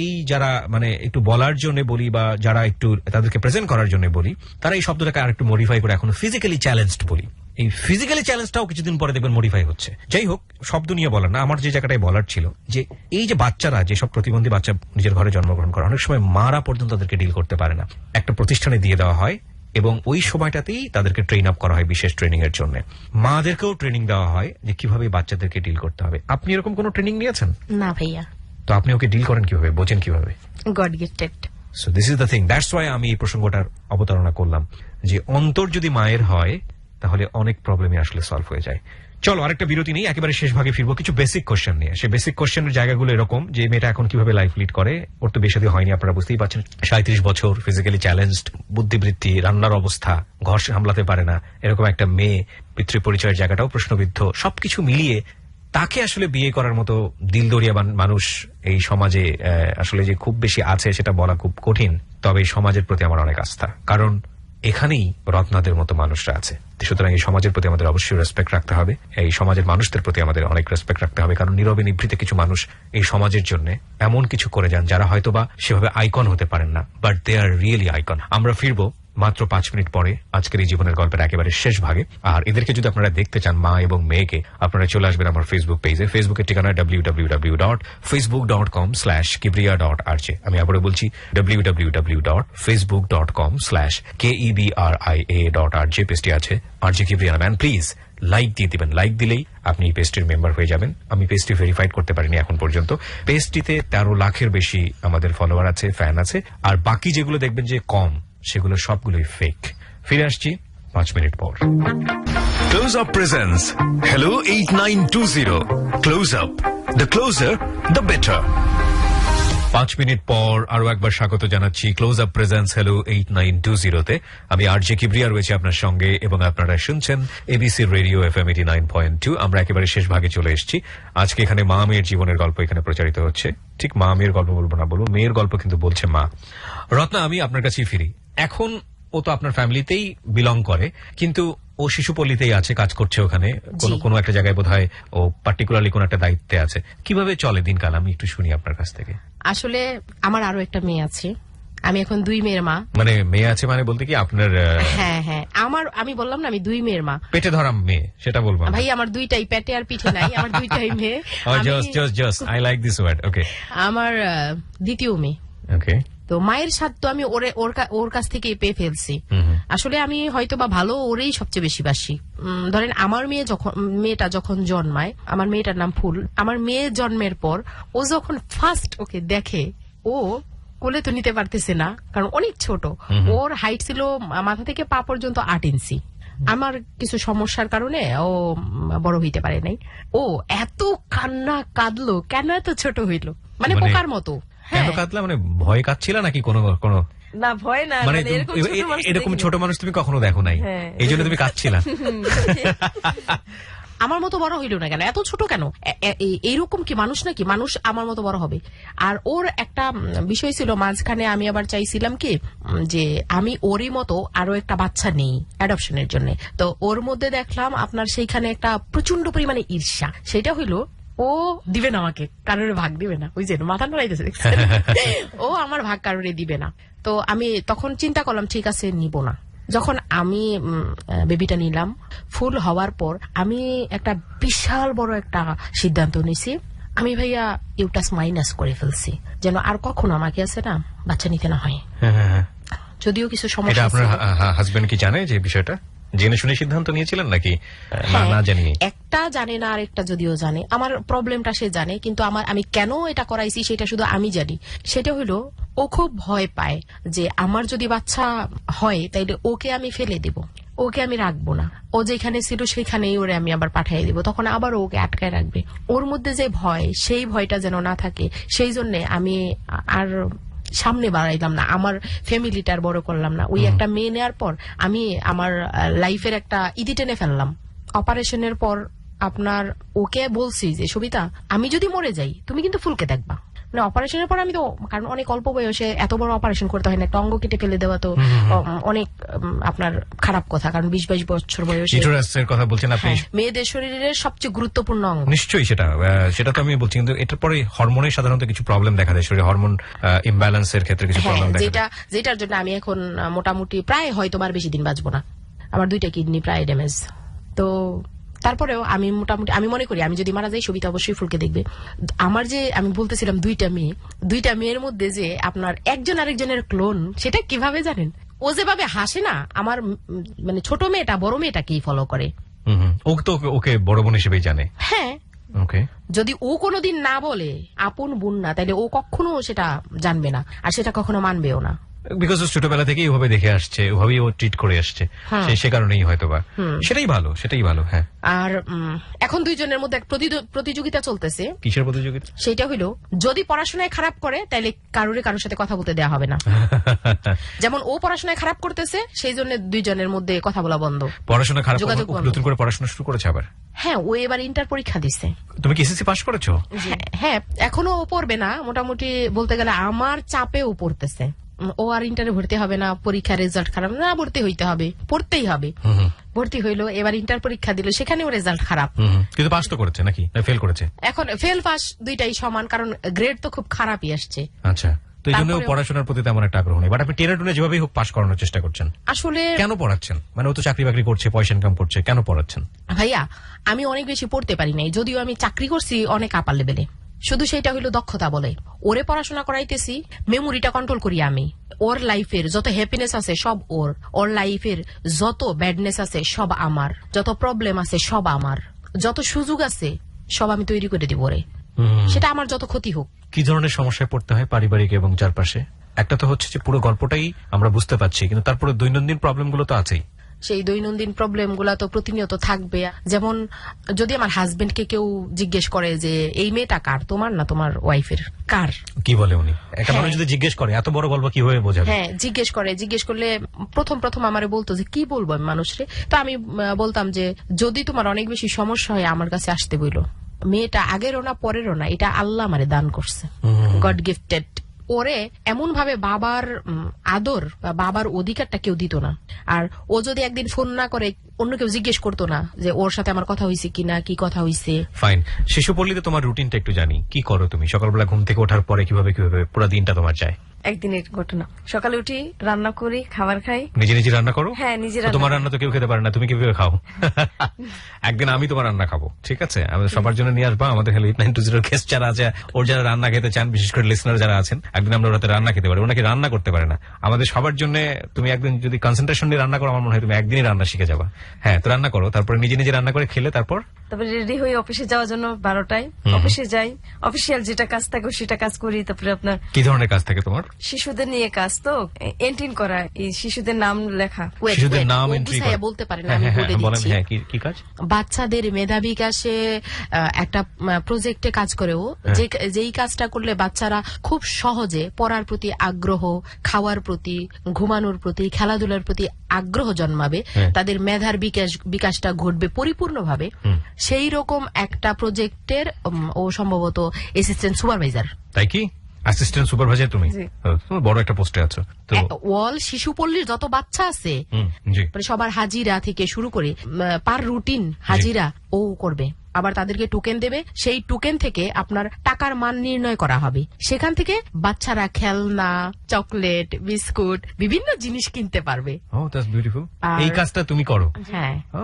এই যারা মানে একটু বলার জন্য বলি বা যারা একটু তাদেরকে প্রেজেন্ট করার জন্য বলি, তারা এই শব্দটাকে আর একটু মডিফাই করে এখন ফিজিক্যালি চ্যালেঞ্জড বলি। এই ফিজিক্যালি চ্যালেঞ্জটাও কিছুদিন পরে দেখবেন মডিফাই হচ্ছে। যাই হোক, শব্দ নিয়ে বলার না, আমার যে জায়গাটায় বলার ছিল যে এই যে বাচ্চারা, যেসব প্রতিবন্ধী বাচ্চা নিজের ঘরে জন্মগ্রহণ করে, অনেক সময় মারা পর্যন্ত তাদেরকে ডিল করতে পারে না, একটা প্রতিষ্ঠানে দিয়ে দেওয়া হয় এবং ওই সময়টাতেই তাদেরকে ট্রেন আপ করা হয় বিশেষ ট্রেনিং এর জন্য। মাদেরকেও ট্রেনিং দেওয়া হয় যে কিভাবে বাচ্চাদেরকে ডিল করতে হবে। আপনি এরকম কোনো ট্রেনিং নিয়েছেন? না ভাইয়া। তো আপনি ওকে ডিল করেন কিভাবে, বোঝেন কিভাবে? God gifted. So this is the thing, that's why আমি এই প্রসঙ্গটার অবতারণা করলাম যে অন্তর যদি মায়ের হয় তাহলে অনেক প্রবলেমই আসলে সলভ হয়ে যায়। চলো আরেকটা বিরতি নেই, একেবারে শেষ ভাগে ফিরবো কিছু বেসিক কোশ্চেন নিয়ে। সেই বেসিক কোশ্চেনের জায়গাগুলো এরকম যে মেয়েটা এখন কিভাবে লাইফ লিড করে। ওর তো বেশি হয়নি, আপনারা বুঝতেই পারছেন, 37 বছর, ফিজিক্যালি চ্যালেঞ্জড, বুদ্ধিবৃত্তি, রান্নার অবস্থা, ঘর সামলাতে পারে না, এরকম একটা মেয়ে, পিতৃ পরিচয়ের জায়গাটাও প্রশ্নবিদ্ধ, সবকিছু মিলিয়ে তাকে আসলে বিয়ে করার মতো দিলদরিয়া মানুষ এই সমাজে আসলে যে খুব বেশি আছে সেটা বলা খুব কঠিন। তবে এই সমাজের প্রতি আমার অনেক আস্থা, কারণ এখানেই রত্নাদের মতো মানুষরা আছে। সুতরাং এই সমাজের প্রতি আমাদের অবশ্যই রেসপেক্ট রাখতে হবে, এই সমাজের মানুষদের প্রতি আমাদের অনেক রেসপেক্ট রাখতে হবে, কারণ নীরবে নিভৃতে কিছু মানুষ এই সমাজের জন্য এমন কিছু করে যান যারা হয়তোবা সেভাবে আইকন হতে পারেন না, but they are really icon. আমরা ফিরবো মাত্র 5 মিনিট পরে আজকের এই জীবনের গল্পের একেবারে শেষ ভাগে। আর এদেরকে যদি আপনারা দেখতে চান, মা এবং মেয়েকে, আপনারা চলে আসবেন আমার ফেসবুক পেজে। ফেসবুকের ঠিকানা www.facebook.com/kibriya.rj। আমি আবারও বলছি www.facebook.com/KEBRIA.RJ। পেজটি আছে RJ কিবরিয়া নামে। প্লিজ লাইক দিয়ে দিবেন, লাইক দিলেই আপনি এই পেজটির মেম্বার হয়ে যাবেন। আমি পেজটি ভেরিফাইড করতে পারিনি এখন পর্যন্ত। পেজটিতে 13 লাখের বেশি আমাদের ফলোয়ার আছে, ফ্যান আছে, আর বাকি যেগুলো দেখবেন যে কম, সেগুলো সবগুলোই ফেক। ফিরে আসছি 5 মিনিট পর। Close Up presents Hello 8920. Close Up. The closer, the better. 5 minute পর আরো একবার স্বাগত জানাচ্ছি ক্লোজ আপ প্রেজেন্স হ্যালো 8920-তে। আমি RJ কিবরিয়া রয়েছে আপনার সঙ্গে এবং আপনারা শুনছেন ABC রেডিও FM 89.2। আমরা একেবারে শেষ ভাগে চলে এসেছি। আজকে এখানে মা মেয়ের জীবনের গল্প এখানে প্রচারিত হচ্ছে। ঠিক মা মেয়ের গল্প বলবো না, বলবো মেয়ের গল্প, কিন্তু বলছে মা। রত্না, আমি আপনার কাছেই ফিরি। এখন ও তো আপনার ফ্যামিলিতেই বিলং করে, কিন্তু ও শিশুপল্লীতেই আছে, কাজ করছে ওখানে, কোনো জি। কোনো একটা জায়গায় বোধহয় ও পার্টিকুলারলি কোন একটা দায়িত্বে আছে। কিভাবে চলে দিনকাল, আমি একটু শুনি আপনার কাছ থেকে। আসলে আমার আরো একটা মেয়ে আছে, আমি এখন 2 মেয়ের মা। মানে মেয়ে আছে মানে বলতে কি আপনার হ্যাঁ হ্যাঁ, আমি বললাম না আমি 2 মেয়ের মা। পেটে ধরা মেয়ে সেটা বলবো ভাই আমার 2টাই, পেটে আর পিঠে নাই, আমার 2টাই মেয়ে। Just I like this word. Okay, আমার দ্বিতীয় মেয়ে। ওকে। তো মায়ের স্বাদ তো আমি ওর কাছ থেকে পেয়ে ফেলছি। আসলে আমি হয়তো বা ভালো ওরেই সবচেয়ে বেশি বাসি। ধরেন আমার মেয়েটা যখন জন্মায়, আমার মেয়েটার নাম ফুল, আমার মেয়ে জন্মের পর ও যখন ফার্স্ট ওকে দেখে, ও কোলে তো নিতে পারতেছে না, কারণ অনেক ছোট। ওর হাইট ছিল মাথা থেকে পা পর্যন্ত 8 ইঞ্চি। আমার কিছু সমস্যার কারণে ও বড় হইতে পারে নাই। ও এত কান্না কাঁদলো, কেন এত ছোট হইলো, মানে পোকার মতো। কেন কাঁদলা, মানে ভয় কাঁদছিল নাকি কোনো কোনো না ভয় না, মানে মানে এরকম ছোট মানুষ তুমি কখনো দেখো নাই, হ্যাঁ। এই জন্য তুমি কাঁদছিলা? আমার মতো বড় হইল না কেন, এত ছোট কেন, এইরকম কি মানুষ নাকি, মানুষ আমার মতো বড় হবে। আর ওর একটা বিষয় ছিল মাঝখানে, আমি আবার চাইছিলাম কি যে আমি ওরই মতো আরো একটা বাচ্চা নেই অ্যাডপশনের জন্য। তো ওর মধ্যে দেখলাম আপনার সেইখানে একটা প্রচন্ড পরিমাণে ঈর্ষা। সেটা হইলো ও দিবে না আমাকে, কারোর ভাগ দিবে না, ওই যে মাথা নড়াইতেছে দেখছেন? ও আমার ভাগ কারোরে দিবে না। তো আমি তখন চিন্তা করলাম ঠিক আছে নিব না। যখন আমি বেবিটা নিলাম, ফুল হওয়ার পর আমি একটা বিশাল বড় একটা সিদ্ধান্ত নিছি, আমি ভাইয়া ইউটাস মাইনাস করে ফেলছি, যেন আর কখনো আমাকে আছে না বাচ্চা নিতে না হয়। যদিও কিছু এটা সমস্যা আপনার ছিল। হাজবেন্ড কি জানে যে বিষয়টা, জেনে শুনে সিদ্ধান্ত নিয়েছিলেন নাকি না জানিয়ে? একটা জানে না, আর একটা যদিও জানে, আমার প্রবলেমটা সে জানে, কিন্তু আমি কেন এটা করাইছি সেটা শুধু আমি জানি। সেটা হলো ও খুব ভয় পায় যে আমার যদি বাচ্চা হয় তাইলে ওকে আমি ফেলে দেব, ওকে আমি রাখবো না, ও যেখানে ছিল সেখানেই ওরে আমি আবার পাঠিয়ে দিব, তখন আবার ওকে আটকায় রাখবে। ওর মধ্যে যে ভয়, সেই ভয়টা যেন না থাকে, সেই জন্য আমি আর সামনে বাড়াইলাম না, আমার ফ্যামিলিটার বড় করলাম না। ওই একটা মেয়ে নেওয়ার পর আমি আমার লাইফের একটা ইতি টেনে ফেললাম। অপারেশনের পর আপনার ওকে বলছি যে সবিতা, আমি যদি মরে যাই তুমি কিন্তু ফুলকে দেখবা। মানে অপারেশনের পর আমি তো, কারণ অনেক অল্প বয়সে এত বড় অপারেশন করতে হয় না, একটা অঙ্গ কেটে ফেলে দেওয়া তো অনেক আপনার খারাপ কথা, কারণ 20-22 বছর বয়সে। ইউটেরাসের কথা বলছেন আপনি? হ্যাঁ, মেয়েদের শরীরের সবচেয়ে গুরুত্বপূর্ণ অঙ্গ। নিশ্চয়ই, সেটা তো আমি বলছি, কিন্তু এটার পরে হরমোনের সাধারণত কিছু প্রবলেম দেখা যায়, শরীরে হরমোন ইমব্যালেন্সের ক্ষেত্রে কিছু প্রবলেম দেখা যায়। যেটার জন্য আমি এখন মোটামুটি প্রায় হয়তো আর বেশি দিন বাঁচবো না। আমার 2টা কিডনি প্রায় ড্যামেজ। তো তারপরেও আমি মোটামুটি আমি মনে করি আমি যদি মারা যাই সবিতা অবশ্যই ফুলকে দেখবে। আমার যে আমি বলতেছিলাম 2টা মেয়ের মধ্যে যে আপনার একজন আরেকজনের ক্লোন, সেটা কিভাবে জানেন? ও যেভাবে হাসে না, আমার মানে ছোট মেয়েটা বড় মেয়েটাকেই ফলো করে। ও তো ওকে বড় বোন হিসেবেই জানে। হ্যাঁ, ওকে। যদি ও কোনোদিন না বলে আপন বোন না, তাহলে ও কখনো সেটা জানবে না, আর সেটা কখনো মানবেও না। বিকজ ছোটবেলা থেকে ওভাবে দেখে আসছে, ওভাবেই ও ট্রিট করে আসছে, সে কারণেই হয়তোবা। সেটাই ভালো। হ্যাঁ। আর এখন 2 জনের মধ্যে এক প্রতিযোগিতা চলতেছে। কিসের প্রতিযোগিতা? সেটা হইলো যদি পড়াশোনায় খারাপ করে তাহলে কারোর সাথে কথা বলতে দেওয়া হবে না। যেমন ও পড়াশোনায় খারাপ করতেছে, সেই জন্য 2 জনের মধ্যে কথা বলা বন্ধ। পড়াশোনা খারাপ, যোগাযোগ বন্ধ। নতুন করে পড়াশোনা শুরু করেছে আবার? হ্যাঁ, ও এবার ইন্টার পরীক্ষা দিচ্ছে। তুমি কি এসএসসি পাস করেছো? হ্যাঁ, এখনো ও পড়বে না, মোটামুটি বলতে গেলে আমার চাপে ও পড়তেছে। ও আর ইন্টারে ভর্তি হবে না, পরীক্ষার রেজাল্ট খারাপ না, ভর্তি হইতে হবে, পড়তেই হবে। ভর্তি হইলো, এবার ইন্টার পরীক্ষা দিল, সেখানেও রেজাল্ট খারাপ। কিন্তু পাস তো করেছে নাকি ফেল করেছে? এখন ফেল পাস 2টাই সমান, কারণ গ্রেড তো খুব খারাপই আসছে। আচ্ছা, তো এই জন্য পড়াশোনার প্রতি তেমন একটা আগ্রহ নেই, বাট আপনি টেনে টুনে যেভাবেই হোক পাস করানোর চেষ্টা করছেন। আসলে কেন পড়াচ্ছেন? মানে ও তো চাকরি বাকরি করছে, পয়সা ইনকাম করছে, কেন পড়াচ্ছেন? ভাইয়া আমি অনেক বেশি পড়তে পারি নাই, যদিও আমি চাকরি করছি অনেক আপার লেভেলে। শুধু সেটা হইলো দক্ষতা বলে। ওরে পড়াশোনা করাইতেছি, মেমোরিটা কন্ট্রোল করি আমি। ওর লাইফের যত হ্যাপিনেস আছে সব ওর লাইফের যত ব্যাডনেস আছে সব আমার, যত প্রবলেম আছে সব আমার, যত সুযোগ আছে সব আমি তৈরি করে দিব ওরে, সেটা আমার যত ক্ষতি হোক। কি ধরনের সমস্যায় পড়তে হয় পারিবারিক এবং চারপাশে? একটা তো হচ্ছে যে পুরো গল্পটাই আমরা বুঝতে পারছি, কিন্তু তারপরে দৈনন্দিন প্রবলেম গুলো তো আছেই। সেই দৈনন্দিন প্রবলেম গুলা তো প্রতিনিয়ত থাকবে। যেমন যদি আমার হাজবেন্ডকে কেউ জিজ্ঞেস করে যে এই মেয়েটা কার, তোমার না তোমার ওয়াইফের, কার, কি বলে উনি? একটা মানুষ যদি জিজ্ঞেস করে, এত বড় গল্প কিভাবে বোঝাবে? হ্যাঁ, জিজ্ঞেস করলে প্রথম আমারে বলতো যে কি বলবো আমি মানুষরে। তো আমি বলতাম যে যদি তোমার অনেক বেশি সমস্যা হয় আমার কাছে আসতে বইলো। মেয়েটা আগেরও না পরেরও না, এটা আল্লাহ আমারে দান করছে, গড গিফটেড ওরে এমন ভাবে বাবার আদর বা বাবার অধিকারটা কেউ দিত না। আর ও যদি একদিন ফোন না করে অন্য কেউ জিজ্ঞেস করতো না যে ওর সাথে আমার কথা হয়েছে কিনা, কি কথা হয়েছে। ফাইন। শিশুপল্লীতে তোমার রুটিনটা একটু জানি, কি করো তুমি সকালবেলা ঘুম থেকে ওঠার পরে, কিভাবে কিভাবে পুরো দিনটা তোমার যায়? একদিনের ঘটনা, সকালে উঠি, রান্না করি, খাবার খাই। নিজে নিজে রান্না করো? হ্যাঁ, নিজে তো রান্না তোমার করি। রান্না তো কেউ খেতে পারে না, তুমি কিভাবে খাও? একদিন আমি তোমার রান্না খাবো, ঠিক আছে? আমাদের সবার জন্য নিয়ে আসবা, আমাদের হেলো 8920 গেস্ট যারা আছে, ওর যারা রান্না খেতে চান, বিশেষ করে লিসনার যারা আছেন, একদিন আমরা ওরাতে রান্না খেতে পারি। ওনাকে রান্না করতে পারে না, আমাদের সবার জন্য তুমি একদিন যদি কনসেন্ট্রেশন নিয়ে রান্না করো, আমার মনে হয় তুমি একদিনই রান্না শিখে যাবা। হ্যাঁ, তো রান্না করো, তারপরে নিজে নিজে রান্না করে খেলে তারপর তারপরে রেডি হয়ে অফিসে যাওয়ার জন্য 12টায় অফিসে যাই। অফিসিয়াল যেটা কাজ থাকে সেটা কাজ করি। তারপরে আপনার কি ধরনের কাজ থাকে তোমার? শিশুদের নিয়ে কাজ, তো এন্ট্রিন করা, এই শিশুদের নাম লেখা। Wait, শিশুদের wait, নাম ও এন্ট্রি বুঝাইয়া বলতে পারে না, আমি বলে বলেন। দিচ্ছি। হ্যাঁ, কি কাজ? বাচ্চাদের মেধা বিকাশে একটা প্রজেক্টে কাজ করে ও, যেই কাজটা করলে বাচ্চারা খুব সহজে পড়ার প্রতি আগ্রহ, খাওয়ার প্রতি, ঘুমানোর প্রতি, খেলাধুলার প্রতি আগ্রহ জন্মাবে, তাদের মেধার বিকাশটা ঘটবে পরিপূর্ণভাবে, সেই রকম একটা প্রজেক্টের ও সম্ভবত অ্যাসিস্ট্যান্ট সুপারভাইজার। তাই কি? অ্যাসিস্ট্যান্ট সুপারভাইজার তুমি? জি। তুমি বড় একটা পোস্টে আছো তো। ওয়াল শিশুপল্লীর যত বাচ্চা আছে, জি। মানে সবার হাজিরা থেকে শুরু করে পার রুটিন হাজিরা ও করবে। আবার তাদেরকে টোকেন দেবে, সেই টোকেন থেকে আপনার টাকার মান নির্ণয় করা হবে। সেখান থেকে বাচ্চারা খেলনা, চকলেট, বিস্কুট, বিভিন্ন জিনিস কিনতে পারবে। ও, দ্যাটস বিউটিফুল। আর- এই কাজটা তুমি করো? হ্যাঁ, ও,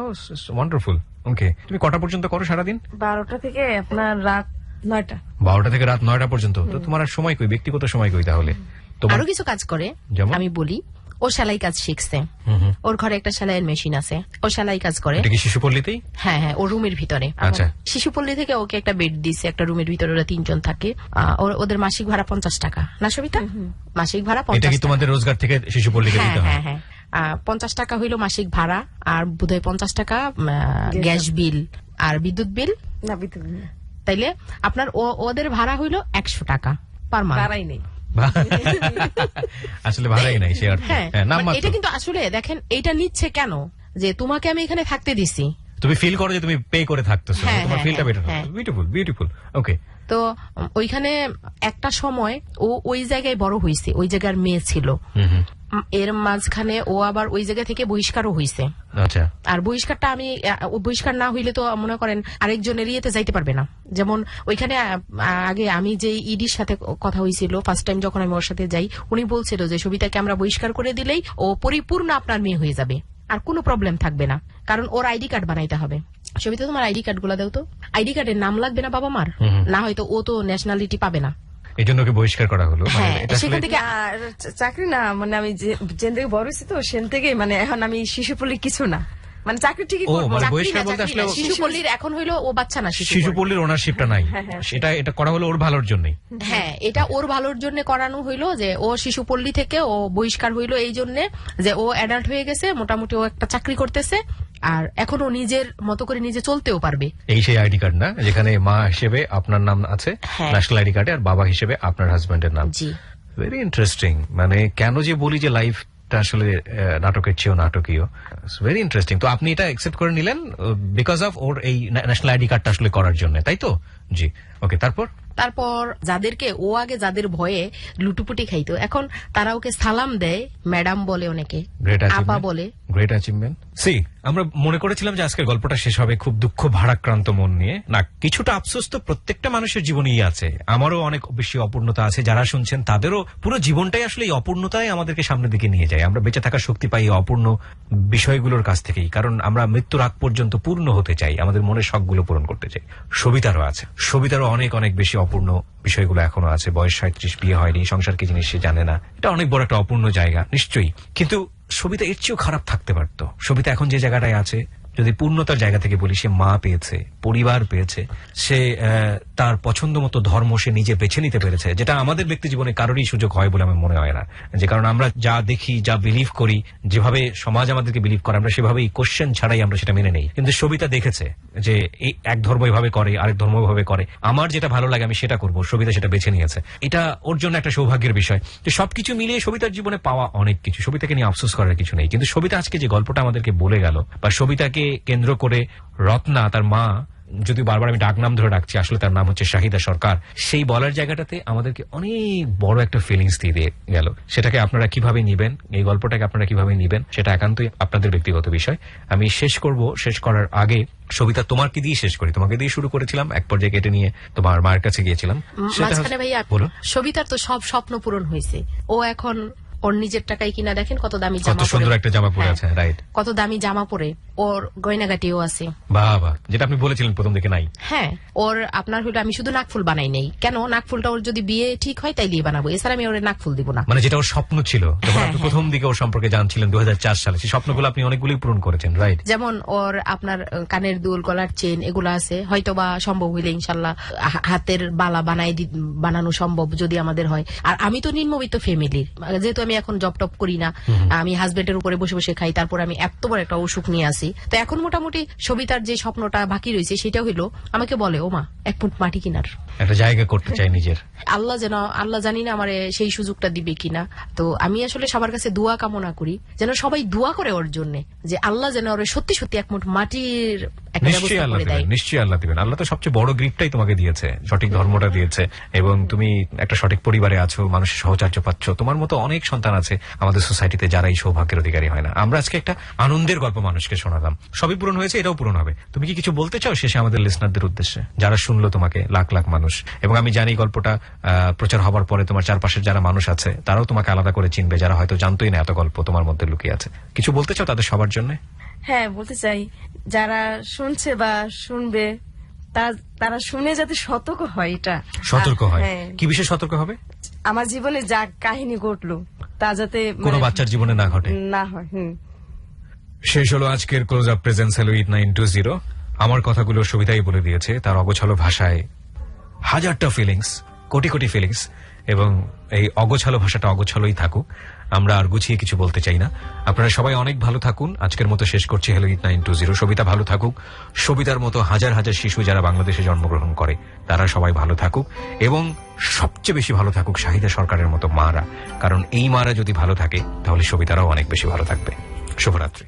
ওয়ান্ডারফুল। ওকে, তুমি কটা পর্যন্ত করো সারাদিন? 12টা থেকে আপনার রাত 9টা। 12টা থেকে রাত 9টা পর্যন্ত। তো তোমার আর সময় কই, ব্যক্তিগত সময় কই তাহলে? তোমার আরো কিছু কাজ করে, যেমন? আমি বলি। ও সেলাই কাজ শিখছে, ওর ঘরে একটা সেলাইয়ের মেশিন আছে, ও সেলাই কাজ করে। এটা কি শিশুপল্লীতেই? হ্যাঁ হ্যাঁ, ও রুমের ভিতরে। আচ্ছা। শিশুপল্লী থেকে ওকে একটা বেড দিছে, একটা রুমের ভিতরে ওরা 3 জন থাকে। ওদের মাসিক ভাড়া 50 টাকা না সবিতা? মাসিক ভাড়া এটা 50 কি টাকা। তোমাদের রোজগার থেকে শিশুপল্লীকে হ্যাঁ দিতে হয়? হ্যাঁ হ্যাঁ, 50 টাকা হইলো মাসিক ভাড়া, আর বোধহয় 50 টাকা গ্যাস বিল আর বিদ্যুৎ বিল। না, বিদ্যুৎ নেই। তাইলে আপনার ওদের ভাড়া হইলো 100 টাকা পার মান্থ। ভাড়াই নেই। আসলে ভাড়াই নাই সে অর্থে। হ্যাঁ, হ্যাঁ, নাম মানে মাত্র। এটা কিন্তু আসলে দেখেন, এইটা নিচ্ছে কেন, যে তোমাকে আমি এখানে থাকতে দিছি। তুমি ফিল করো যে তুমি পে করে থাকতেছো, হ্যাঁ, তোমার হ্যাঁ, ফিলটা বেটার হ্যাঁ। হবে। Beautiful, beautiful. ওকে। তো ওইখানে একটা সময় ও ওই জায়গায় বড় হইছে, ওই জায়গার মেয়ে ছিল। এর মাঝখানে ও আবার ওই জায়গা থেকে বহিষ্কারও হইছে। আচ্ছা। আর বহিষ্কারটা ও বহিষ্কার না হইলে তো মনে করেন আরেকজনের ইয়েতে যাইতে পারবে না। যেমন ওইখানে আগে আমি যে ইডির সাথে কথা হয়েছিল ফার্স্ট টাইম, যখন আমি ওর সাথে যাই, উনি বলছিল যে সবিতাকে আমরা বহিষ্কার করে দিলেই ও পরিপূর্ণ আপনার মেয়ে হয়ে যাবে, আর কোনো প্রবলেম থাকবে না, কারণ ওর আইডি কার্ড বানাইতে হবে। সবিতা, তোমার আইডি কার্ড গুলা দাও তো। আইডি কার্ডের নাম লাগবে না বাবা মার, না হয়তো ও তো ন্যাশনালিটি পাবে না। এই জন্য ওকে বহিষ্কার করা হলো? মানে হ্যাঁ, এটা আসলে সেখান থেকে না, চাকরি না, মানে আমি যেন থেকে বড় হয়েছি তো সেন থেকে, মানে এখন আমি শিশুপল্লী কিছু না, মানে চাকরি ঠিকই ও, করবো। মানে চাকরি বহিষ্কার না, বলতে চাকরি না। আসলে শিশুপল্লীর এখন হইলো ও বাচ্চা না, শিশুপল্লীর ওনারশিপটা নাই। এটা করা হলো ওর ভালোর জন্যই। হ্যাঁ, এটা ওর ভালোর জন্য করানো হইলো, যে ও শিশুপল্লী থেকে ও বহিষ্কার হইলো এই জন্য যে ও অ্যাডাল্ট হয়ে গেছে, মোটামুটি ও একটা চাকরি করতেছে, আর এখন ও নিজের মতো করে নিজে চলতেও পারবে। এই সেই আইডি কার্ড না, যেখানে মা হিসেবে আপনার নাম আছে হ্যাঁ। ন্যাশনাল আইডি কার্ডে, আর বাবা হিসেবে আপনার হাজবেন্ডের নাম। জি। Very interesting. মানে কেন যে বলি যে লাইফটা আসলে নাটকের চেয়েও নাটকীয়। Very interesting. তো আপনি এটা অ্যাকসেপ্ট করে নিলেন বিকজ অফ ওর এই ন্যাশনাল আইডি কার্ডটা আসলে করার জন্য, তাই তো? জি। ওকে, তারপর যাদের ভয়ে লুটুপুটি খাইতো, এখন তারা ওকে সালাম দেয়, ম্যাডাম বলে, অনেকে আপা বলে। Great achievement. সি, আমরা মনে করেছিলাম যে আজকের গল্পটা শেষ হবে খুব দুঃখ ভারাক্রান্ত মন নিয়ে। না, কিছুটা আফসোস তো প্রত্যেকটা মানুষের জীবনেই আছে। আমারও অনেক বেশি অপূর্ণতা আছে, যারা শুনছেন তাদেরও পুরো জীবনটাই আসলে এই অপূর্ণতাই আমাদেরকে সামনের দিকে নিয়ে যায়। আমরা বেঁচে থাকার শক্তি পাই এই অপূর্ণ বিষয়গুলোর কাছ থেকেই, কারণ আমরা মৃত্যুর আগ পর্যন্ত পূর্ণ হতে চাই, আমাদের মনের শখগুলো পূরণ করতে চাই। সবিতারও আছে, সবিতারও অনেক অনেক বেশি অপূর্ণ বিষয়গুলো এখনো আছে। বয়স 37, বিয়ে হয়নি, সংসার কি জিনিস সে জানে না। এটা অনেক বড় একটা অপূর্ণ জায়গা নিশ্চয়ই, কিন্তু সবিতা এর চেয়েও খারাপ থাকতে পারত। সবিতা এখন যে জায়গাটায় আছে, যদি পূর্ণতার জায়গা থেকে বলি, সে মা পেয়েছে, পরিবার পেয়েছে, সে তার পছন্দ মতো ধর্ম সে নিজে বেছে নিতে পেরেছে, যেটা আমাদের ব্যক্তি জীবনে কারোরই সুযোগ হয় বলে আমার মনে হয় না। যে কারণ আমরা যা দেখি, যা বিলিভ করি, যেভাবে সমাজ আমাদেরকে বিলিভ করে, আমরা সেভাবেই কোশ্চেন ছাড়াই আমরা সেটা মেনে নেই। কিন্তু সবিতা দেখেছে যে এই এক ধর্ম এভাবে করে, আরেক ধর্ম এভাবে করে, আমার যেটা ভালো লাগে আমি সেটা করবো। সবিতা সেটা বেছে নিয়েছে, এটা ওর জন্য একটা সৌভাগ্যের বিষয়। তো সবকিছু মিলিয়ে সবিতার জীবনে পাওয়া অনেক কিছু, সবিতাকে নিয়ে আফসোস করার কিছু নেই। কিন্তু সবিতা আজকে যে গল্পটা আমাদেরকে বলে গেল, বা সবিতাকে কেন্দ্র করে রত্না তার মা যদি বারবার আমি ডাক নাম ধরে ডাকছি, আসলে তার নাম হচ্ছে শাহিদা সরকার। সেই বলার জায়গাটাতে আমাদেরকে অনেক বড় একটা ফিলিংস দিয়ে গেল। সেটাকে আপনারা কিভাবে নিবেন, এই গল্পটাকে আপনারা কিভাবে নিবেন, সেটা একান্তই আপনাদের ব্যক্তিগত বিষয়। আমি শেষ করার আগে সবিতা, তোমার কি দিয়ে শেষ করি? তোমাকে দিয়ে শুরু করেছিলাম, এক পর্যায়ে কেটে নিয়ে তোমার মায়ের কাছে গিয়েছিলাম। মাঝখানে ভাইয়া বলুন। সবিতার তো সব স্বপ্ন পূরণ হয়েছে। ও এখন ওর নিজের টাকায় কিনা, দেখেন কত দামি কত জামা পরে, সুন্দর একটা জামা পরে হ্যাঁ, আছে, রাইট। কত দামি জামা পরে, ওর গয়নাগাটিও আছে। বাবা, যেটা আপনি বলেছিলেন প্রথম দিকে নাই। হ্যাঁ, ওর আপনার হলো আমি শুধু নাকফুল বানাই নেই, কেন নাকফুলটা ওর যদি বিয়ে ঠিক হয় তাইলেই বানাবো, এছাড়া আমি ওর নাকফুল দিব না। মানে যেটা ওর স্বপ্ন ছিল যখন হ্যাঁ, আপনি হ্যাঁ। প্রথম দিকে ওর সম্পর্কে জানছিলেন 2004 সালে, সেই স্বপ্নগুলো আপনি অনেকগুলোই পূরণ করেছেন, রাইট। যেমন ওর আপনার কানের দুল, গলার চেন, এগুলো আছে, হয়তো বা সম্ভব হইলে ইনশাল্লাহ হাতের বালা বানানো সম্ভব যদি আমাদের হয়। আর আমি তো নিম্নবিত্ত ফ্যামিলির, যেহেতু আমি এখন জব টপ করি না, আমি হাজবেন্ডের উপরে বসে বসে খাই, তারপর আমি এত বড় একটা অসুখ নিয়ে আসি। তো এখন মোটামুটি সবিতার যে স্বপ্নটা বাকি রয়েছে সেটা হইলো, আমাকে বলে ওমা 1 ফুট মাটি কিনার একটা জায়গা করতে চাই নিজের। আল্লাহ জানি না আমারে সেই সুযোগটা দিবে কিনা। তো আমি আসলে সবার কাছে দোয়া কামনা করি, যেন সবাই দোয়া করে ওর জন্য, যে আল্লাহ যেন ওরে সত্যি সত্যি 1 মুঠ মাটির একটা নিশ্চয়ই ব্যবস্থা আল্লাহ করে দেয়। দিবেন, নিশ্চয়ই আল্লাহ দিবেন। আল্লাহ তো সবচেয়ে বড় গিফটটাই তোমাকে দিয়েছে, সঠিক ধর্মটা দিয়েছে, এবং তুমি একটা সঠিক পরিবারে আছো, মানুষের সহচার্য পাচ্ছ। তোমার মতো অনেক সন্তান আছে আমাদের সোসাইটিতে যারা এই সৌভাগ্যের অধিকারী হয় না। আমরা আজকে একটা আনন্দের গল্প মানুষকে শোনালাম, সবই পূরণ হয়েছে, এটাও পূরণ হবে। তুমি কি কিছু বলতে চাও শেষে আমাদের লিসনারদের উদ্দেশ্যে, যারা শুনলো তোমাকে, লাখ লাখ মানুষ? এবং আমি জানি গল্পটা প্রচার হবার পরে তোমার চারপাশের যারা মানুষ আছে তারাও তোমাকে আলাদা করে চিনবে, যারা হয়তো জানতোই না এত গল্প তোমার মধ্যে লুকিয়ে আছে। কিছু বলতে চাও তাদের সবার জন্য? হ্যাঁ, বলতে চাই, যারা শুনছে বা শুনবে তারা শুনে যাতে সতর্ক হয়। এটা সতর্ক হয়? হ্যাঁ, কি বিষয়ে সতর্ক হবে? আমার জীবনে যা কাহিনী ঘটলো তা যাতে কোনো বাচ্চার জীবনে না ঘটে, না হয়। শেষ হলো আজকের ক্লোজ আপ প্রেজেন্স হ্যালো 8920। আমার কথাগুলো সবিতাই বলে দিয়েছে তার অগোছালো ভাষায়, হাজারটা ফিলিংস, কোটি কোটি ফিলিংস, এবং এই অগোছালো ভাষাটা অগোছালোই থাকুক, আমরা আর গুছিয়ে কিছু বলতে চাই না। আপনারা সবাই অনেক ভালো থাকুন। আজকের মতো শেষ করছি হ্যালো 8920। সবিতা ভালো থাকুক, সবিতার মতো হাজার হাজার শিশু যারা বাংলাদেশে জন্মগ্রহণ করে তারা সবাই ভালো থাকুক, এবং সবচেয়ে বেশি ভালো থাকুক শাহিদা সরকারের মতো মারা, কারণ এই মারা যদি ভালো থাকে তাহলে সবিতারাও অনেক বেশি ভালো থাকবে। শুভরাত্রি।